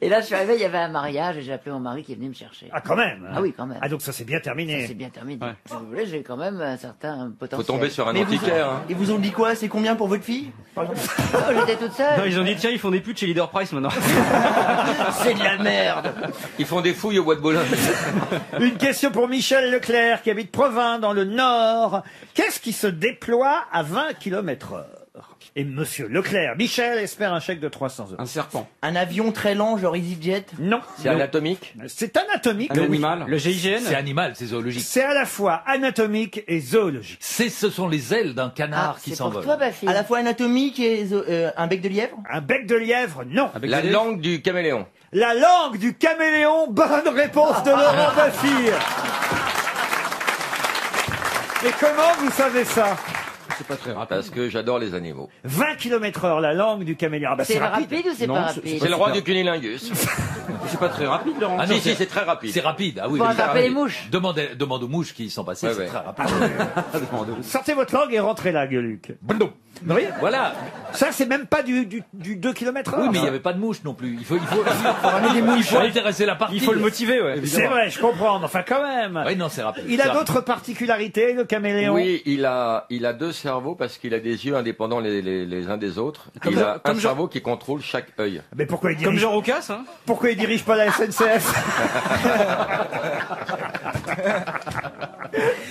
S2: Et là, je suis arrivé, il y avait un mariage et j'ai appelé mon mari qui est venu me chercher.
S1: Ah, quand même.
S2: Ah oui, quand même.
S1: Ah, donc ça s'est bien terminé.
S2: Ça s'est bien terminé. Si vous voulez, j'ai quand même un certain
S10: Faut
S2: potentiel.
S10: tomber sur un
S3: Mais vous-
S10: antiquaire. Hein.
S3: Ils vous ont dit quoi? C'est combien pour votre fille?
S2: Oh, j'étais toute seule.
S14: Non, ils ont dit, tiens, ils font des putes chez Leader Price maintenant.
S3: C'est de la merde.
S10: Ils font des fouilles au bois de Boulogne.
S1: Une question pour Michel Leclerc qui habite Provins dans le Nord. Qu'est-ce qui se déploie à 20 km/h? Et monsieur Leclerc, Michel espère un chèque de 300 euros.
S11: Un serpent.
S3: Un avion très lent, genre EasyJet?
S1: Non.
S10: C'est anatomique.
S1: C'est anatomique.
S14: Un animal. Le
S11: C'est
S14: GIGN.
S11: animal, c'est zoologique.
S1: C'est à la fois anatomique et zoologique.
S11: Ce sont les ailes d'un canard
S2: Ah,
S11: qui
S2: c'est pour
S11: s'envolent.
S2: toi, ma fille.
S3: À la fois anatomique et un bec de lièvre?
S1: Un bec de lièvre, non.
S10: La langue du caméléon.
S1: La langue du caméléon, bonne réponse de Laurent Baffy. Et comment vous savez ça?
S10: C'est pas très rapide. Parce que j'adore les animaux.
S1: 20 km/h, la langue du caméléon. Ah bah,
S2: C'est rapide ou c'est
S11: Non,
S2: pas
S11: c'est-
S2: rapide?
S10: C'est le roi du cunilingus.
S11: C'est pas très rapide, Laurent. Ah non,
S10: si, c'est très rapide.
S11: C'est rapide, ah oui.
S2: Faut
S11: mais c'est
S2: attraper les
S11: rapide.
S2: mouches.
S11: Demande aux mouches qui y sont passées,
S10: Ouais,
S11: c'est
S10: ouais.
S11: très rapide.
S1: Sortez votre langue et rentrez là, Gueuluc.
S11: Oui, voilà.
S1: Ça, c'est même pas du 2 km/h.
S11: Oui, mais il n'y avait pas de mouches non plus. Il faut intéresser la partie.
S14: Il faut le motiver, ouais.
S1: C'est vrai, je comprends, mais enfin quand même.
S11: Oui, non, c'est rapide.
S1: Il a
S11: C'est
S1: d'autres particularités, le caméléon.
S10: Oui, il a deux cerveaux parce qu'il a des yeux indépendants les uns des autres.
S14: Comme
S10: il
S14: Jean-
S10: a
S14: comme
S10: un
S14: Jean-
S10: cerveau qui contrôle chaque œil.
S1: Mais pourquoi il
S14: Comme
S1: dirige,
S14: Jean Roucas, hein.
S1: pourquoi il dirige pas la SNCF?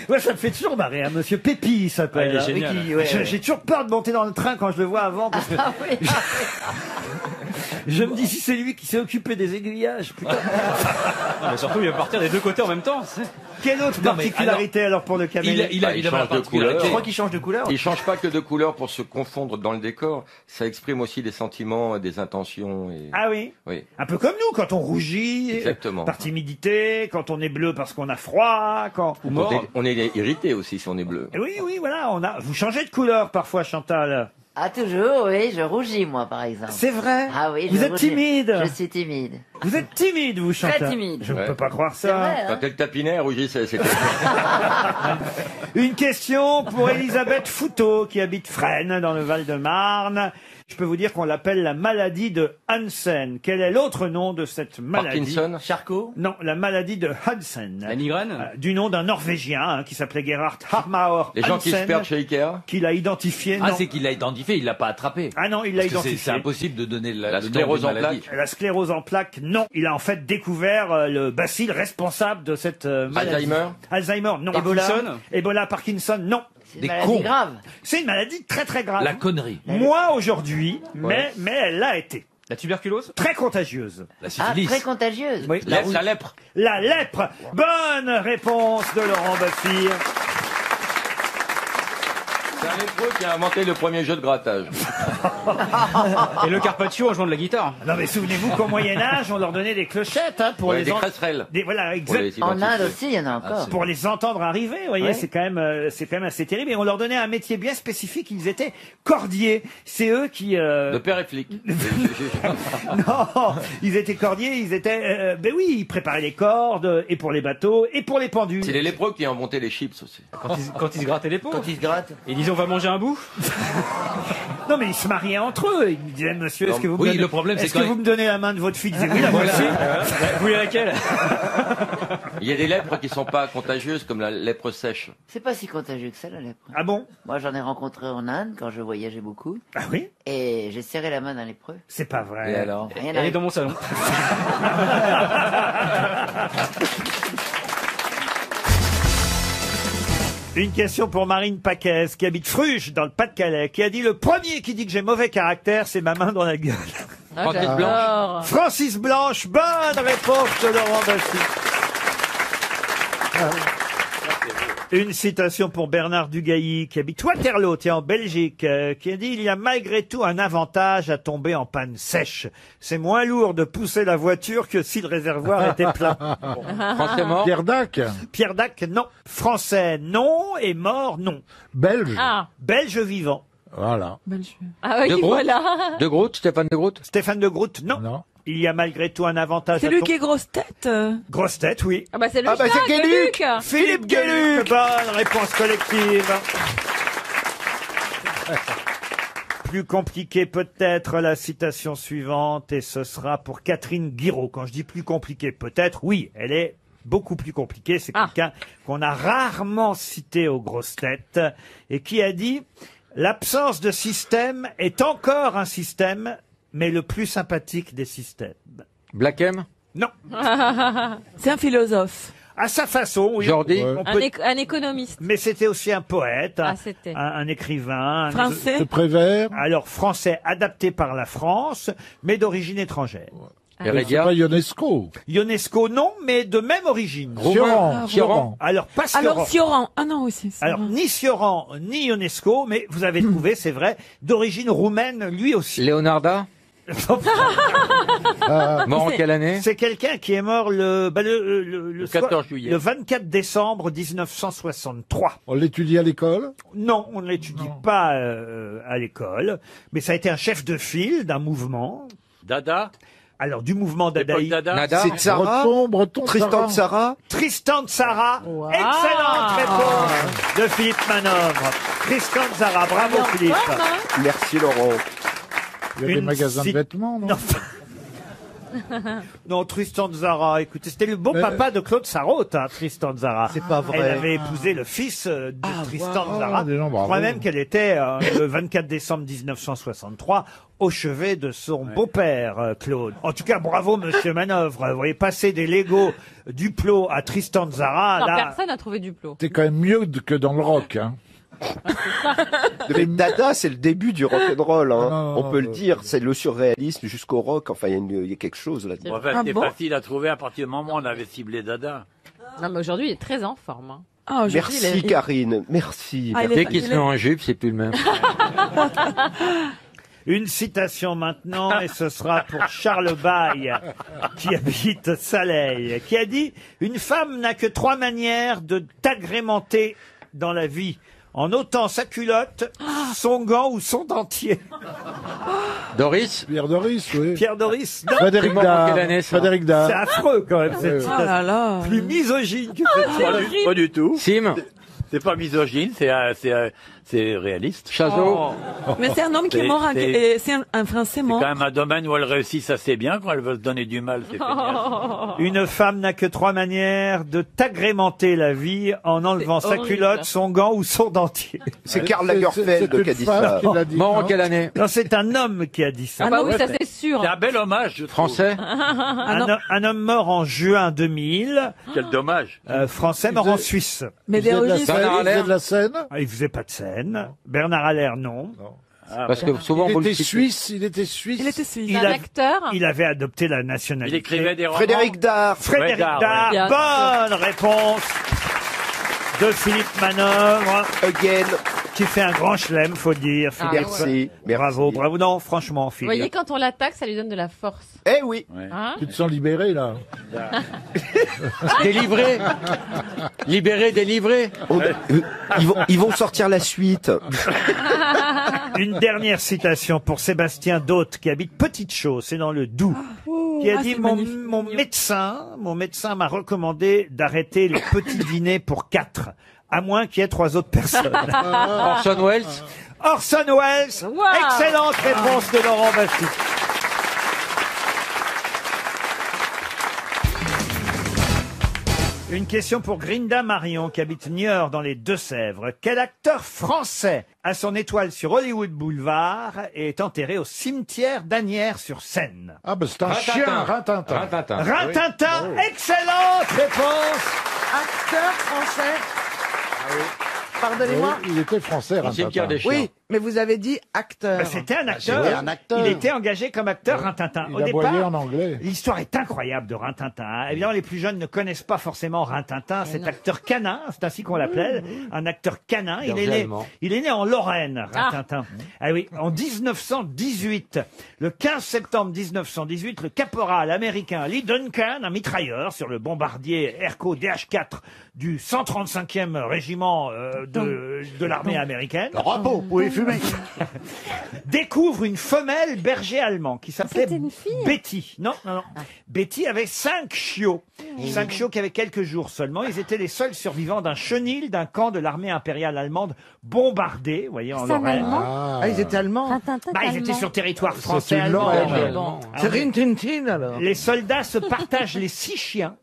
S1: Moi, ça me fait toujours marrer, hein. Monsieur Pépi, il s'appelle.
S14: Ah, il est génial.
S1: J'ai toujours peur de monter dans le train quand je le vois avant, parce que
S2: Ah oui.
S1: je me dis si c'est lui qui s'est occupé des aiguillages. Putain.
S14: Mais surtout, il va partir des deux côtés en même temps.
S1: Quelle autre
S11: Non, mais
S1: particularité alors pour le caméléon?
S11: Il a
S10: il
S11: évidemment la
S10: change de
S11: particularité.
S10: couleur.
S3: Je crois qu'il change de couleur.
S10: Il change pas que de couleur pour se confondre dans le décor. Ça exprime aussi des sentiments, des intentions. Et...
S1: Ah oui.
S10: Oui.
S1: Un peu comme nous, quand on rougit,
S10: Exactement.
S1: par timidité, quand on est bleu parce qu'on a froid, quand...
S10: On est irrité aussi si on est bleu.
S1: Eh oui, oui, voilà, vous changez de couleur parfois, Chantal.
S2: Ah, toujours, oui, je rougis, moi, par exemple.
S1: C'est vrai?
S2: Ah oui,
S1: Vous
S2: je
S1: êtes
S2: rougis.
S1: timide.
S2: Je suis timide.
S1: Vous êtes timide, vous, Chantal.
S2: Très timide.
S1: Je ne
S10: Ouais.
S1: peux pas croire
S2: C'est vrai,
S1: ça.
S2: hein.
S10: Quand elle tapinait, elle rougissait. C'était...
S1: Une question pour Elisabeth Fouteau, qui habite Fresnes, dans le Val-de-Marne. Je peux vous dire qu'on l'appelle la maladie de Hansen. Quel est l'autre nom de cette maladie?
S10: Parkinson.
S3: Charcot?
S1: Non, la maladie de Hansen.
S14: La migraine.
S1: Du nom d'un Norvégien hein, qui s'appelait Gerhard Harmauer
S10: Les gens qui se
S1: Hansen,
S10: perdent chez Ikea.
S1: qui l'a identifié.
S11: Ah,
S1: non.
S11: c'est qu'il l'a identifié, il l'a pas attrapé.
S1: Ah non, il l'a
S11: Parce que
S1: identifié.
S11: c'est impossible de donner
S10: La
S11: le nom
S10: sclérose
S11: d'une
S10: en
S11: maladie.
S10: plaques.
S1: La sclérose en plaques, non. Il a en fait découvert le bacille responsable de cette maladie.
S10: Alzheimer.
S1: Alzheimer, non.
S14: Parkinson.
S1: Ebola, Parkinson, non.
S2: C'est
S11: Des
S2: une maladie
S11: cons.
S2: grave.
S1: C'est une maladie très très grave.
S11: La connerie.
S1: Moi aujourd'hui,
S10: Ouais.
S1: mais elle l'a été.
S14: La tuberculose.
S1: Très contagieuse.
S11: La
S2: Ah,
S11: syphilis.
S2: très contagieuse.
S1: Oui.
S10: La lèpre.
S1: La lèpre. Bonne réponse de Laurent Baffy.
S10: C'est un lépreux qui a inventé le premier jeu de grattage.
S14: Et le Carpaccio en jouant de la guitare.
S1: Non mais souvenez-vous qu'au Moyen-Âge, on leur donnait des clochettes hein, pour
S10: Ouais,
S1: les
S10: des
S1: en-
S10: cresserelles.
S1: Voilà,
S10: Pour les
S1: exact.
S2: En
S10: identifier.
S2: Inde aussi, il y en a encore.
S1: Pour les entendre arriver, vous voyez,
S2: Ouais.
S1: c'est quand même assez terrible. Et on leur donnait un métier bien spécifique. Ils étaient cordiers. C'est eux qui.
S10: Le père est flic.
S1: Non, ils étaient cordiers. Ils étaient. Ben oui, ils préparaient les cordes et pour les bateaux et pour les pendus.
S10: C'est les lépreux qui ont inventé les chips aussi.
S14: Quand ils se grattaient les peaux.
S3: Quand il se gratte.
S14: Ils disaient on va manger un bout?
S1: Non, mais ils se mariaient entre eux. Ils me disaient, monsieur, est-ce que vous me
S11: Oui,
S1: donnez,
S11: le problème, c'est
S1: est-ce que
S11: quand
S1: vous me donnez la main de votre fille? Ils disaient, oui, la
S14: Voilà.
S1: voici.
S14: Vous voulez laquelle?
S10: Il y a des lèpres qui sont pas contagieuses, comme la lèpre sèche.
S2: C'est pas si contagieux que ça, la lèpre.
S1: Ah bon?
S2: Moi, j'en ai rencontré en Inde quand je voyageais beaucoup.
S1: Ah oui?
S2: Et j'ai serré la main d'un lépreux.
S1: C'est pas vrai.
S11: Et alors?
S2: Rien
S14: Elle est
S2: n'arrive.
S14: dans mon salon.
S1: Une question pour Marine Paquez, qui habite Fruges, dans le Pas-de-Calais, qui a dit: le premier qui dit que j'ai mauvais caractère, c'est ma main dans la gueule.
S8: Ah, j'adore.
S1: Francis Blanche, bonne réponse de Laurent Baffy. Une citation pour Bernard Dugailly, qui habite Waterloo, en Belgique, qui a dit: il y a malgré tout un avantage à tomber en panne sèche. C'est moins lourd de pousser la voiture que si le réservoir était plein.
S10: Français mort?
S22: Pierre Dac.
S1: Pierre Dac, non. Français, non. Et mort, non.
S22: Belge.
S8: Ah,
S1: Belge vivant.
S22: Voilà.
S8: ah oui,
S10: De Groot?
S8: voilà.
S10: De Groot, Stéphane de Groot?
S1: Stéphane de Groot, non.
S22: Non.
S1: Il y a malgré tout un avantage
S19: C'est
S1: à
S19: lui
S1: tomber.
S19: qui est grosse tête.
S1: Grosse tête, oui.
S8: Ah bah c'est le
S20: Ah bah,
S8: chat,
S20: c'est Gueluc.
S8: Gueluc.
S1: Philippe Gueluc, bonne réponse collective. Plus compliqué peut-être la citation suivante, et ce sera pour Catherine Guiraud. Quand je dis plus compliqué peut-être, oui, elle est beaucoup plus compliquée. C'est quelqu'un qu'on a rarement cité aux grosses têtes et qui a dit: l'absence de système est encore un système, mais le plus sympathique des systèmes.
S10: Black M?
S1: Non.
S19: C'est un philosophe.
S1: À sa façon, oui.
S10: Jordi?
S1: On
S8: Un,
S1: peut-
S8: un économiste.
S1: Mais c'était aussi un poète,
S8: Ah, c'était.
S1: un écrivain.
S19: Français.
S22: Le Prévert.
S1: Alors, français adapté par la France, mais d'origine étrangère.
S22: C'est
S10: Heredia?
S22: pas Ionesco.
S1: Ionesco, non, mais de même origine.
S22: Sioran.
S10: Sioran.
S1: Alors, pas Sioran.
S19: Alors Sioran. Ah non, aussi.
S1: Alors, ni Sioran, ni Ionesco, mais vous avez trouvé, c'est vrai, d'origine roumaine, lui aussi.
S10: Leonarda? Mort en quelle année?
S1: C'est quelqu'un qui est mort le
S11: 14 juillet.
S1: le 24 décembre 1963.
S22: On l'étudie à l'école.
S1: Non, on ne l'étudie pas à l'école, mais ça a été un chef de file d'un mouvement.
S11: Dada?
S1: Alors, du mouvement
S11: L'époque
S1: dadaïste.
S11: Dada?
S10: Nada?
S20: C'est Tsara?
S22: Breton,
S20: Tristan Tzara?
S1: Tristan Tzara. Excellente réponse de Philippe Manœuvre. Tristan Tzara, bravo
S8: Alors,
S1: Philippe.
S8: bonne, hein.
S20: Merci Laurent.
S22: Il y a des
S1: Une
S22: magasins de
S1: cit-
S22: vêtements, non?
S1: Non, Tristan Tzara, écoutez, c'était le beau papa de Claude Sarraute, hein, Tristan Tzara.
S20: C'est pas vrai.
S1: Elle avait épousé le fils de Tristan Tzara.
S22: dis donc,
S1: Je
S22: bravo.
S1: crois même qu'elle était, le 24 décembre 1963, au chevet de son beau-père, Claude. En tout cas, bravo, monsieur Manœuvre. Vous voyez, passer des Legos Duplo à Tristan Tzara,
S8: Non,
S1: là...
S8: personne n'a trouvé du plot.
S22: C'est quand même mieux que dans le rock, hein.
S20: Mais Dada, c'est le début du rock'n'roll, hein.
S22: Non,
S20: On peut le dire. C'est le surréalisme jusqu'au rock. Enfin, il y a quelque chose là-dedans.
S11: Bon, enfin,
S19: Ah
S11: c'était
S19: bon
S11: facile à trouver à partir du moment où on avait ciblé Dada.
S8: Non, mais aujourd'hui, il est très en forme. Hein.
S19: Ah, aujourd'hui,
S20: Merci Karine, merci.
S19: Ah, il est-
S10: Dès qu'il se met en jupe, c'est plus le même.
S1: Une citation maintenant, et ce sera pour Charles Baille, qui habite Saleil, qui a dit: une femme n'a que 3 manières de t'agrémenter dans la vie. En ôtant sa culotte, son gant ou son dentier.
S10: Doris?
S22: Pierre Doris, oui.
S1: Pierre Doris, non.
S22: Frédéric
S10: C'est mort en quelle
S22: Dard.
S10: année, ça?
S22: Frédéric
S1: C'est
S22: Dard.
S1: affreux quand même, cette
S22: oui.
S1: citation.
S19: Oh là là.
S1: Plus misogyne que cette
S11: Pas du tout.
S10: Sim?
S11: C'est pas misogyne, c'est réaliste.
S10: Chazot?
S19: Mais c'est un homme qui est mort. C'est un Français
S11: C'est
S19: mort.
S11: quand même un domaine où elle réussit assez bien. Quand elle veut se donner du mal, c'est génial.
S1: Une femme n'a que 3 manières de t'agrémenter la vie en enlevant sa
S8: horrible.
S1: culotte, son gant ou son dentier.
S20: C'est Karl Lagerfeld qui a dit ça.
S10: Mort en quelle année?
S1: Non, c'est un homme qui a dit ça.
S8: Ah bah
S19: non,
S8: oui, ça
S11: ouais,
S8: c'est sûr.
S11: C'est un bel hommage, je trouve.
S10: Français?
S1: Un homme mort en juin 2000,
S11: Quel dommage.
S1: français mort en Suisse.
S19: Mais
S22: Il faisait de la
S19: des
S22: scène,
S10: Bernard
S22: il faisait
S10: Allaire.
S22: de la scène.
S1: Ah, il faisait pas de scène. Bernard Allaire, non.
S10: Parce que souvent,
S22: Il
S10: vous le
S22: était
S10: citez.
S22: suisse, il était suisse.
S19: Il était suisse.
S1: Il
S8: C'est un
S1: a-
S8: acteur.
S1: Il avait adopté la
S11: Il
S1: nationalité.
S11: écrivait des romans.
S20: Frédéric Dard.
S1: Frédéric
S11: Ouais, Dard,
S1: Dard,
S8: ouais.
S1: bonne réponse de Philippe Manœuvre,
S20: Again.
S1: qui fait un grand chelem, faut dire.
S8: Ah,
S1: Philippe.
S20: Merci.
S1: Bravo,
S20: Merci.
S1: bravo. Non, franchement,
S8: Vous voyez,
S1: Philippe.
S8: quand on l'attaque, ça lui donne de la force.
S20: Eh oui.
S8: Hein
S22: Tu te sens libéré, là.
S10: Délivré? Libéré, délivré?
S20: Ils vont sortir la suite.
S1: Une dernière citation pour Sébastien Daute, qui habite Petite-Chose, c'est dans le Doubs, qui a
S19: ah,
S1: dit
S19: c'est
S1: mon
S19: magnifique.
S1: médecin m'a recommandé d'arrêter les petits dîners pour 4. À moins qu'il y ait 3 autres personnes.
S10: Orson Welles.
S1: Orson Welles.
S8: Wow.
S1: Excellente réponse de Laurent Baffy. Une question pour Grinda Marion qui habite Niort dans les Deux-Sèvres. Quel acteur français a son étoile sur Hollywood Boulevard et est enterré au cimetière d'Asnières-sur-Seine?
S13: Ah, ben c'est un chien, Rintintin.
S10: Rintintin.
S1: Rintintin, excellente réponse.
S12: Acteur français. Pardonnez-moi.
S13: Oui, il était français,
S10: Au cimetière des
S13: Rintintin.
S10: chiens.
S12: Oui, mais vous avez dit acteur.
S1: Ben, c'était un acteur.
S20: c'était un acteur.
S1: Il était engagé comme acteur, Rintintin.
S13: Il
S1: Au
S13: aboyait
S1: départ,
S13: en anglais.
S1: l'histoire est incroyable de Rintintin. Hein. Évidemment, les plus jeunes ne connaissent pas forcément Rintintin, cet acteur canin, c'est ainsi qu'on l'appelle, un acteur canin. Il est né en Lorraine, Rintintin. Ah oui, en 1918. Le 15 septembre 1918, le caporal américain Lee Duncan, un mitrailleur sur le bombardier Airco DH-4 du 135e régiment de l'armée américaine.
S20: Le repos, vous pouvez fumer.
S1: Découvre une femelle berger allemand qui s'appelait Betty. Non. Betty avait 5 chiots. 5 chiots qui avaient quelques jours seulement. Ils étaient les seuls survivants d'un chenil d'un camp de l'armée impériale allemande bombardé, vous voyez, en Lorraine.
S12: Ah, ils étaient allemands.
S1: Ils étaient sur territoire
S13: C'est
S1: français
S13: une
S1: allemand.
S13: Lorraine.
S12: C'est Rintintin alors.
S1: Les soldats se partagent les 6 chiens.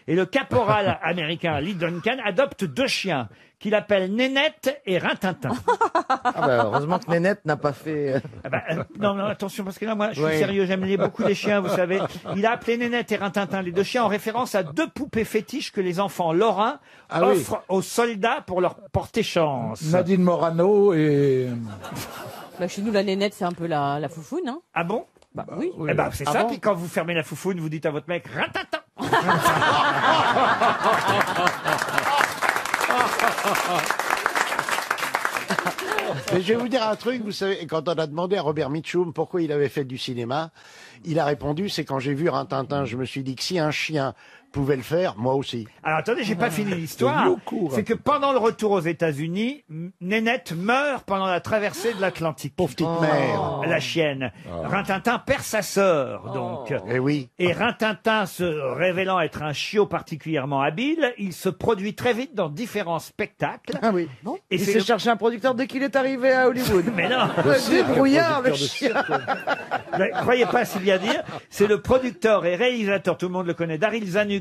S1: Et le caporal américain Lee Duncan adopte 2 chiens qu'il appelle Nénette et Rintintin.
S12: Ah bah, heureusement que Nénette n'a pas fait...
S1: Non, attention, parce que là, moi, je suis
S12: Oui.
S1: sérieux, j'aime beaucoup les chiens, vous savez. Il a appelé Nénette et Rintintin, les 2 chiens, en référence à 2 poupées fétiches que les enfants lorrains offrent aux soldats pour leur porter chance.
S13: Nadine Morano et...
S8: Bah, chez nous, la nénette, c'est un peu la foufoune, hein.
S1: Ah bon?
S8: Bah oui.
S1: Eh ben, c'est
S8: Ah
S1: ça,
S8: bon
S1: puis quand vous fermez la foufoune, vous dites à votre mec Rintintin.
S20: Mais je vais vous dire un truc, vous savez, quand on a demandé à Robert Mitchum pourquoi il avait fait du cinéma, il a répondu, c'est quand j'ai vu Rintintin, je me suis dit que si un chien pouvait le faire, moi aussi.
S1: Alors attendez, j'ai pas fini l'histoire. C'est que pendant le retour aux États-Unis, Nénette meurt pendant la traversée de l'Atlantique.
S20: Pauvre petite mère.
S1: La chienne. Rintintin perd sa sœur, donc.
S20: Eh oui.
S1: Et Rintintin, se révélant être un chiot particulièrement habile, il se produit très vite dans différents spectacles.
S12: Ah oui.
S1: Et
S12: il
S1: c'est
S12: s'est
S1: le-
S12: cherché un producteur dès qu'il est arrivé à Hollywood.
S1: Mais non.
S12: Débrouillard, le chien.
S1: Ne croyez pas si bien dire. C'est le producteur et réalisateur, tout le monde le connaît, Daryl Zanuck,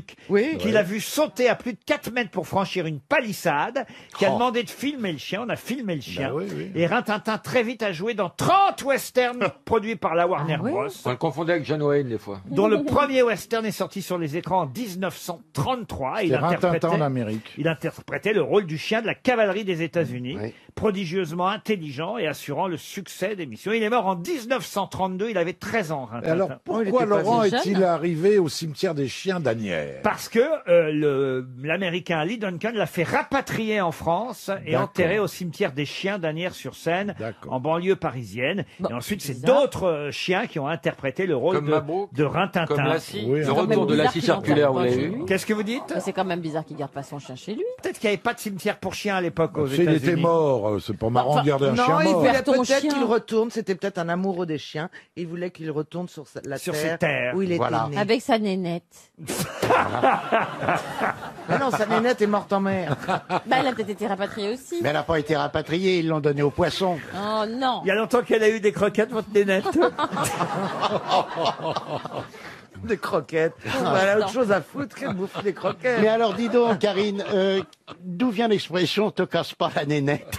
S1: qui l'a vu sauter à plus de 4 mètres pour franchir une palissade, qui a demandé de filmer le chien. On a filmé le chien. Et Rintintin très vite a joué dans 30 westerns produits par la Warner Bros.
S10: On le confondait avec John Wayne des fois.
S1: Dont le premier western est sorti sur les écrans en 1933.
S13: C'est Rintintin en Amérique.
S1: Il interprétait le rôle du chien de la cavalerie des États-Unis, prodigieusement intelligent et assurant le succès des missions. Il est mort en 1932, il avait 13 ans. Rintintin.
S13: Alors pourquoi Laurent est-il arrivé au cimetière des chiens d'Asnières?
S1: Parce que l'Américain Lee Duncan l'a fait rapatrier en France et
S13: D'accord.
S1: enterrer au cimetière des chiens d'Asnières-sur-Seine, en banlieue parisienne. Et ensuite, c'est
S8: bizarre.
S1: d'autres chiens qui ont interprété le rôle
S10: Comme Mabrouk,
S1: de Rintintin.
S10: comme Lassie.
S13: Oui,
S10: Le
S13: hein.
S10: retour de Lassie circulaire, vous l'avez vu?
S1: Qu'est-ce que vous dites?
S8: Mais c'est quand même bizarre qu'il garde pas son chien chez lui.
S1: Peut-être qu'il n'y avait pas de cimetière pour chiens à l'époque aux
S13: Il
S1: États-Unis.
S13: était mort, c'est pas marrant de garder un chien
S12: Non, il
S13: mort.
S12: voulait
S8: Ton
S12: peut-être
S8: chien.
S12: qu'il retourne, c'était peut-être un amoureux des chiens, il voulait qu'il retourne sur
S1: Sur ses terres.
S12: où il était
S20: Voilà.
S12: né.
S8: Avec sa nénette.
S12: Mais non, sa nénette est morte en mer.
S8: Bah, elle a peut-être été rapatriée aussi.
S20: Mais elle n'a pas été rapatriée, ils l'ont donnée aux poissons.
S8: Oh non.
S1: Il y a longtemps qu'elle a eu des croquettes, votre nénette.
S12: Des croquettes. Elle a autre chose à foutre que de bouffer des croquettes.
S20: Mais alors dis donc, Karine, d'où vient l'expression « te casse pas la nénette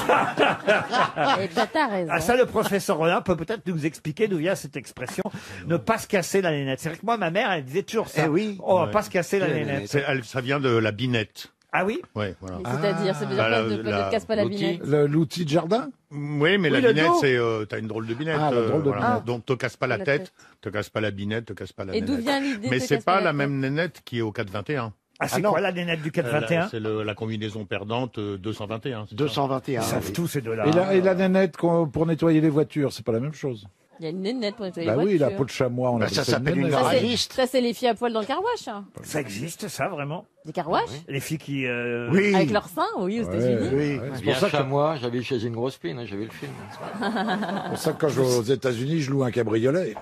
S8: Eh ben, t'as raison.
S1: Ah, ça, le professeur Rollin peut peut-être nous expliquer d'où vient cette expression ne pas se casser la nénette. C'est vrai que moi, ma mère, elle disait toujours ça.
S20: Eh oui.
S1: On va pas se casser la nénette.
S16: Ça vient de la binette.
S1: Ah oui?
S16: Ouais, voilà.
S8: C'est-à-dire, ça veut dire
S16: Ah,
S8: quoi,
S16: la-
S8: ne casse pas la
S16: l'outil.
S8: binette.
S13: L'outil de jardin?
S16: Oui, mais
S12: Oui,
S16: la
S12: le
S16: binette,
S12: dos.
S16: c'est t'as une drôle de binette.
S13: Ah, la drôle de
S16: voilà.
S13: binette.
S16: Donc te casse pas la
S8: La
S16: tête,
S8: tête.
S16: te casse pas la binette, te casse pas la
S8: Et d'où
S16: nénette.
S8: vient l'idée
S16: Mais
S8: te
S16: c'est
S8: casse pas
S16: pas
S8: la
S16: la
S8: tête
S16: même nénette qui est au 421.
S1: Ah, c'est
S20: non.
S1: quoi la nénette du 421?
S16: C'est la combinaison perdante 221. c'est ça
S20: 221.
S1: Ils savent
S20: oui.
S1: tous ces deux-là.
S13: Et la nénette pour nettoyer les voitures, c'est pas la même chose.
S8: Il y a une nénette pour nettoyer
S22: Bah
S8: les
S22: oui, la
S8: voitures.
S22: peau de chamois, on
S20: Bah,
S22: appelle
S20: ça
S22: ça une
S20: s'appelle une
S22: nénette.
S20: garagiste.
S8: Ça, c'est les filles à poil dans le carouage. Hein.
S1: Ça existe, ça, vraiment?
S8: Des carouages
S1: Les filles qui...
S20: Oui.
S8: Avec leurs seins, oui, aux États-Unis.
S20: Oui.
S10: C'est pour ça que moi, j'avais chez une grosse pine, hein, j'avais le film.
S22: C'est pour ça que quand je vais aux États-Unis, je loue un cabriolet.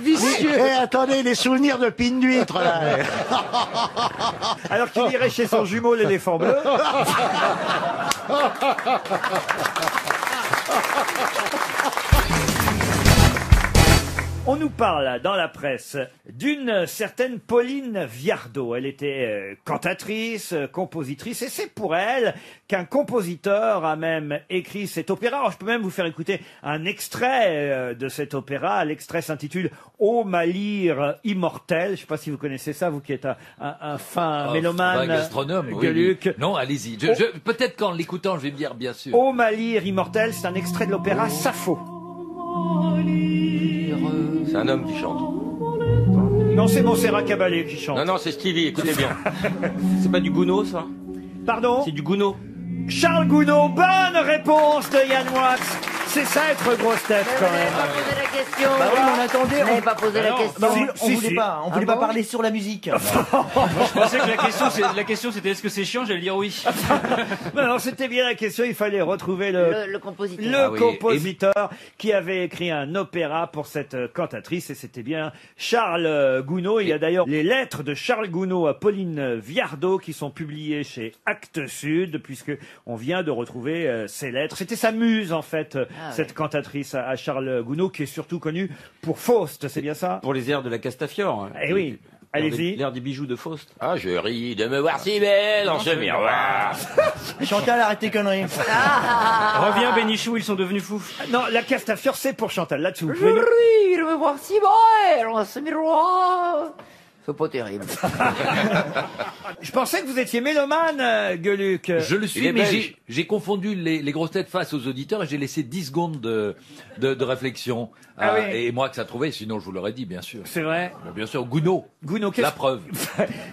S20: Vicieux. Attendez, les souvenirs de pine d'huître, là.
S1: Alors qu'il irait chez son jumeau, l'éléphant bleu. On nous parle dans la presse d'une certaine Pauline Viardot. Elle était cantatrice, compositrice, et c'est pour elle qu'un compositeur a même écrit cet opéra. Alors, je peux même vous faire écouter un extrait de cet opéra. L'extrait s'intitule « Ô ma lyre immortelle ». Je ne sais pas si vous connaissez ça, vous qui êtes un fin mélomane.
S11: Gastronome, oui,
S1: Gueuluc.
S11: oui. Non, allez-y. Peut-être qu'en l'écoutant, je vais me dire bien sûr.
S1: Ô ma lyre immortelle, c'est un extrait de l'opéra Sappho.
S10: C'est un homme qui chante.
S1: Non, c'est Montserrat Caballé qui chante.
S10: Non, non, c'est Stevie, écoutez bien. C'est pas du Gounod, ça?
S1: Pardon?
S10: C'est du Gounod.
S1: Charles Gounod, bonne réponse de Yann Wax. C'est ça être grosse tête quand
S2: Vous n'avez
S1: même.
S2: pas posé la question.
S3: Bah oui, mais on attendait.
S2: Vous n'avez pas posé la question.
S3: Bah, on
S1: Si,
S3: voulait
S1: si.
S3: pas, on voulait pas parler sur la musique.
S14: Je pensais que la question c'était est-ce que c'est chiant? J'allais dire oui.
S1: Non, c'était bien la question. Il fallait retrouver
S2: Le compositeur.
S1: le
S11: Ah oui,
S1: compositeur qui avait écrit un opéra pour cette cantatrice, et c'était bien Charles Gounod. Il y a d'ailleurs les lettres de Charles Gounod à Pauline Viardot qui sont publiées chez Actes Sud, puisque on vient de retrouver ces lettres. C'était sa muse en fait, cette cantatrice à Charles Gounod, qui est surtout connu pour Faust, c'est bien ça?
S7: Pour les airs de la Castafiore.
S1: Eh oui. Allez-y.
S7: L'air des bijoux de Faust.
S10: Ah, je ris de me voir si belle dans ce miroir.
S3: Chantal, arrête tes conneries.
S14: Reviens, Bénichou, ils sont devenus fous.
S1: Non, la Castafiore, c'est pour Chantal. Là-dessus, vous
S2: Je
S1: pouvez nous-
S2: ris de me voir si belle dans ce miroir. C'est pas terrible.
S1: Je pensais que vous étiez mélomane, Gueuluc.
S11: Je le
S10: Il
S11: suis,
S10: est
S11: mais
S10: belge.
S11: j'ai confondu les grosses têtes face aux auditeurs et j'ai laissé 10 secondes de réflexion.
S1: Ah oui.
S11: Et moi que ça trouvait, sinon je vous l'aurais dit, bien sûr.
S1: C'est vrai.
S11: Bien sûr, Gounod.
S1: Gounod,
S11: La preuve.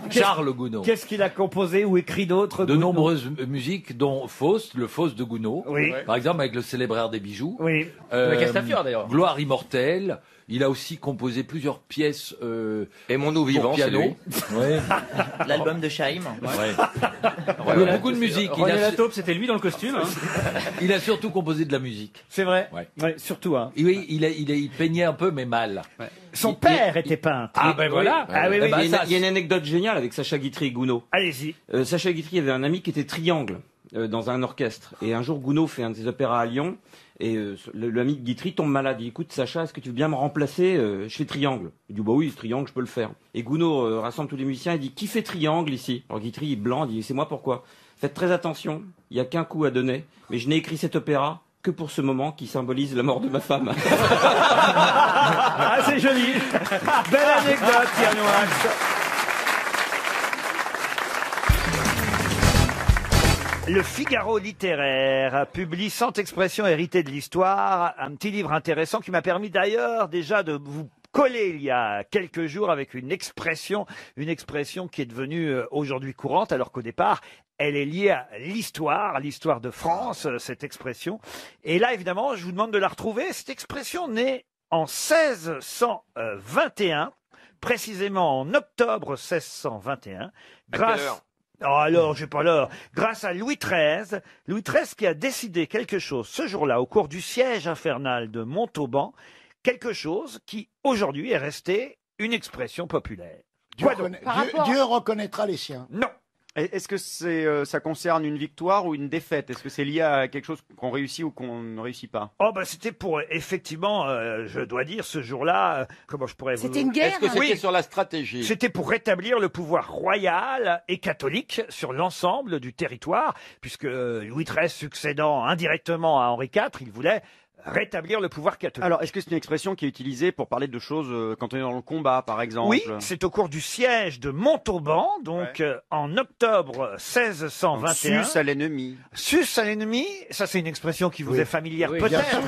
S11: Charles Gounod.
S1: Qu'est-ce qu'il a composé ou écrit d'autre?
S11: De
S1: Gounod
S11: nombreuses musiques, dont Faust, le Faust de Gounod.
S1: Oui.
S11: Par exemple, avec le célèbre air des bijoux.
S1: Oui.
S11: Euh,
S14: Castafiore, d'ailleurs.
S11: Gloire immortelle. Il a aussi composé plusieurs pièces
S10: Aimons-nous vivants,
S11: pour
S10: c'est
S11: piano.
S10: lui.
S11: Ouais.
S3: L'album de Chaim.
S11: Il a beaucoup de musique.
S14: René Lataupe, c'était lui dans le costume. Hein.
S11: Il a surtout composé de la musique.
S1: C'est vrai.
S11: Ouais.
S1: Ouais, surtout. Hein.
S11: Oui, il peignait un peu, mais mal.
S1: Son père était peintre.
S11: Ah ben voilà.
S1: Ah oui, oui.
S7: Il y a une anecdote géniale avec Sacha Guitry et Gounod.
S1: Allez-y.
S7: Sacha Guitry avait un ami qui était triangle dans un orchestre. Et un jour, Gounod fait un de ses opéras à Lyon. Et l'ami de Guitry tombe malade. Il dit, écoute, Sacha, est-ce que tu veux bien me remplacer? Je fais triangle. Il dit, bah oui, triangle, je peux le faire. Et Gounod rassemble tous les musiciens et dit, qui fait triangle ici? Alors Guitry est blanc, il dit, c'est moi, pourquoi? Faites très attention, il n'y a qu'un coup à donner. Mais je n'ai écrit cet opéra que pour ce moment qui symbolise la mort de ma femme.
S1: Ah, c'est joli. Belle anecdote, Yann Wax. Le Figaro littéraire publie 100 expressions héritées de l'histoire, un petit livre intéressant qui m'a permis d'ailleurs déjà de vous coller il y a quelques jours avec une expression qui est devenue aujourd'hui courante, alors qu'au départ, elle est liée à l'histoire de France, cette expression. Et là, évidemment, je vous demande de la retrouver. Cette expression née en 1621, précisément en octobre 1621, grâce... Oh alors, j'ai pas l'heure. Grâce à Louis XIII qui a décidé quelque chose ce jour-là, au cours du siège infernal de Montauban, quelque chose qui, aujourd'hui, est resté une expression populaire. Quoi donc?
S20: Dieu reconnaîtra les siens.
S1: Non.
S21: Est-ce que ça concerne une victoire ou une défaite? Est-ce que c'est lié à quelque chose qu'on réussit ou qu'on ne réussit pas?
S1: Oh bah c'était pour, effectivement, je dois dire, ce jour-là, comment je pourrais vous...
S2: C'était une guerre?
S10: Est-ce que c'était
S1: Oui.
S10: sur la stratégie?
S1: C'était pour rétablir le pouvoir royal et catholique sur l'ensemble du territoire, puisque Louis XIII succédant indirectement à Henri IV, il voulait rétablir le pouvoir catholique.
S21: Alors, est-ce que c'est une expression qui est utilisée pour parler de choses quand on est dans le combat, par exemple?
S1: Oui, c'est au cours du siège de Montauban, donc en octobre 1621.
S21: Sus à l'ennemi.
S1: Sus à l'ennemi, ça c'est une expression qui vous
S20: Oui.
S1: est familière
S20: Oui, bien
S1: peut-être.
S20: sûr.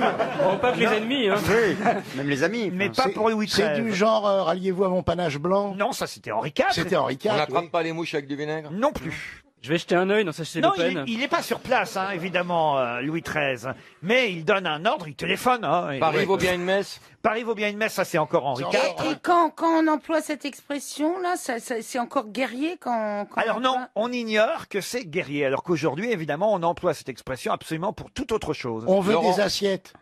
S14: Bon, pas que les ennemis. Hein.
S21: Oui, même les amis.
S1: Mais pas pour Louis XIII.
S20: C'est du genre, ralliez-vous à mon panache blanc.
S1: Non, ça c'était Henri IV.
S20: C'était Henri IV.
S10: On n'attrape
S20: oui.
S10: pas les mouches avec du vinaigre?
S1: Non plus.
S14: Je vais jeter un œil dans sa chez
S1: Non,
S14: Le Pen.
S1: il n'est pas sur place, hein, évidemment, Louis XIII. Mais il donne un ordre, il téléphone. Hein,
S10: Paris vaut bien une messe.
S1: Paris vaut bien une messe, ça c'est encore Henri IV.
S15: Et quand on emploie cette expression-là, c'est encore guerrier quand
S1: Alors non, on ignore que c'est guerrier, alors qu'aujourd'hui, évidemment, on emploie cette expression absolument pour toute autre chose.
S20: On veut
S10: Laurent.
S20: des assiettes.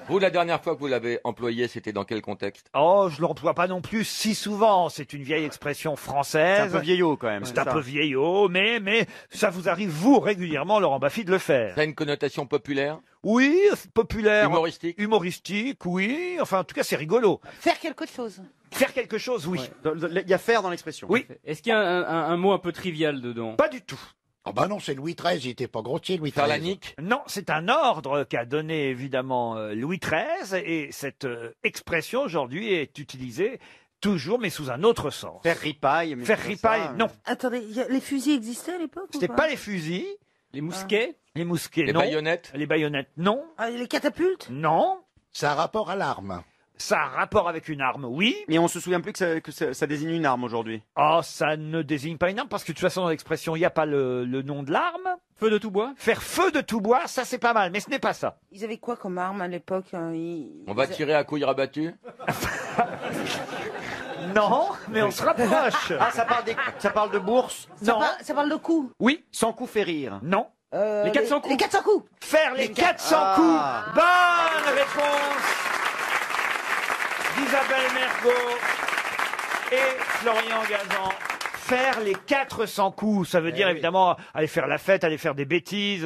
S10: Vous, la dernière fois que vous l'avez employé, c'était dans quel contexte?
S1: Oh, je l'emploie pas non plus si souvent. C'est une vieille expression française.
S21: C'est un peu vieillot quand même.
S1: C'est un peu vieillot, mais ça vous arrive, vous, régulièrement, Laurent Baffy, de le faire.
S10: Ça a une connotation populaire?
S1: Oui, populaire.
S10: Humoristique?
S1: Humoristique, oui. Enfin, en tout cas, c'est rigolo.
S15: Faire quelque chose.
S1: Faire quelque chose, oui.
S21: Il y a faire dans l'expression.
S1: Oui.
S14: Est-ce qu'il y a un mot un peu trivial dedans?
S1: Pas du tout.
S20: Ah bah non, c'est Louis XIII, il était pas grossier, Louis
S10: Faire la
S20: XIII.
S10: nique?
S1: Non, c'est un ordre qu'a donné évidemment Louis XIII et cette expression aujourd'hui est utilisée toujours mais sous un autre sens.
S21: Faire ripaille. mais
S1: Faire
S21: c'est
S1: ripaille,
S21: ça.
S1: non.
S15: Attendez, les fusils existaient à l'époque ou
S1: C'était pas les fusils,
S14: Les mousquets?
S1: les mousquets,
S10: Les
S1: non.
S10: baïonnettes?
S1: Les baïonnettes, non.
S15: Ah, les catapultes?
S1: Non.
S20: Ça a rapport à l'arme.
S1: Ça a rapport avec une arme, oui.
S21: Mais on se souvient plus que ça désigne une arme aujourd'hui.
S1: Oh, ça ne désigne pas une arme parce que de toute façon dans l'expression il n'y a pas le nom de l'arme.
S14: Feu de tout bois?
S1: Faire feu de tout bois, ça c'est pas mal, mais ce n'est pas ça.
S15: Ils avaient quoi comme arme à l'époque
S10: On va tirer à couilles rabattues?
S1: Non, mais on se rapproche.
S21: Ah, ça parle de bourse?
S1: Non.
S15: Ça parle de coups?
S1: Oui.
S21: Sans coup fait rire.
S1: Non.
S14: Les 400 coups?
S15: Les 400 coups!
S1: Faire les 400
S21: Ah.
S1: coups. Bonne réponse d'Isabelle Mergo et Florian Gazan. Faire les 400 coups, ça veut dire évidemment aller faire la fête, aller faire des bêtises,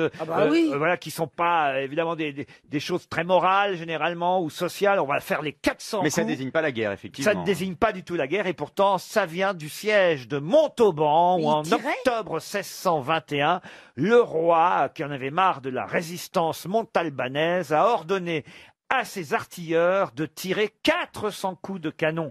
S15: oui.
S1: voilà, qui sont pas évidemment des choses très morales généralement ou sociales. On va faire les 400
S21: Mais
S1: coups.
S21: ça ne désigne pas la guerre, effectivement.
S1: Ça ne désigne pas du tout la guerre et pourtant ça vient du siège de Montauban où en octobre 1621, le roi, qui en avait marre de la résistance montalbanaise, a ordonné à ses artilleurs de tirer 400 coups de canon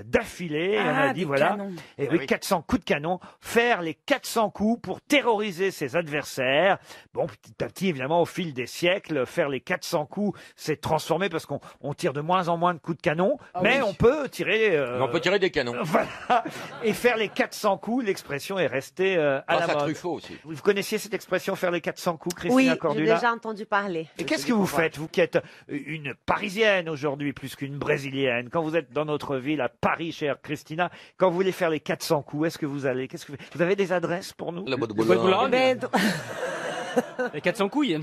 S1: d'affilée. On a dit
S15: des
S1: voilà,
S15: canons.
S1: et oui, 400 coups de canon, faire les 400 coups pour terroriser ses adversaires. Bon, petit à petit, évidemment, au fil des siècles, faire les 400 coups s'est transformé parce qu'on tire de moins en moins de coups de canon, mais on peut tirer...
S10: Mais on peut tirer des canons.
S1: Voilà. Et faire les 400 coups, l'expression est restée à
S10: Grâce
S1: la
S10: à
S1: mode.
S10: Truffaut aussi.
S1: Vous connaissiez cette expression, faire les 400 coups, Christina
S5: Oui, j'ai
S1: Cordula?
S5: déjà entendu parler.
S1: Et qu'est-ce que vous faites, vous qui êtes une Parisienne aujourd'hui, plus qu'une Brésilienne, quand vous êtes dans notre ville, à Paris, chère Christina, quand vous voulez faire les 400 coups, est-ce que vous allez, vous avez des adresses pour nous?
S10: La boîte de Boulogne.
S14: Les 400 couilles.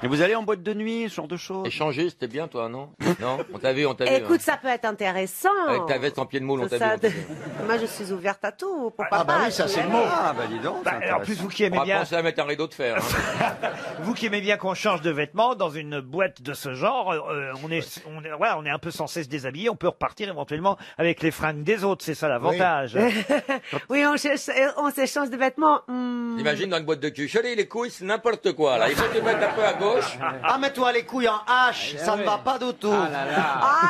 S21: Mais vous allez en boîte de nuit, ce genre de choses?
S10: Échanger, c'était bien, toi, non? Non? On t'a vu,
S5: Écoute, ça peut être intéressant.
S10: Avec ta veste en pied de moule, on t'a
S5: Ça,
S10: vu.
S5: Moi, je suis ouverte à tout. Pourquoi
S21: Ah bah
S5: pas
S21: oui, ça c'est le mot. Ah bah dis donc. c'est
S1: En plus,
S21: intéressant.
S1: vous qui
S10: On
S1: aimez
S10: va
S1: bien,
S10: penser à mettre un rideau de fer. hein.
S1: vous qui aimez bien qu'on change de vêtements dans une boîte de ce genre, on est un peu censé se déshabiller, on peut repartir éventuellement avec les fringues des autres, c'est ça l'avantage.
S5: Oui, on s'échange de vêtements.
S10: Imagine dans une boîte de cul. Chérie, les couilles, c'est n'importe quoi, là. Il faut te mettre un peu à gauche.
S21: Ah, mets-toi les couilles en H, ça ne va pas du tout.
S5: Aïe,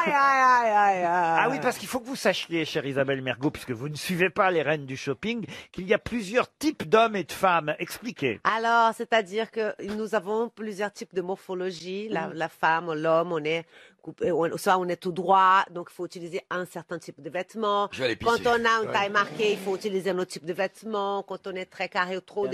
S5: aïe, aïe, aïe, aïe.
S1: Ah oui, parce qu'il faut que vous sachiez, chère Isabelle Mergo, puisque vous ne suivez pas les reines du shopping, qu'il y a plusieurs types d'hommes et de femmes. Expliquez.
S5: Alors, c'est-à-dire que nous avons plusieurs types de morphologie. La femme, l'homme, on est coupé, soit on est tout droit, donc il faut utiliser un certain type de vêtements.
S10: Je vais aller pisser.
S5: Quand on a une taille marquée, il faut utiliser un autre type de vêtements. Quand on est très carré ou trop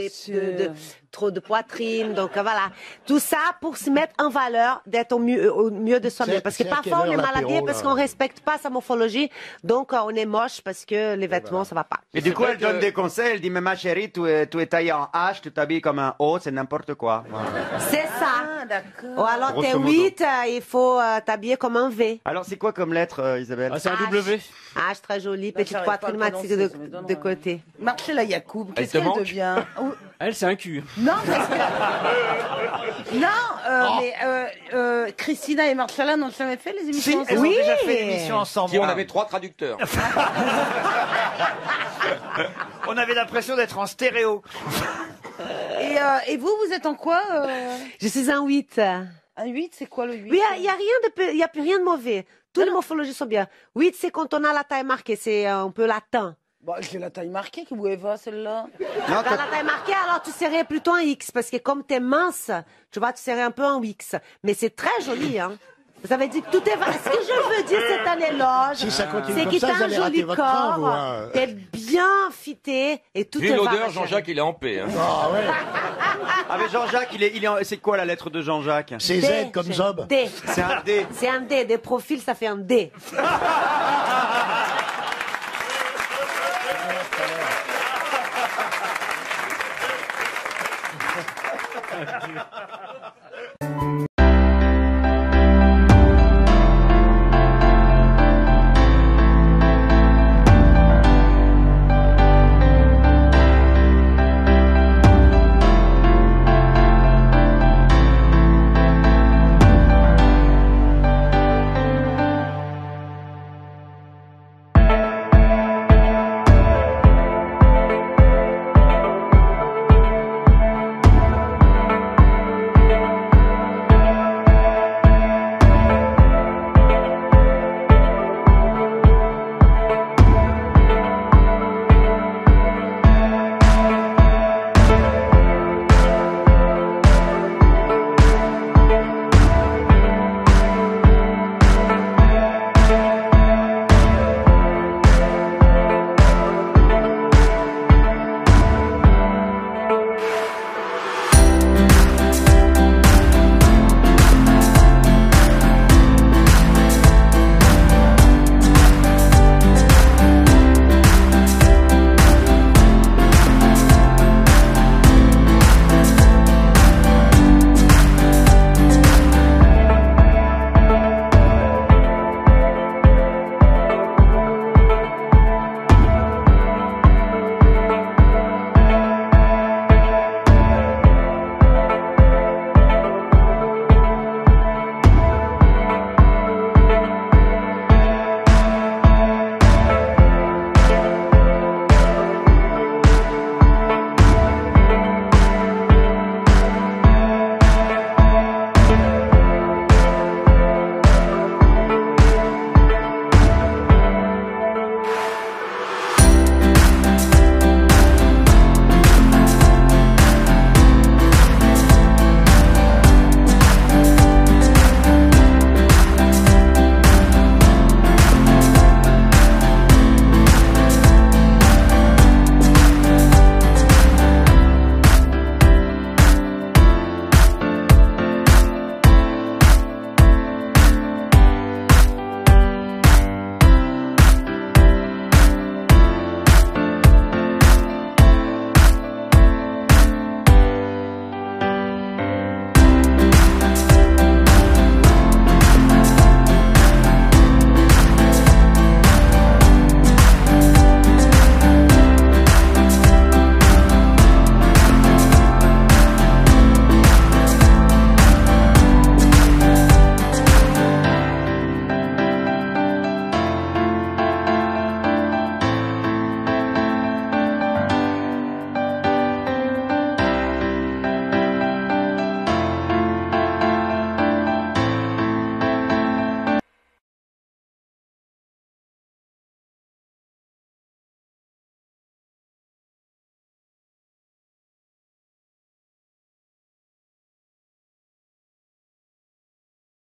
S5: trop de poitrine, donc voilà. Tout ça pour se mettre en valeur, d'être au mieux de soi-même. Parce que parfois on est mal habillé parce qu'on respecte pas sa morphologie, donc on est moche parce que les vêtements ça va pas.
S21: Et du coup, elle donne des conseils, elle dit, mais ma chérie, tu es taillée en H, tu t'habilles comme un O, c'est n'importe quoi.
S5: C'est ça.
S15: D'accord.
S5: Ou alors
S21: Grosso
S5: t'es
S21: modo.
S5: 8, il faut t'habiller comme un V.
S21: Alors, c'est quoi comme lettre, Isabelle?
S14: C'est un W.
S5: H très joli, petite
S15: j'arrive
S5: poitrine
S15: pas à
S5: matique
S15: prononcer, ça m'étonnerait.
S5: de côté.
S15: Marcella Yacoub,
S10: Elle
S15: qu'est-ce
S10: te
S15: qu'elle
S10: manque
S15: devient?
S14: Elle, c'est un cul.
S15: Non, parce que... mais Christina et Marcella n'ont jamais fait les
S1: Si,
S15: émissions
S1: elles ont
S15: ensemble.
S1: déjà fait l'émission ensemble.
S10: Si on avait 3 traducteurs.
S1: On avait l'impression d'être en stéréo.
S15: Et vous êtes en quoi
S5: Je suis un 8.
S15: Un 8, c'est quoi le 8?
S5: Oui, il y a plus rien de mauvais. Toutes les morphologies sont bien. 8, c'est quand on a la taille marquée, c'est un peu latin.
S15: Bah, j'ai la taille marquée, que vous Eva, celle-là.
S5: Quand la taille marquée, alors tu serais plutôt un X, parce que comme t'es mince, tu vois, tu serais un peu un X. Mais c'est très joli, hein. Vous avez dit que tout est vrai. Ce que je veux dire cette année-là,
S20: Si ça continue
S5: c'est
S20: comme
S5: que
S20: ça,
S5: t'as
S20: vous
S5: un
S20: allez
S5: joli
S20: rater votre train, vous,
S5: corps,
S20: hein.
S5: t'es bien fité et tout
S10: Vu
S5: est vrai.
S10: l'odeur,
S5: ma chérie.
S10: Jean-Jacques, il est en paix. Hein.
S20: Ah ouais.
S21: Ah mais Jean-Jacques, c'est quoi la lettre de Jean-Jacques?
S20: C'est
S5: D,
S20: Z comme Zob.
S5: D.
S21: C'est un D.
S5: C'est un D. Des profils, ça fait un D.